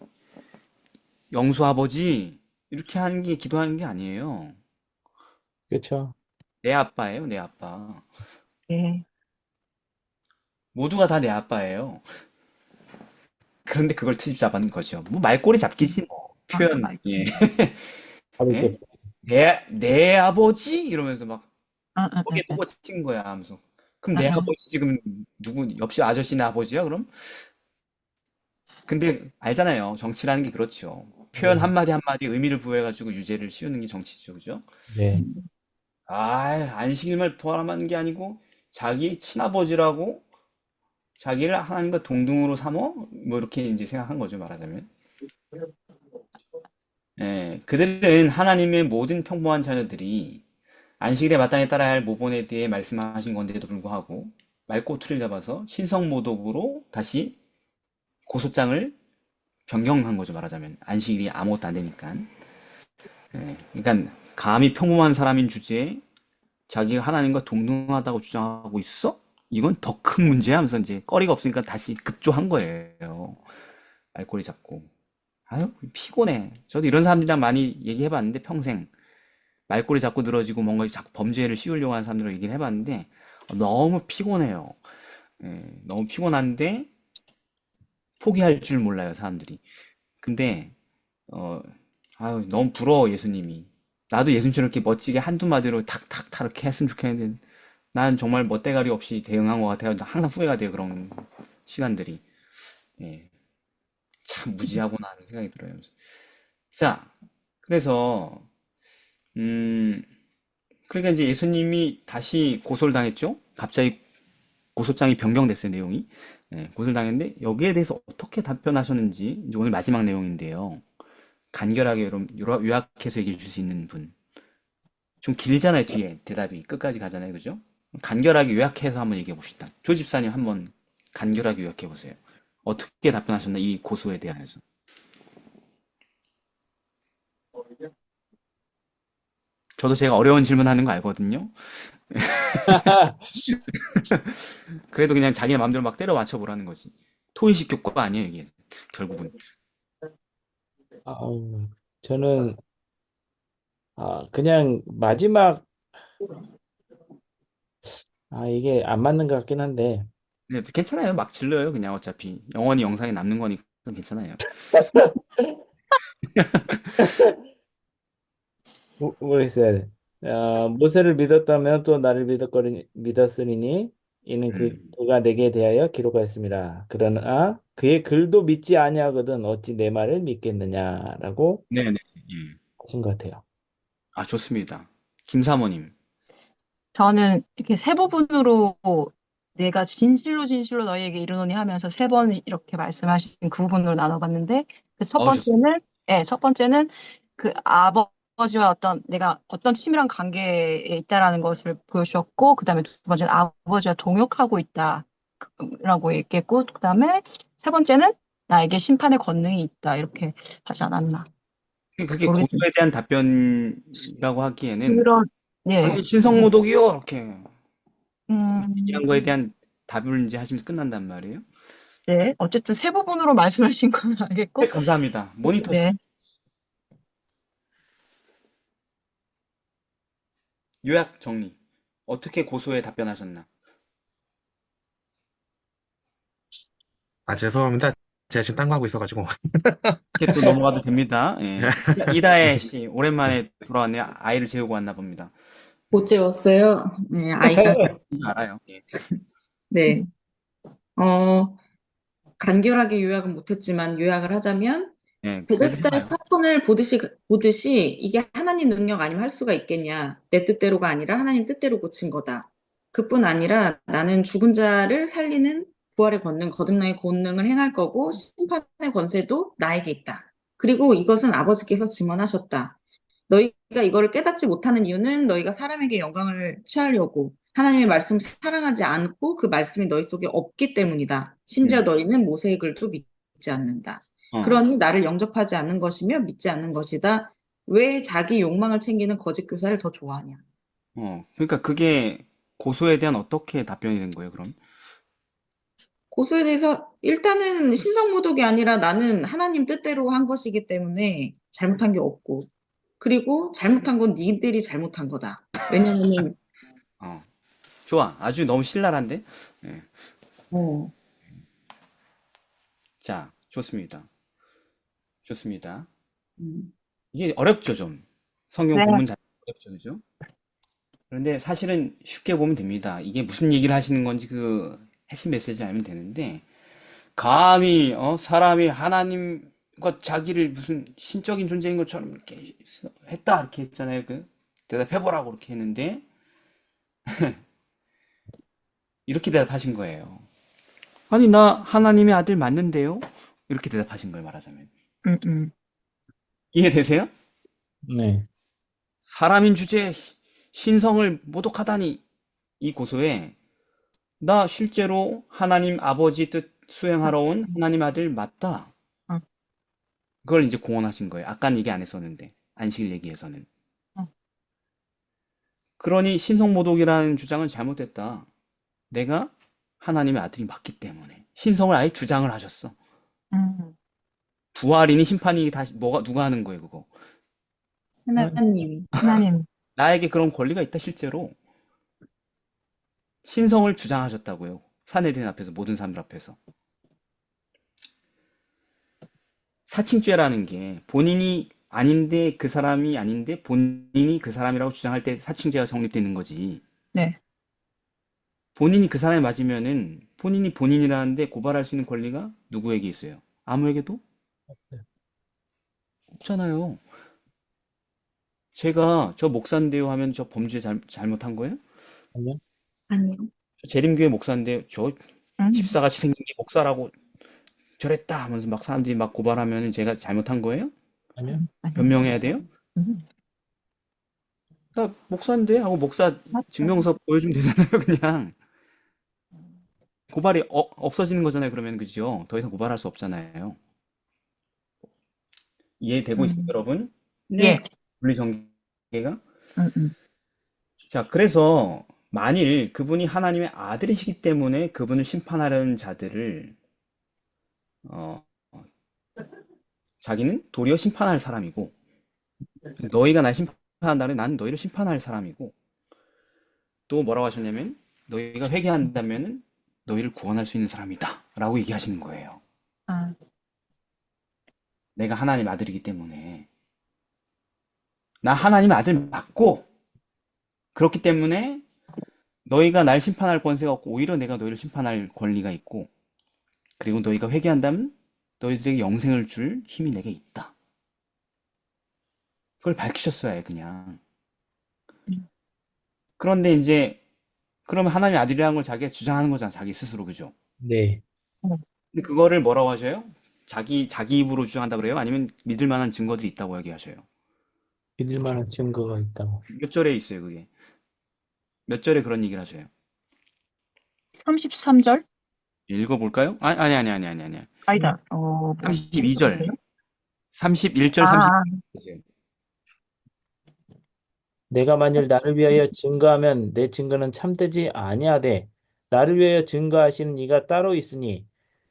영수 아버지 이렇게 하는 게 기도하는 게 아니에요. 그렇죠. 내 아빠예요. 내 아빠. 예. 모두가 다 내 아빠예요. 그런데 그걸 트집 잡은 거죠. 뭐 말꼬리 잡기지 뭐. 아, 표현. 말, 예. 다를 게 예? 없어요. 내 아버지 이러면서 막 거기에 또 응. 꽂힌 거야 하면서. 그럼 내 응. 아버지 지금 누구 옆집 아저씨네 아버지야 그럼? 근데 알잖아요. 정치라는 게 그렇죠. 표현 네. 한마디 한마디 의미를 부여해가지고 유죄를 씌우는 게 정치죠. 그죠? 네. 아, 안식일만 포함한 게 아니고 자기 친아버지라고 자기를 하나님과 동등으로 삼어 뭐 이렇게 이제 생각한 거죠. 말하자면. 예, 그들은 하나님의 모든 평범한 자녀들이 안식일에 마땅히 따라야 할 모본에 대해 말씀하신 건데도 불구하고 말꼬투리를 잡아서 신성모독으로 다시 고소장을 변경한 거죠. 말하자면 안식일이 아무것도 안 되니까. 예, 그러니까 감히 평범한 사람인 주제에 자기가 하나님과 동등하다고 주장하고 있어? 이건 더 큰 문제야 하면서 이제 꺼리가 없으니까 다시 급조한 거예요. 말꼬리 잡고. 아유, 피곤해. 저도 이런 사람들이랑 많이 얘기해봤는데 평생 말꼬리 잡고 늘어지고 뭔가 자꾸 범죄를 씌우려고 하는 사람들이랑 얘기를 해봤는데 너무 피곤해요. 예, 너무 피곤한데 포기할 줄 몰라요, 사람들이. 근데 어, 아유, 너무 부러워, 예수님이. 나도 예수님처럼 이렇게 멋지게 한두 마디로 탁탁탁 이렇게 했으면 좋겠는데 난 정말 멋대가리 없이 대응한 것 같아요. 나 항상 후회가 돼요, 그런 시간들이. 예, 참 무지하구나 하는 생각이 들어요. 자, 그래서 음, 그러니까 이제 예수님이 다시 고소를 당했죠. 갑자기 고소장이 변경됐어요, 내용이. 예, 고소를 당했는데 여기에 대해서 어떻게 답변하셨는지 이제 오늘 마지막 내용인데요. 간결하게 여러분 요약해서 얘기해 줄 수 있는 분. 좀 길잖아요, 뒤에 대답이 끝까지 가잖아요, 그죠? 간결하게 요약해서 한번 얘기해 봅시다. 조 집사님 한번 간결하게 요약해 보세요. 어떻게 답변하셨나 이 고소에 대하여서. 저도 제가 어려운 질문하는 거 알거든요. 그래도 그냥 자기 마음대로 막 때려 맞춰 보라는 거지. 토의식 교과가 아니에요, 이게 결국은. 아우, 저는 그냥 마지막 이게 안 맞는 것 같긴 한데 네, 괜찮아요. 막 질러요, 그냥 어차피. 영원히 영상에 남는 거니까 괜찮아요. 모르겠어요. 모세를 믿었다면 또 나를 믿었으리니 이는 음. 그가 내게 대하여 기록하였습니다. 그러나 그의 글도 믿지 아니하거든 어찌 내 말을 믿겠느냐라고 네네. 예. 하신 것 같아요. 아, 좋습니다. 김사모님. 저는 이렇게 세 부분으로 내가 진실로 진실로 너희에게 이르노니 하면서 세 번 이렇게 말씀하신 그 부분으로 나눠봤는데 그 첫 좋습니다. 번째는 첫 번째는 그 아버지와 내가 어떤 친밀한 관계에 있다라는 것을 보여주셨고 그다음에 두 번째는 아버지와 동역하고 있다라고 얘기했고 그다음에 세 번째는 나에게 심판의 권능이 있다 이렇게 하지 않았나 그게 모르겠습니다. 고소에 대한 답변이라고 하기에는 그런 예. 아니 신성모독이요 이렇게 얘기한 거에 음, 대한 답을 이제 하시면서 끝난단 말이에요. 네. 어쨌든 세 부분으로 말씀하신 건 네, 알겠고, 감사합니다. 모니터 네. 씨 요약 정리. 어떻게 고소에 답변하셨나? 아, 죄송합니다. 제가 지금 딴 거 하고 있어가지고. 이렇게 또 넘어가도 됩니다. 예. 이다혜 씨 오랜만에 돌아왔네요. 아이를 재우고 왔나 봅니다. 못 재웠어요. 네, 아이가. 알아요. 예. 네. 어, 간결하게 요약은 못했지만 요약을 하자면 예, 그래도 베데스다의 해봐요. 사건을 보듯이 이게 하나님 능력 아니면 할 수가 있겠냐. 내 뜻대로가 아니라 하나님 뜻대로 고친 거다. 그뿐 아니라 나는 죽은 자를 살리는 부활의 권능, 거듭남의 권능을 행할 거고 심판의 권세도 나에게 있다. 그리고 이것은 아버지께서 증언하셨다. 너희가 이거를 깨닫지 못하는 이유는 너희가 사람에게 영광을 취하려고 하나님의 말씀을 사랑하지 않고 그 말씀이 너희 속에 없기 때문이다. 심지어 너희는 모세의 글도 믿지 않는다. 어, 그러니 나를 영접하지 않는 것이며 믿지 않는 것이다. 왜 자기 욕망을 챙기는 거짓 교사를 더 좋아하냐? 그러니까 그게 고소에 대한 어떻게 답변이 된 거예요, 그럼? 고소에 대해서 일단은 신성모독이 아니라 나는 하나님 뜻대로 한 것이기 때문에 잘못한 게 없고, 그리고 잘못한 건 니들이 잘못한 거다. 왜냐면은 어, 좋아. 아주 너무 신랄한데? 예. 어, 자, 좋습니다. 좋습니다. 음, 이게 어렵죠, 좀. 성경 네. 본문 자체가 어렵죠, 그죠? 그런데 사실은 쉽게 보면 됩니다. 이게 무슨 얘기를 하시는 건지 그 핵심 메시지 알면 되는데, 감히, 사람이 하나님과 자기를 무슨 신적인 존재인 것처럼 이렇게 했다, 이렇게 했잖아요. 대답해보라고 이렇게 했는데, 이렇게 대답하신 거예요. 아니, 나 하나님의 아들 맞는데요? 이렇게 대답하신 거예요, 말하자면. 음, 음. 이해되세요? 네. 사람인 주제에 신성을 모독하다니. 이 고소에 나 실제로 하나님 아버지 뜻 수행하러 온 하나님 아들 맞다. 어, 그걸 이제 공언하신 거예요. 아까는 얘기 안 했었는데, 안식일 얘기에서는. 어. 그러니 신성모독이라는 주장은 잘못됐다. 내가 하나님의 아들이 맞기 때문에. 신성을 아예 주장을 하셨어. 음. 부활이니 심판이니 다시 누가 하는 거예요, 그거. 하나님이. 하나님. 나에게 그런 권리가 있다, 실제로. 신성을 주장하셨다고요. 사내들인 앞에서, 모든 사람들 앞에서. 사칭죄라는 게 본인이 아닌데 그 사람이 아닌데 본인이 그 사람이라고 주장할 때 사칭죄가 성립되는 거지. 네. 본인이 그 사람에 맞으면은 본인이 본인이라는데 고발할 수 있는 권리가 누구에게 있어요? 아무에게도 없잖아요. 제가 저 목사인데요 하면 저 범죄 잘못한 거예요? 아니요. 아니요. 저 재림교회 목사인데 저 음. 집사같이 생긴 게 목사라고 저랬다 하면서 막 사람들이 막 고발하면 제가 잘못한 거예요? 아니요. 아니. 변명해야 돼요? 음. 나 목사인데 하고 목사 맞죠. 증명서 보여주면 되잖아요, 그냥. 고발이 없어지는 거잖아요, 그러면. 그죠? 더 이상 고발할 수 없잖아요. 이해되고 있어요, 음. 여러분? 예. 네. 분리정계가? 음. 자, 그래서 만일 그분이 하나님의 아들이시기 때문에 그분을 심판하려는 자들을 어, 자기는 도리어 심판할 사람이고, 너희가 날 심판한다면 나는 너희를 심판할 사람이고, 또 뭐라고 하셨냐면 너희가 회개한다면 너희를 구원할 수 있는 사람이다 라고 얘기하시는 거예요. 아, 내가 하나님 아들이기 때문에 나 하나님 아들 맞고, 그렇기 때문에 너희가 날 심판할 권세가 없고 오히려 내가 너희를 심판할 권리가 있고, 그리고 너희가 회개한다면 너희들에게 영생을 줄 힘이 내게 있다. 그걸 밝히셨어야 해, 그냥. 음. 그런데 이제 그러면 하나님의 아들이라는 걸 자기가 주장하는 거잖아, 자기 스스로. 그죠? 네. 근데 그거를 뭐라고 하셔요? 자기 입으로 주장한다 그래요? 아니면 믿을 만한 증거들이 있다고 얘기하셔요? 믿을 만한 증거가 있다고. 몇 절에 있어요, 그게? 몇 절에 그런 얘기를 하셔요? 33절? 읽어볼까요? 아니. 아니다. 뭐, 32절. 31절, 아, 32절. 내가 만일 나를 위하여 증거하면 내 증거는 참되지 아니하되 나를 위하여 증거하시는 이가 따로 있으니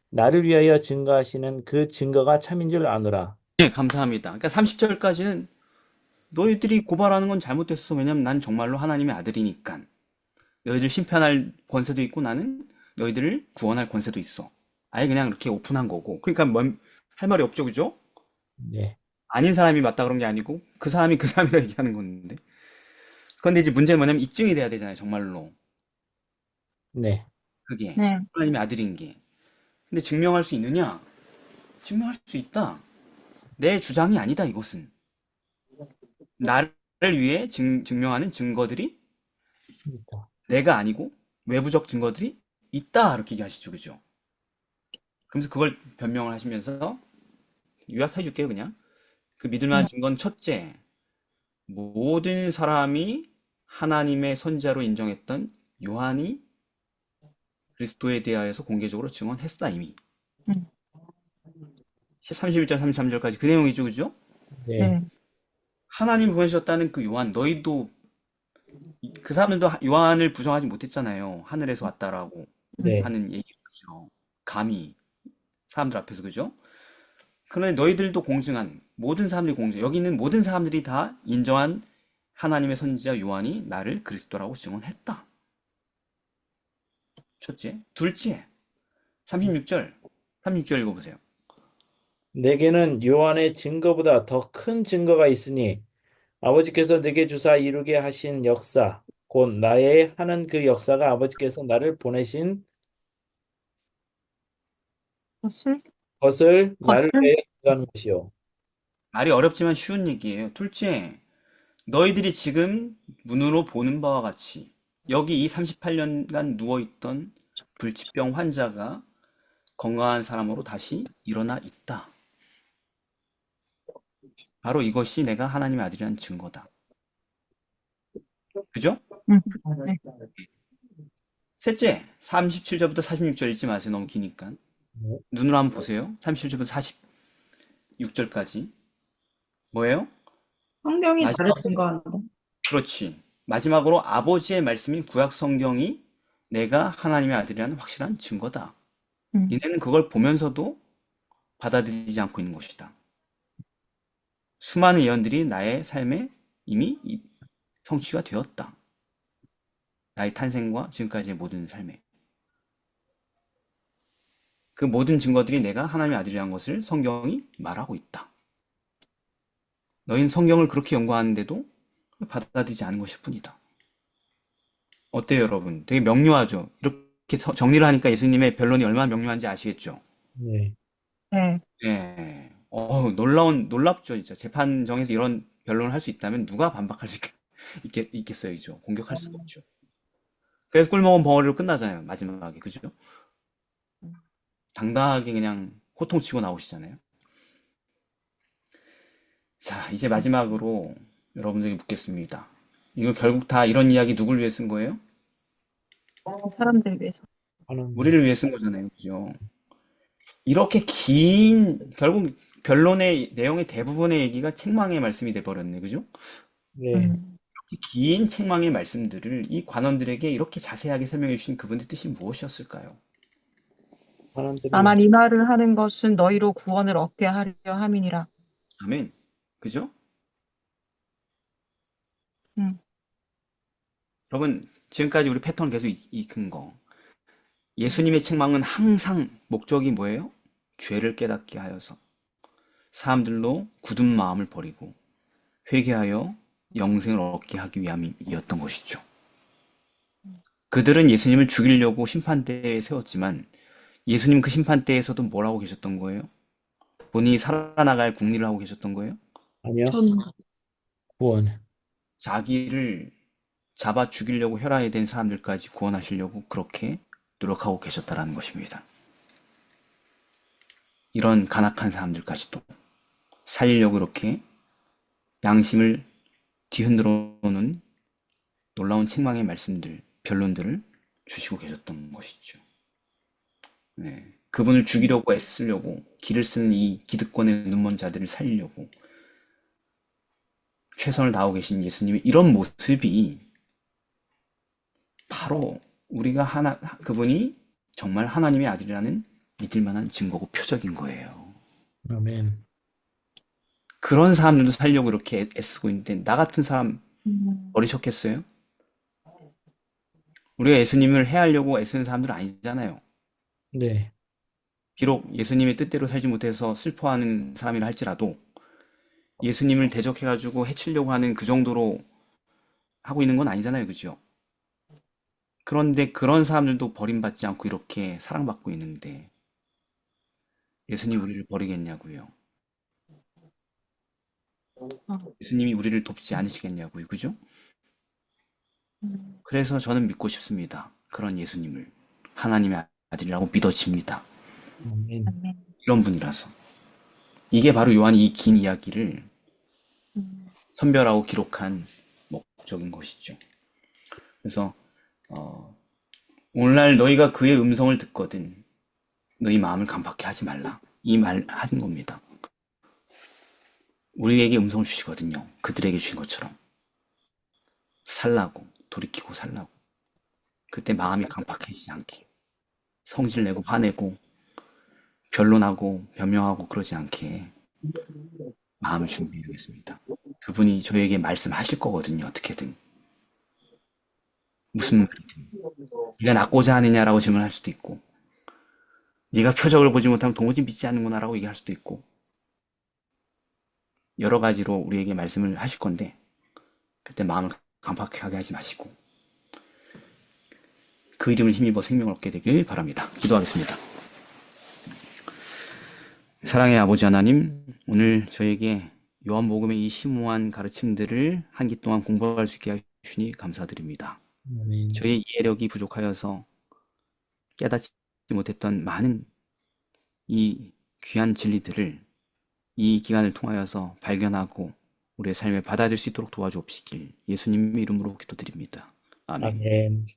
나를 위하여 증거하시는 그 증거가 참인 줄 아노라. 네, 감사합니다. 그러니까 30절까지는 너희들이 고발하는 건 잘못됐어. 왜냐면 난 정말로 하나님의 아들이니까. 너희들 심판할 권세도 있고 나는 너희들을 구원할 권세도 있어. 아예 그냥 이렇게 오픈한 거고. 그러니까 할 말이 없죠, 그죠? 네. 아닌 사람이 맞다 그런 게 아니고 그 사람이 그 사람이라 얘기하는 건데. 그런데 이제 문제는 뭐냐면 입증이 돼야 되잖아요, 정말로. 네. 그게 네. 하나님의 아들인 게. 근데 증명할 수 있느냐? 증명할 수 있다. 내 주장이 아니다, 이것은. 나를 위해 증명하는 증거들이 있다. 내가 아니고 외부적 증거들이 있다. 이렇게 얘기하시죠. 그죠? 그러면서 그걸 변명을 하시면서 요약해 줄게요, 그냥. 그 믿을 만한 증거는 첫째, 모든 사람이 하나님의 선지자로 인정했던 요한이 그리스도에 대하여서 공개적으로 증언했다, 이미. 음. 31절, 33절까지 그 내용이죠, 그죠? 네. 네. 하나님 보내셨다는 그 요한, 너희도, 그 사람들도 요한을 부정하지 못했잖아요. 하늘에서 왔다라고 네. 하는 얘기죠. 감히, 사람들 앞에서, 그죠? 그런데 너희들도 공증한, 모든 사람들이 공증, 여기 있는 모든 사람들이 다 인정한 하나님의 선지자 요한이 나를 그리스도라고 증언했다. 첫째. 둘째, 36절. 36절 읽어보세요. 내게는 요한의 증거보다 더 큰 증거가 있으니 아버지께서 내게 주사 이루게 하신 역사, 곧 나의 하는 그 역사가 아버지께서 나를 보내신 것을 나를 것을 위하여 증거하는 것이요. 말이 어렵지만 쉬운 얘기예요. 둘째, 너희들이 지금 눈으로 보는 바와 같이 여기 이 38년간 누워있던 불치병 환자가 건강한 사람으로 다시 일어나 있다. 바로 이것이 내가 하나님의 아들이라는 증거다. 그죠? 네. 셋째, 37절부터 46절 읽지 마세요. 너무 기니까. 네. 눈으로 한번 보세요. 37절부터 46절까지. 뭐예요? 성경이 나를 마지막, 증거한다. 그렇지. 마지막으로 아버지의 말씀인 구약 성경이 내가 하나님의 아들이라는 확실한 증거다. 니네는 그걸 보면서도 받아들이지 않고 있는 것이다. 수많은 예언들이 나의 삶에 이미 성취가 되었다. 나의 탄생과 지금까지의 모든 삶에. 그 모든 증거들이 내가 하나님의 아들이라는 것을 성경이 말하고 있다. 너희는 성경을 그렇게 연구하는데도 받아들이지 않은 것일 뿐이다. 어때요, 여러분? 되게 명료하죠? 이렇게 정리를 하니까 예수님의 변론이 얼마나 명료한지 아시겠죠? 네. 네. 예. 놀랍죠, 진짜. 재판정에서 이런 변론을 할 수 있다면 누가 반박할 수 있겠어요, 그죠? 공격할 수가 없죠. 그래서 꿀먹은 벙어리로 끝나잖아요, 마지막에. 그죠? 당당하게 그냥 호통치고 나오시잖아요. 자, 이제 마지막으로 여러분들에게 묻겠습니다. 이거 결국 다 이런 이야기 누굴 위해 쓴 거예요? 사람들 위해서. 하나님. 우리를 위해 쓴 거잖아요, 그죠? 이렇게 결국 변론의 내용의 대부분의 얘기가 책망의 말씀이 돼버렸네, 그죠? 네. 이 긴 책망의 말씀들을 이 관원들에게 이렇게 자세하게 설명해 주신 그분의 뜻이 무엇이었을까요? 하나님들이 다만 이 말을 하는 것은 너희로 구원을 얻게 하려 함이니라. 아멘. 그죠? 음. 여러분, 지금까지 우리 패턴 계속 익힌 거. 예수님의 책망은 항상 목적이 뭐예요? 죄를 깨닫게 하여서 사람들로 굳은 마음을 버리고 회개하여 영생을 얻게 하기 위함이었던 것이죠. 그들은 예수님을 죽이려고 심판대에 세웠지만 예수님 그 심판대에서도 뭘 하고 계셨던 거예요? 본인이 살아나갈 궁리를 하고 계셨던 거예요? 아니요. 전 구원. 자기를 잡아 죽이려고 혈안이 된 사람들까지 구원하시려고 그렇게 노력하고 계셨다라는 것입니다. 이런 간악한 사람들까지도 살리려고 이렇게 양심을 뒤흔들어 놓는 놀라운 책망의 말씀들, 변론들을 주시고 계셨던 것이죠. 네. 그분을 죽이려고 애쓰려고 길을 쓰는 이 기득권의 눈먼 자들을 살리려고 최선을 다하고 계신 예수님의 이런 모습이 바로 우리가 그분이 정말 하나님의 아들이라는 믿을 만한 증거고 표적인 거예요. 아멘. 그런 사람들도 살려고 이렇게 애쓰고 있는데 나 같은 사람 버리셨겠어요? 우리가 예수님을 해하려고 애쓰는 사람들은 아니잖아요. 네. 비록 예수님의 뜻대로 살지 못해서 슬퍼하는 사람이라 할지라도 예수님을 대적해가지고 해치려고 하는 그 정도로 하고 있는 건 아니잖아요. 그죠? 그런데 그런 사람들도 버림받지 않고 이렇게 사랑받고 있는데 예수님 우리를 버리겠냐고요. 예수님이 우리를 돕지 않으시겠냐고요. 그죠? 그래서 저는 믿고 싶습니다. 그런 예수님을. 하나님의 아들이라고 믿어집니다. 아멘. 아멘. 이런 분이라서. 이게 바로 요한이 이 긴 이야기를 선별하고 기록한 목적인 것이죠. 그래서 오늘날 너희가 그의 음성을 듣거든 너희 마음을 간파케 하지 말라. 이 말 하는 겁니다. 우리에게 음성을 주시거든요. 그들에게 주신 것처럼. 살라고, 돌이키고 살라고. 그때 마음이 강팍해지지 않게. 성질내고 화내고 변론하고 변명하고 그러지 않게 마음을 준비하겠습니다. 그분이 저에게 말씀하실 거거든요. 어떻게든. 무슨 말이든. 네가 낳고자 하느냐라고 질문할 수도 있고 네가 표적을 보지 못하면 도무지 믿지 않는구나라고 얘기할 수도 있고 여러 가지로 우리에게 말씀을 하실 건데 그때 마음을 강팍하게 하지 마시고 그 이름을 힘입어 생명을 얻게 되길 바랍니다. 기도하겠습니다. 사랑의 아버지 하나님, 오늘 저에게 요한복음의 이 심오한 가르침들을 한 기 동안 공부할 수 있게 해주시니 감사드립니다. 아멘. 저의 이해력이 부족하여서 깨닫지 못했던 많은 이 귀한 진리들을 이 기간을 통하여서 발견하고 우리의 삶에 받아들일 수 있도록 도와주옵시길 예수님 이름으로 기도드립니다. 아멘. 아멘.